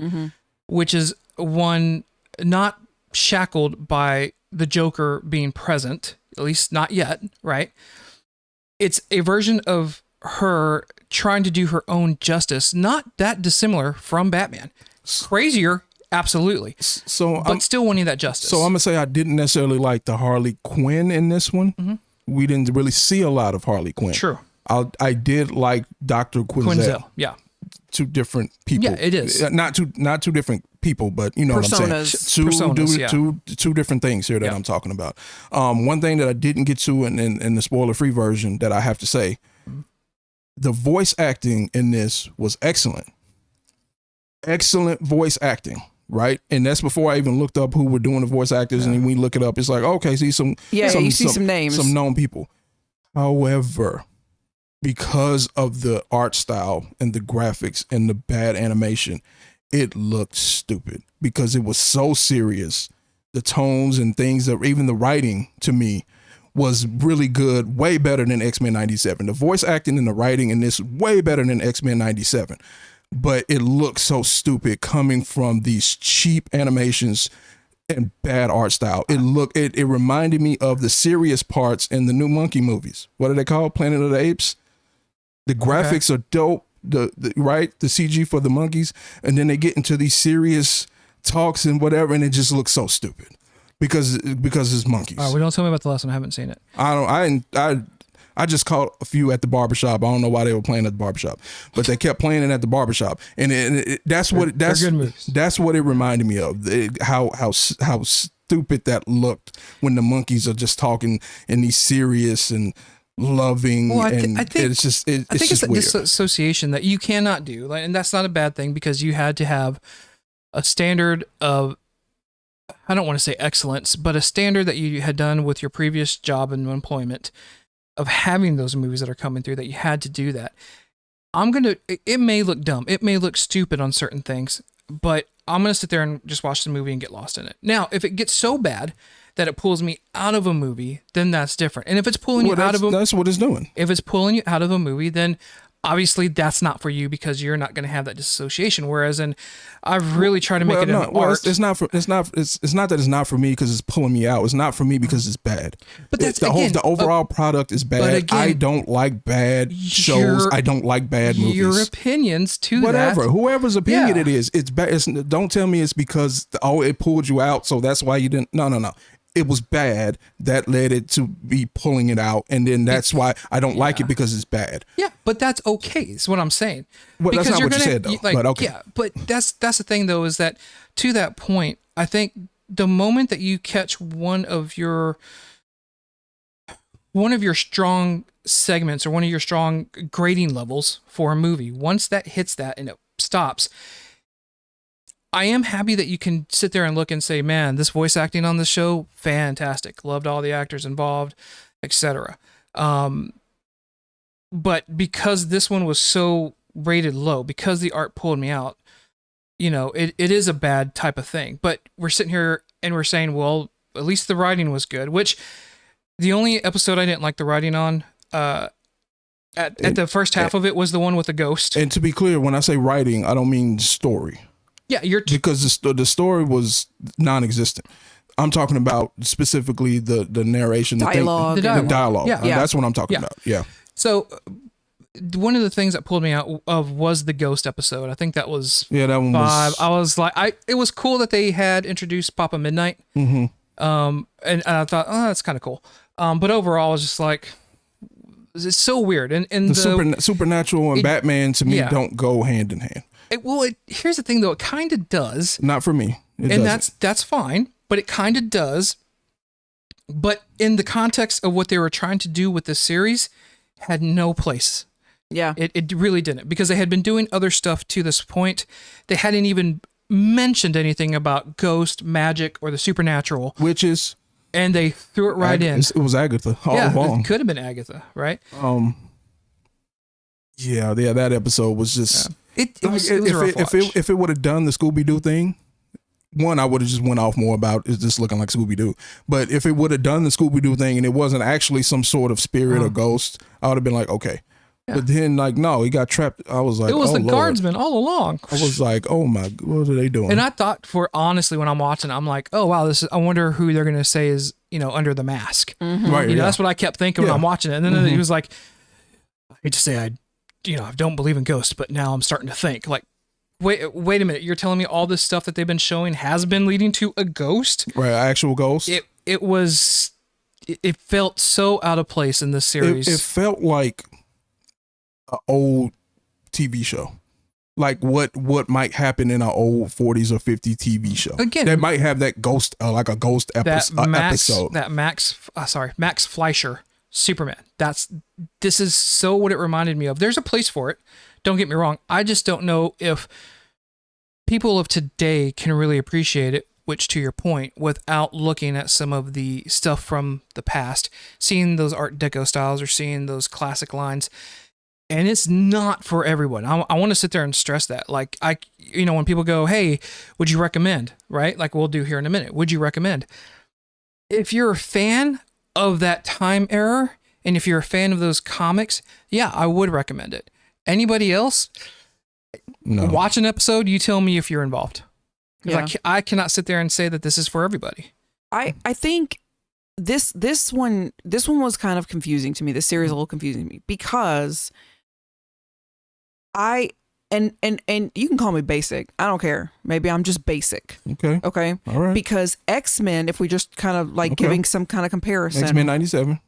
which is one not shackled by the Joker being present, at least not yet, right? It's a version of her trying to do her own justice, not that dissimilar from Batman. Crazier, absolutely. But still wanting that justice. So I'm gonna say I didn't necessarily like the Harley Quinn in this one. We didn't really see a lot of Harley Quinn. True. I did like Dr. Quinzel. Yeah. Two different people. Yeah, it is. Not two different people, but you know what I'm saying. Two different things here that I'm talking about. One thing that I didn't get to in the spoiler-free version that I have to say, the voice acting in this was excellent. Excellent voice acting, right? And that's before I even looked up who were doing the voice actors. And then we look it up, it's like, okay, see some names, some known people. However, because of the art style and the graphics and the bad animation, it looked stupid because it was so serious. The tones and things that even the writing to me was really good, way better than X-Men 97. The voice acting and the writing in this way better than X-Men 97. But it looks so stupid coming from these cheap animations and bad art style. It reminded me of the serious parts in the new Monkey movies. What are they called? Planet of the Apes. The graphics are dope. The CG for the monkeys, and then they get into these serious talks and whatever, and it just looks so stupid because it's monkeys. All right, well, don't tell me about the last one. I haven't seen it. I just caught a few at the barbershop. I don't know why they were playing at the barbershop, but they kept playing it at the barbershop, and that's good movies. That's what it reminded me of. How stupid that looked when the monkeys are just talking in these serious and loving. Well, I think it's just weird. A disassociation that you cannot do, and that's not a bad thing because you had to have a standard of, I don't want to say excellence, but a standard that you had done with your previous job and employment of having those movies that are coming through, that you had to do that. It may look dumb. It may look stupid on certain things, but I'm going to sit there and just watch the movie and get lost in it. Now, if it gets so bad that it pulls me out of a movie, then that's different. And if it's pulling you out of that's what it's doing. If it's pulling you out of a movie, then obviously that's not for you because you're not going to have that disassociation. Whereas I've really tried to make it an art. It's not that it's not for me because it's pulling me out. It's not for me because it's bad. But that's the overall product is bad. Again, I don't like bad shows. I don't like bad movies. Your opinions to whoever's opinion it is, it's bad. Don't tell me it's because it pulled you out, so that's why you didn't. No. It was bad that led it to be pulling it out, and then that's why I don't like it because it's bad. Yeah, but that's okay. Is what I'm saying. Well, that's not what you said, though. But okay. Yeah, but that's the thing, though, is that to that point, I think the moment that you catch one of your strong segments or one of your strong grading levels for a movie, once that hits that and it stops, I am happy that you can sit there and look and say, man, this voice acting on this show, fantastic. Loved all the actors involved, etc. But because this one was so rated low, because the art pulled me out, it is a bad type of thing. But we're sitting here and we're saying, well, at least the writing was good, which the only episode I didn't like the writing on, at the first half of it was the one with the ghost. And to be clear, when I say writing, I don't mean story. Yeah, because the story was non-existent. I'm talking about specifically the narration, Dialogue. The dialogue. Yeah, that's what I'm talking about. Yeah. So one of the things that pulled me out of was the ghost episode. I think that was that one 5. was. I was like, it was cool that they had introduced Papa Midnight. Mm-hmm. And I thought, oh, that's kind of cool. But overall, I was just like, it's so weird. And The supernatural and Batman to me yeah. don't go hand in hand. Here's the thing though, it kind of does. Not for me. It And doesn't. that's fine, but it kind of does. But in the context of what they were trying to do with this series, had no place. Yeah. It really didn't, because they had been doing other stuff to this point. They hadn't even mentioned anything about ghost, magic, or the supernatural. Witches. And they threw it right in. It was Agatha all along. It could have been Agatha, right? Yeah, that episode was just. Yeah. It was a rough watch. If it would have done the Scooby-Doo thing, one, I would have just went off more about it's just looking like Scooby-Doo. But if it would have done the Scooby-Doo thing and it wasn't actually some sort of spirit or ghost, I would have been like, okay. Yeah. But then, no, he got trapped. I was like, it was the Lord. guardsman all along. I was like, oh my, what are they doing? And I thought, honestly, when I'm watching, I'm like, oh wow, I wonder who they're gonna say is under the mask. Mm-hmm. Right. That's what I kept thinking when I'm watching it. And then he was like, I hate to say I don't believe in ghosts, but now I'm starting to think like, wait a minute, you're telling me all this stuff that they've been showing has been leading to a ghost? Right, actual ghost. It felt so out of place in this series. It felt like an old TV show, like what might happen in an old 40s or 50s TV show. Again, that might have that ghost, like a ghost episode. That Max Fleischer Superman. This is so what it reminded me of. There's a place for it. Don't get me wrong. I just don't know if people of today can really appreciate it, which to your point, without looking at some of the stuff from the past, seeing those Art Deco styles or seeing those classic lines. And it's not for everyone. I want to sit there and stress that. Like, when people go, hey, would you recommend? Right? Like we'll do here in a minute. Would you recommend? If you're a fan of that time era, and if you're a fan of those comics, yeah, I would recommend it. Anybody else? No. Watch an episode, you tell me if you're involved. Yeah. I cannot sit there and say that this is for everybody. I think this one was kind of confusing to me. This series is a little confusing to me because and you can call me basic. I don't care. Maybe I'm just basic. Okay. All right. Because X-Men, if we just kind of giving some kind of comparison. X-Men 97.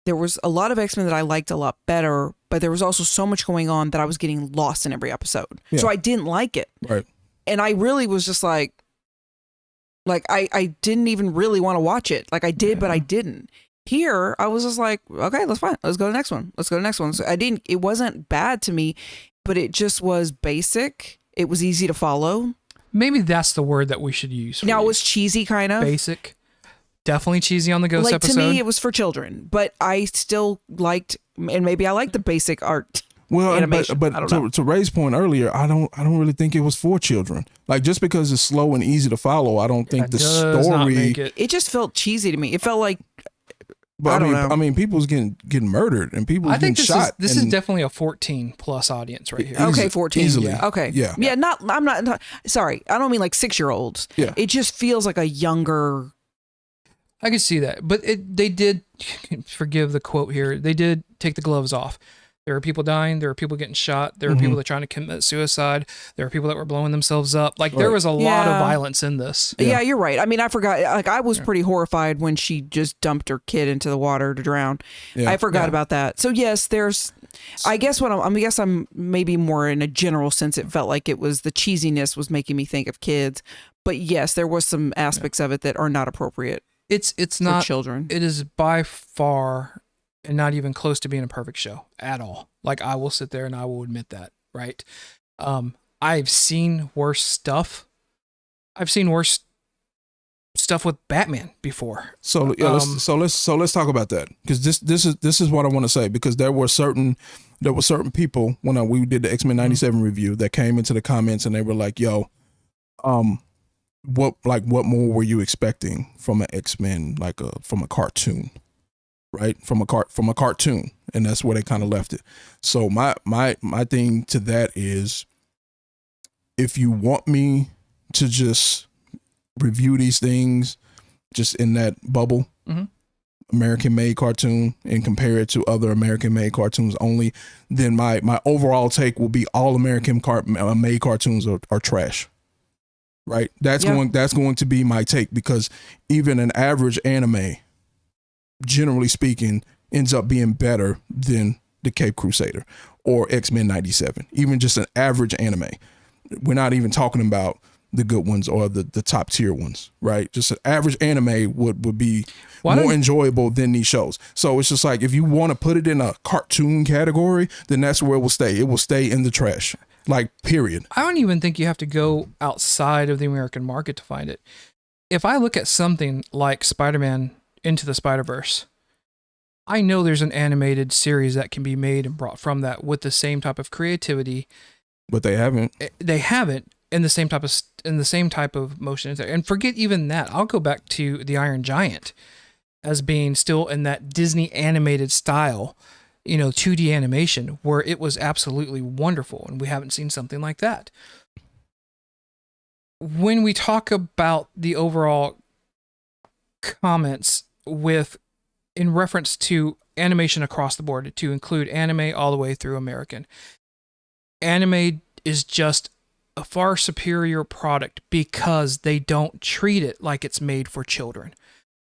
There was a lot of X-Men that I liked a lot better, but there was also so much going on that I was getting lost in every episode. Yeah. So I didn't like it. Right. And I really was just like I didn't even really want to watch it. Like I did, but I didn't. Here, I was just like, okay, that's fine. Let's go to the next one. So it wasn't bad to me, but it just was basic. It was easy to follow. Maybe that's the word that we should use. Now it was cheesy, kind of. Basic. Definitely cheesy on the ghost episode. To me, it was for children, but I still liked, and maybe I liked the basic art. Well, but to Ray's point earlier, I don't really think it was for children. Like just because it's slow and easy to follow, I don't think the story. It just felt cheesy to me. It felt like. But I mean, people's getting murdered and people getting shot. This is definitely a 14+ audience right here. Okay, 14. Easily. Yeah. Okay. Yeah. Yeah. I'm not. Sorry, I don't mean like 6-year-olds. Yeah. It just feels like a younger. I could see that, but they did. Forgive the quote here. They did take the gloves off. There were people dying. There were people getting shot. There were people that were trying to commit suicide. There were people that were blowing themselves up. Like there was a lot of violence in this. Yeah, you're right. I mean, I forgot. Like I was pretty horrified when she just dumped her kid into the water to drown. Yeah. I forgot about that. So yes, there's. I guess I'm maybe more in a general sense. It felt like it was the cheesiness was making me think of kids, but yes, there was some aspects of it that are not appropriate. It's not children. It is by far. And not even close to being a perfect show at all. Like I will sit there and I will admit that, right? I've seen worse stuff. I've seen worse stuff with Batman before. So yeah, let's talk about that because this is what I want to say because there were certain people when we did the X-Men 97 review that came into the comments and they were like, "Yo, what more were you expecting from an X-Men from a cartoon?" right? From a cartoon, and that's where they kind of left it. So my thing to that is, if you want me to just review these things just in that bubble, American made cartoon, and compare it to other American made cartoons only, then my overall take will be all American made cartoons are trash. Right? That's going to be my take, because even an average anime, generally speaking, ends up being better than the Caped Crusader or X-Men 97. Even just an average anime. We're not even talking about the good ones or the top tier ones, right? Just an average anime would be more enjoyable than these shows. So it's just like, if you want to put it in a cartoon category, then that's where it will stay. It will stay in the trash, like, period. I don't even think you have to go outside of the American market to find it. If I look at something like Spider-Man Into the Spider-Verse, I know there's an animated series that can be made and brought from that with the same type of creativity. But they haven't. They haven't in the same type of motion. And forget even that. I'll go back to The Iron Giant as being still in that Disney animated style, 2D animation, where it was absolutely wonderful, and we haven't seen something like that. When we talk about the overall comments in reference to animation across the board, to include anime all the way through American, anime is just a far superior product because they don't treat it like it's made for children.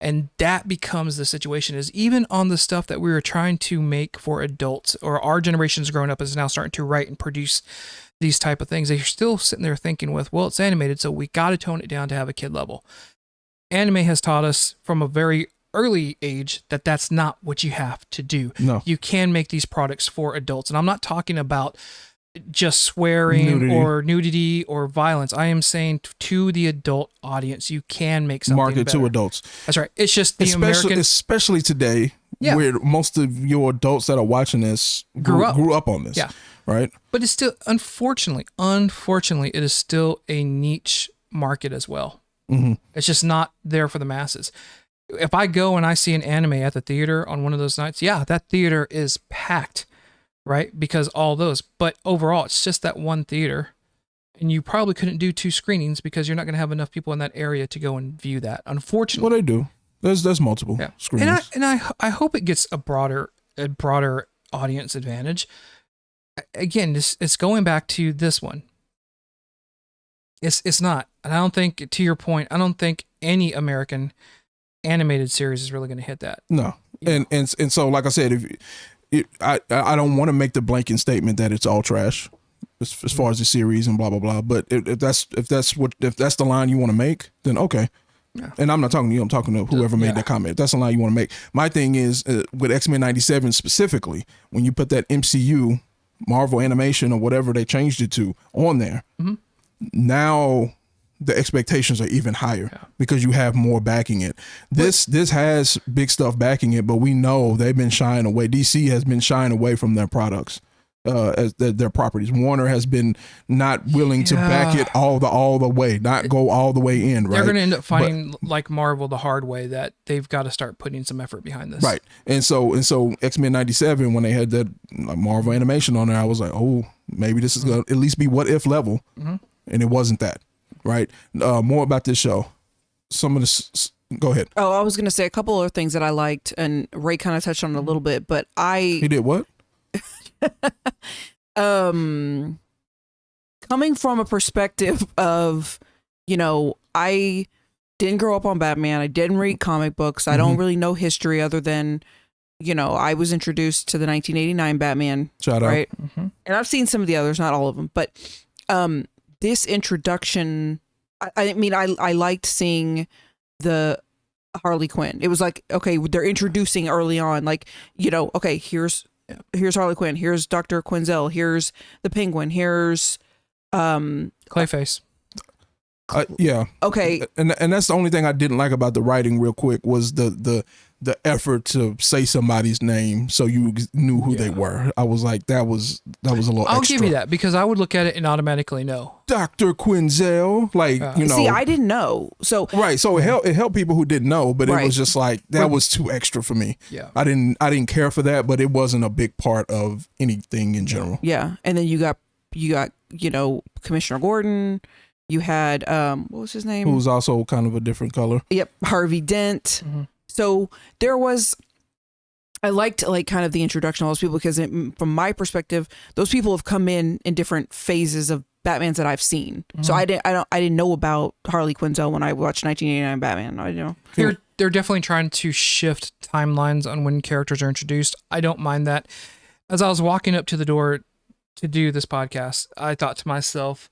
And that becomes the situation, is even on the stuff that we were trying to make for adults, or our generation's grown up is now starting to write and produce these type of things, they're still sitting there thinking well, it's animated, so we got to tone it down to have a kid level. Anime has taught us from a very early age that that's not what you have to do. No. You can make these products for adults. And I'm not talking about just swearing or nudity or violence. I am saying to the adult audience, you can make something market better. To adults. That's right. It's just the American, especially today, where most of your adults that are watching this grew up on this. Yeah. Right. But it's still, unfortunately, it is still a niche market as well. Mm-hmm. It's just not there for the masses. If I go and I see an anime at the theater on one of those nights, that theater is packed. Right? Because all those, but overall, it's just that one theater, and you probably couldn't do 2 screenings because you're not going to have enough people in that area to go and view that. Unfortunately, well, they do. There's multiple screenings, and I hope it gets a broader audience advantage. Again, it's going back to this one. It's not, and I don't think, to your point, I don't think any American animated series is really going to hit that. No, and so, like I said, I don't want to make the blanket statement that it's all trash as far as the series and blah blah blah. But if that's the line you want to make, then okay. Yeah. And I'm not talking to you. I'm talking to whoever made that comment. If that's the line you want to make. My thing is with X-Men 97 specifically, when you put that MCU, Marvel animation or whatever they changed it to on there, now the expectations are even higher because you have more backing it. This has big stuff backing it, but we know they've been shying away. DC has been shying away from their products, as their properties. Warner has been not willing to back it all the way, not go all the way in. Right? They're going to end up finding, like Marvel, the hard way, that they've got to start putting some effort behind this. Right, and so X-Men 97, when they had that Marvel animation on there, I was like, oh, maybe this is going to at least be what if level, and it wasn't that. Right. More about this show. Some of this. Go ahead. Oh, I was going to say a couple other things that I liked, and Ray kind of touched on it a little bit, but He did what? Coming from a perspective of, I didn't grow up on Batman. I didn't read comic books. I don't really know history other than, I was introduced to the 1989 Batman. Shout out. Right. And I've seen some of the others, not all of them, but, this introduction, I mean, I liked seeing the Harley Quinn. It was like, okay, they're introducing early on, like, okay, here's Harley Quinn, here's Dr. Quinzel, here's the Penguin, here's Clayface. Yeah. Okay. And that's the only thing I didn't like about the writing real quick was the the effort to say somebody's name so you knew who they were. I was like, that was a little I'll extra. give you that because I would look at it and automatically know. Dr. Quinzel, like, you know. See, I didn't know. So Right. So it helped people who didn't know, but it Right. was just like, that was too extra for me. Yeah. I didn't care for that, but it wasn't a big part of anything in general. yeah, and then you got you know, Commissioner Gordon. You had what was his name? Who's also kind of a different color. Yep, Harvey Dent. Mm-hmm. So there was, I liked like kind of the introduction of all those people because from my perspective, those people have come in different phases of Batmans that I've seen. Mm-hmm. So I didn't know about Harley Quinzel when I watched 1989 Batman. I know. They're definitely trying to shift timelines on when characters are introduced. I don't mind that. As I was walking up to the door to do this podcast, I thought to myself,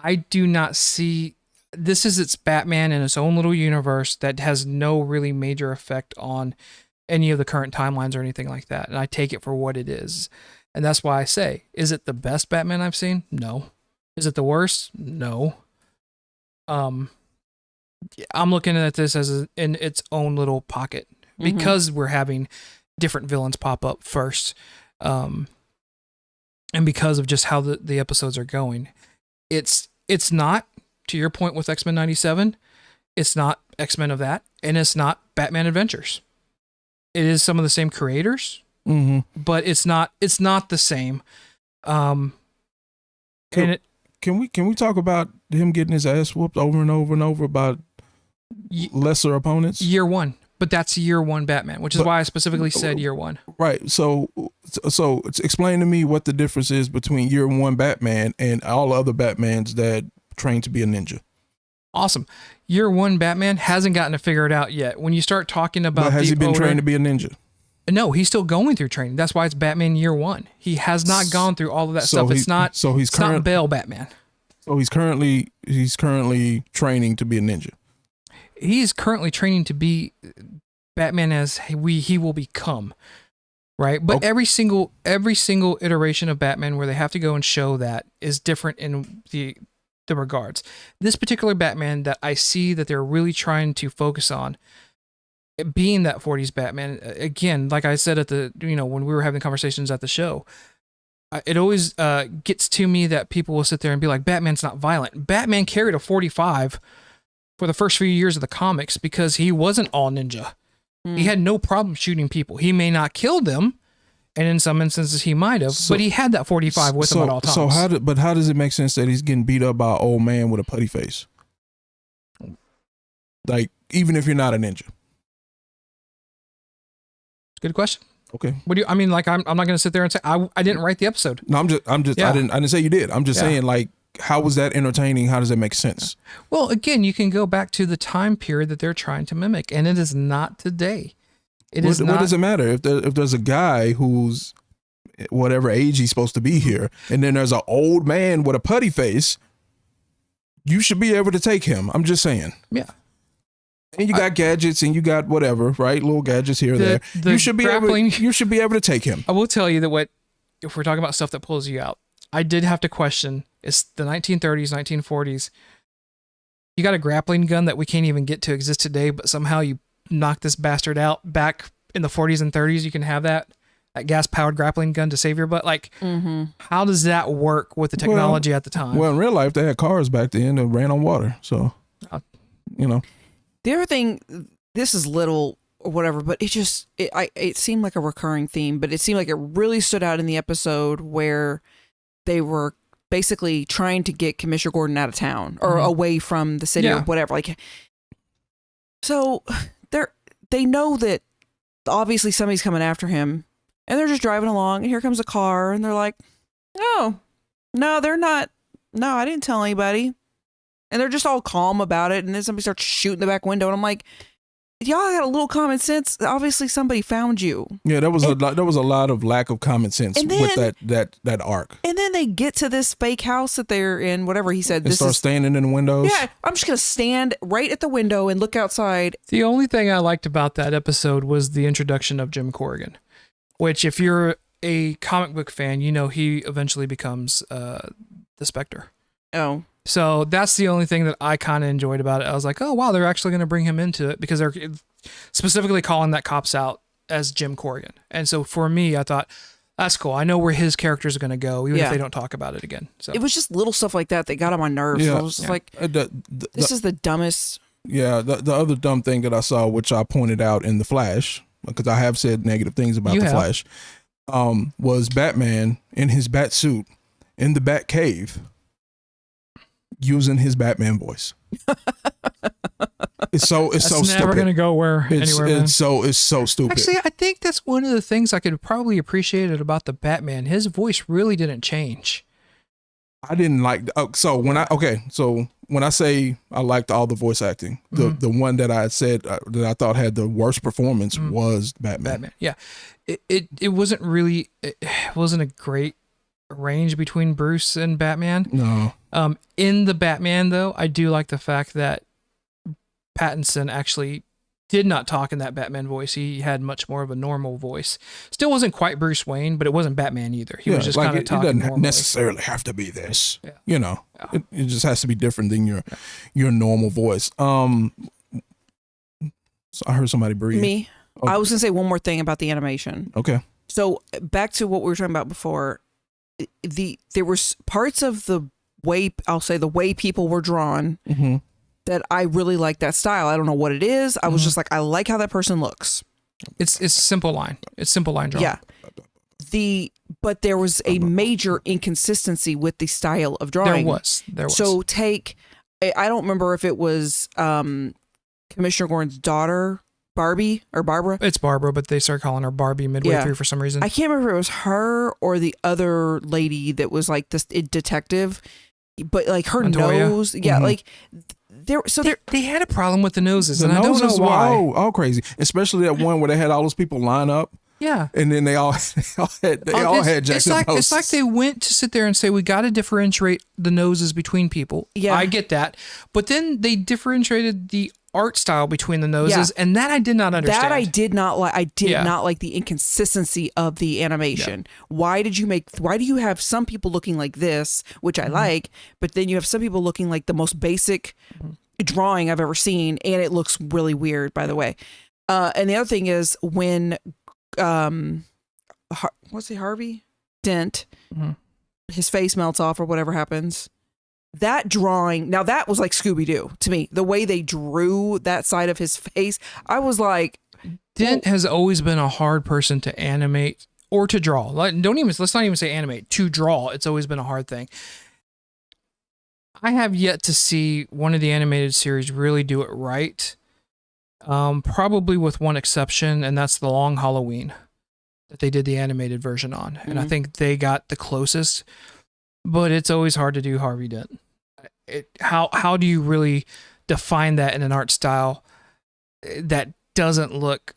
I do not see, this is its Batman in its own little universe that has no really major effect on any of the current timelines or anything like that. And I take it for what it is. And that's why I say, is it the best Batman I've seen? No. Is it the worst? No. I'm looking at this as in its own little pocket because we're having different villains pop up first. And because of just how the episodes are going. It's not, to your point with X-Men 97, it's not X-Men of that, and it's not Batman Adventures. It is some of the same creators, but it's not the same. Can we talk about him getting his ass whooped over and over and over by lesser opponents? Year one, but that's year one Batman, which is why I specifically said year one. Right. So explain to me what the difference is between year one Batman and all other Batmans that train to be a ninja. Awesome. Year one Batman hasn't gotten to figure it out yet. When you start talking about, but has he been trained to be a ninja? No, he's still going through training. That's why it's Batman year one. He has not gone through all of that stuff. It's not Bale Batman. So he's currently training to be a ninja. He's currently training to be Batman as he will become, right? But every single iteration of Batman where they have to go and show that is different in the regards. This particular Batman that I see that they're really trying to focus on, being that 40s Batman, again, like I said when we were having conversations at the show, it always gets to me that people will sit there and be like, Batman's not violent. Batman carried a 45 for the first few years of the comics because he wasn't all ninja. He had no problem shooting people. He may not kill them, and in some instances he might have, but he had that 45 with him at all times. So how does it make sense that he's getting beat up by an old man with a putty face? Like, even if you're not a ninja. Good question. Okay. What do you? I mean, like I'm not going to sit there and say I didn't write the episode. No, I'm just. Yeah. I didn't say you did. I'm just saying, like, how was that entertaining? How does that make sense? Well, again, you can go back to the time period that they're trying to mimic, and it is not today. It is not. What does it matter if there's a guy who's whatever age he's supposed to be here, and then there's an old man with a putty face? You should be able to take him. I'm just saying. Yeah. And you got gadgets and you got whatever, right? Little gadgets here or there. You should be able to take him. I will tell you that if we're talking about stuff that pulls you out, I did have to question, it's the 1930s, 1940s. You got a grappling gun that we can't even get to exist today, but somehow you knock this bastard out. Back in the 40s and 30s, you can have that gas-powered grappling gun to save your butt. Like, how does that work with the technology at the time? Well, in real life, they had cars back then that ran on water. So, The other thing, this is little or whatever, but it seemed like a recurring theme, but it seemed like it really stood out in the episode where they were basically trying to get Commissioner Gordon out of town or away from the city or whatever. Like, so they know that obviously somebody's coming after him, and they're just driving along, and here comes a car, and they're like, "Oh, no, they're not. No, I didn't tell anybody." And they're just all calm about it. And then somebody starts shooting the back window. And I'm like, y'all got a little common sense. Obviously, somebody found you. Yeah, there was a lot of lack of common sense with that arc. And then they get to this fake house that they're in, whatever he said. They start standing in the windows. Yeah, I'm just going to stand right at the window and look outside. The only thing I liked about that episode was the introduction of Jim Corrigan, which if you're a comic book fan, he eventually becomes the Spectre. Oh. So that's the only thing that I kind of enjoyed about it. I was like, oh wow, they're actually going to bring him into it because they're specifically calling that cops out as Jim Corrigan. And so for me, I thought that's cool. I know where his characters are going to go, even if they don't talk about it again. So it was just little stuff like that got on my nerves. Yeah. I was just like, this is the dumbest. Yeah, the other dumb thing that I saw, which I pointed out in The Flash, because I have said negative things about The Flash, was Batman in his bat suit in the Bat Cave using his Batman voice. It's so stupid. Never gonna go anywhere. It's so stupid. Actually, I think that's one of the things I could probably appreciate about the Batman. His voice really didn't change. I didn't like. So when I say I liked all the voice acting, the one that I said that I thought had the worst performance was Batman. Yeah, it wasn't really. It wasn't a great range between Bruce and Batman. No. In the Batman though, I do like the fact that Pattinson actually did not talk in that Batman voice. He had much more of a normal voice. Still wasn't quite Bruce Wayne, but it wasn't Batman either. He was just kind of talking. It doesn't normally. necessarily have to be this. Yeah. It just has to be different than your normal voice. So I heard somebody breathe. Me. Oh. I was gonna say one more thing about the animation. Okay. So back to what we were talking about before. There was parts of the way people were drawn that I really like that style. I don't know what it is. I was just like, I like how that person looks. It's simple line. It's simple line drawing. Yeah. But there was a major inconsistency with the style of drawing. There was. So I don't remember if it was Commissioner Gordon's daughter, Barbie or Barbara. It's Barbara, but they started calling her Barbie midway through for some reason. I can't remember if it was her or the other lady that was like this detective, but like her Montoya. nose. Yeah, like they had a problem with the noses, and I don't know noses why. were all crazy, especially that one where they had all those people line up. Yeah, and then they all had Jackson. It's like they went to sit there and say we got to differentiate the noses between people. Yeah, I get that, but then they differentiated the art style between the noses, and that I did not understand. That I did not like. I did not like the inconsistency of the animation. Yeah. Why do you have some people looking like this, which I like, but then you have some people looking like the most basic drawing I've ever seen, and it looks really weird, by the way. And the other thing is when Harvey Dent, his face melts off or whatever happens. That drawing, now that was like Scooby-Doo to me. The way they drew that side of his face, I was like... Dent has always been a hard person to animate or to draw. Let's not even say animate. To draw, it's always been a hard thing. I have yet to see one of the animated series really do it right. Probably with one exception, and that's The Long Halloween that they did the animated version on. And I think they got the closest. But it's always hard to do Harvey Dent. How do you really define that in an art style that doesn't look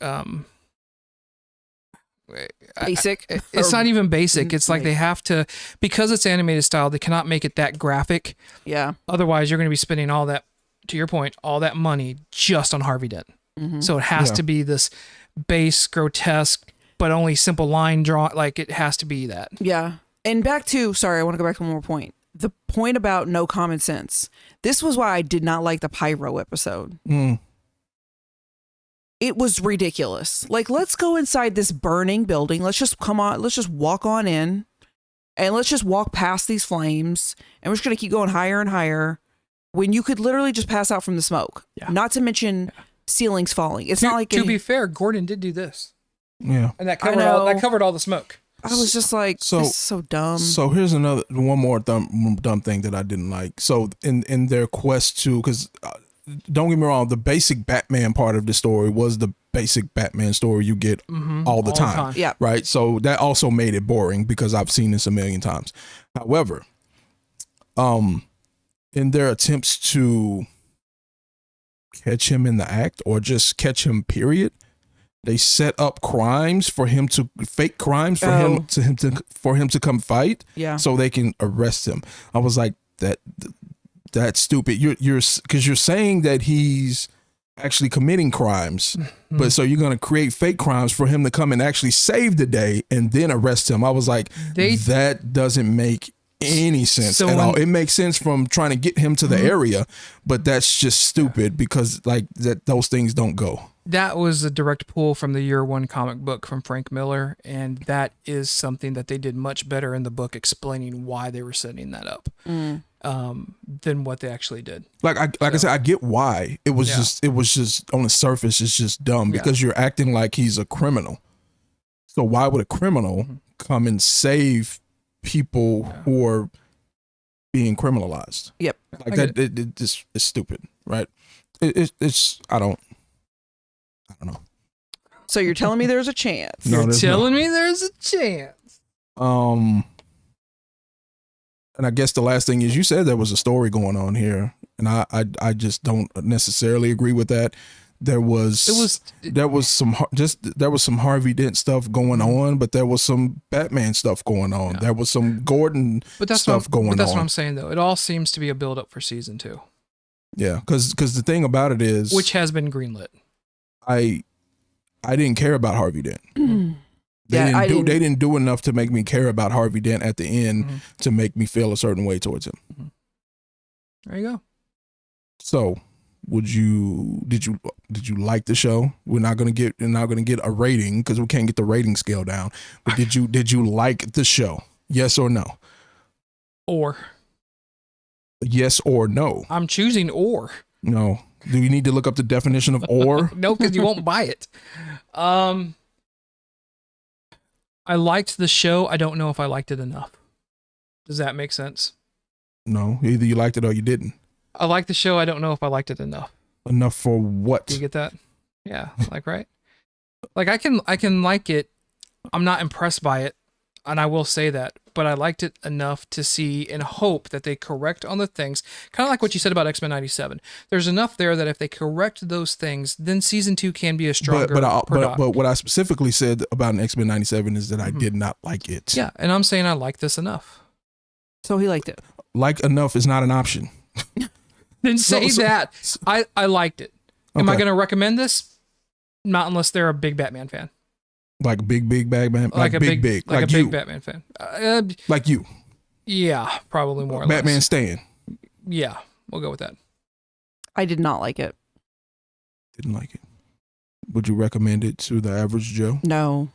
basic? It's not even basic. It's like they have to, because it's animated style, they cannot make it that graphic. Yeah. Otherwise, you're going to be spending all that, to your point, all that money just on Harvey Dent. So it has to be this base, grotesque, but only simple line draw. Like it has to be that. Yeah. And back to, sorry, I want to go back to one more point. The point about no common sense. This was why I did not like the Pyro episode. It was ridiculous. Like, let's go inside this burning building. Let's just walk on in and let's just walk past these flames. And we're just going to keep going higher and higher when you could literally just pass out from the smoke. Yeah. Not to mention ceilings falling. It's not like... To be fair, Gordon did do this. Yeah. And that covered all the smoke. I was just like, this is so dumb. So here's one more dumb thing that I didn't like. So in their quest to, because don't get me wrong, the basic Batman part of the story was the basic Batman story you get all the time. Yeah. Right. So that also made it boring because I've seen this a million times. However, in their attempts to catch him in the act or just catch him, period, they set up crimes for him to fake crimes for him to come fight. Yeah. So they can arrest him. I was like, that's stupid. You're because you're saying that he's actually committing crimes, but so you're going to create fake crimes for him to come and actually save the day and then arrest him. I was like, that doesn't make any sense So at all. when- It makes sense from trying to get him to the area, but that's just stupid because like those things don't go. That was a direct pull from the year one comic book from Frank Miller, and that is something that they did much better in the book, explaining why they were setting that up than what they actually did. I said, I get why it was Yeah. just on the surface, it's just dumb because you're acting like he's a criminal. So why would a criminal come and save people who are being criminalized? Yep. Like that, it just is stupid, right? It's I don't know. So you're telling me there's a chance? No, You're there's telling me there's a chance. And I guess the last thing is you said there was a story going on here, and I just don't necessarily agree with that. There was some Harvey Dent stuff going on, but there was some Batman stuff going on. Yeah. There was some Gordon stuff going on. But that's what I'm saying, though. It all seems to be a build up for season 2, Yeah, because the thing about it is, which has been greenlit. I didn't care about Harvey Dent. Yeah, I didn't. They didn't do enough to make me care about Harvey Dent at the end to make me feel a certain way towards him. There you go. So, did you like the show? We're not gonna get a rating because we can't get the rating scale down. But did you like the show? Yes or no? Or Yes or no? I'm choosing or. No. Do you need to look up the definition of or? No, because you won't buy it. I liked the show. I don't know if I liked it enough. Does that make sense? No. Either you liked it or you didn't. I liked the show. I don't know if I liked it enough. Enough for what? Do you get that? Yeah, like right. Like I can like it. I'm not impressed by it, and I will say that. But I liked it enough to see and hope that they correct on the things. Kind of like what you said about X-Men '97. There's enough there that if they correct those things, then season 2 can be a stronger. But what I specifically said about an X-Men '97 is that I did not like it. Yeah, and I'm saying I like this enough. So he liked it. Like enough is not an option. Then say that. I liked it. Am I Okay. going to recommend this? Not unless they're a big Batman fan. Like big Batman, like a big, like a you, big Batman fan. like you, Yeah, probably more. Or Batman less. stan. Yeah, we'll go with that. I did not like it. Didn't like it. Would you recommend it to the average Joe? No.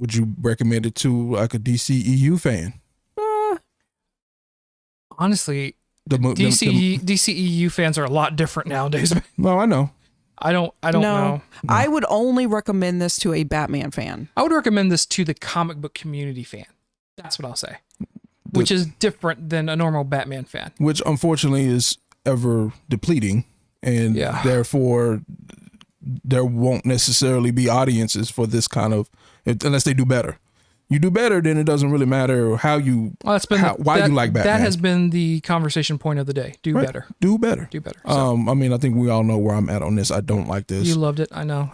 Would you recommend it to like a DCEU fan? Honestly, The DCEU fans are a lot different nowadays. No, I know. I don't know. I would only recommend this to a Batman fan. I would recommend this to the comic book community fan. That's what I'll say. Which is different than a normal Batman fan. Which unfortunately is ever depleting, and therefore there won't necessarily be audiences for this kind of unless they do better. You do better, then it doesn't really matter how you why you like Batman. That has been the conversation point of the day. Do Right. better. Do better. Do better. So, I mean, I think we all know where I'm at on this. I don't like this. you loved it. I know.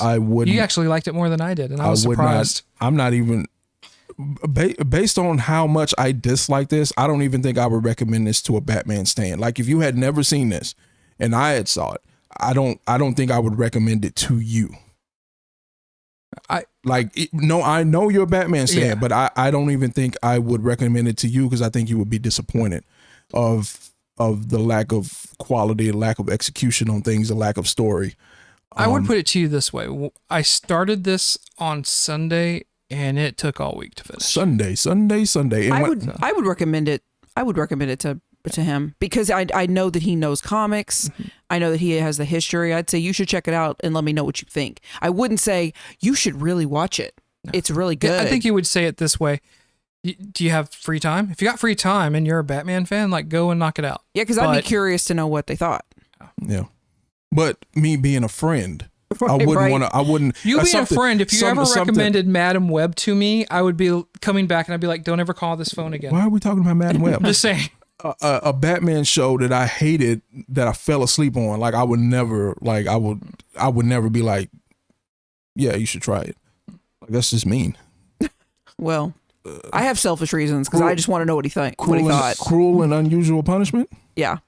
I wouldn't. You actually liked it more than I did, and I was would surprised. Not, I'm not even based on how much I dislike this. I don't even think I would recommend this to a Batman stan. Like if you had never seen this and I had saw it, I don't think I would recommend it to you. I know you're a Batman stan, but I don't even think I would recommend it to you because I think you would be disappointed of the lack of quality, lack of execution on things, the lack of story. I would put it to you this way. I started this on Sunday and it took all week to finish. Sunday. And I would recommend it. I would recommend it to him because I know that he knows comics. I know that he has the history. I'd say you should check it out and let me know what you think. I wouldn't say you should really watch it. No. It's really good. I think you would say it this way. Do you have free time? If you got free time and you're a Batman fan, like go and knock it out. Yeah, because I'd be curious to know what they thought. Yeah. But me being a friend, I wouldn't want to. I wouldn't. You being a friend, if you ever recommended Madam Web to me, I would be coming back and I'd be like, don't ever call this phone again. Why are we talking about Madam Web? I'm just saying. A Batman show that I hated, that I fell asleep on. Like I would never be like, yeah, you should try it. Like that's just mean. Well, I have selfish reasons because I just want to know what he thought. Cruel and Unusual Punishment. Yeah.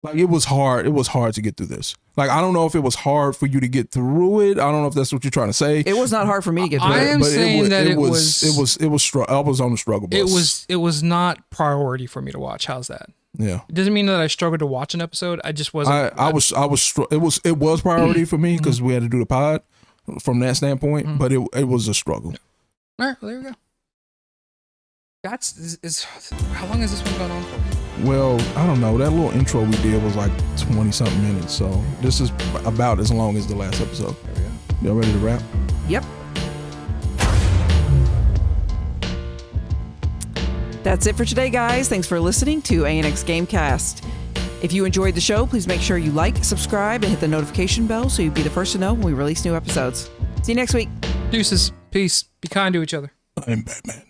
Like it was hard. It was hard to get through this. Like I don't know if it was hard for you to get through it. I don't know if that's what you're trying to say. It was not hard for me to get through I it. am saying that it was. I was on the struggle bus. It was not priority for me to watch. How's that? Yeah. It doesn't mean that I struggled to watch an episode. I just wasn't. It was priority for me because we had to do the pod from that standpoint, but it was a struggle. All right, well, there we go. How long has this one gone on for? Well, I don't know. That little intro we did was like 20 something minutes, so this is about as long as the last episode. There we go. Y'all ready to wrap? Yep. That's it for today, guys. Thanks for listening to ANX Gamecast. If you enjoyed the show, please make sure you like, subscribe, and hit the notification bell so you'll be the first to know when we release new episodes. See you next week. Deuces. Peace. Be kind to each other. I'm Batman.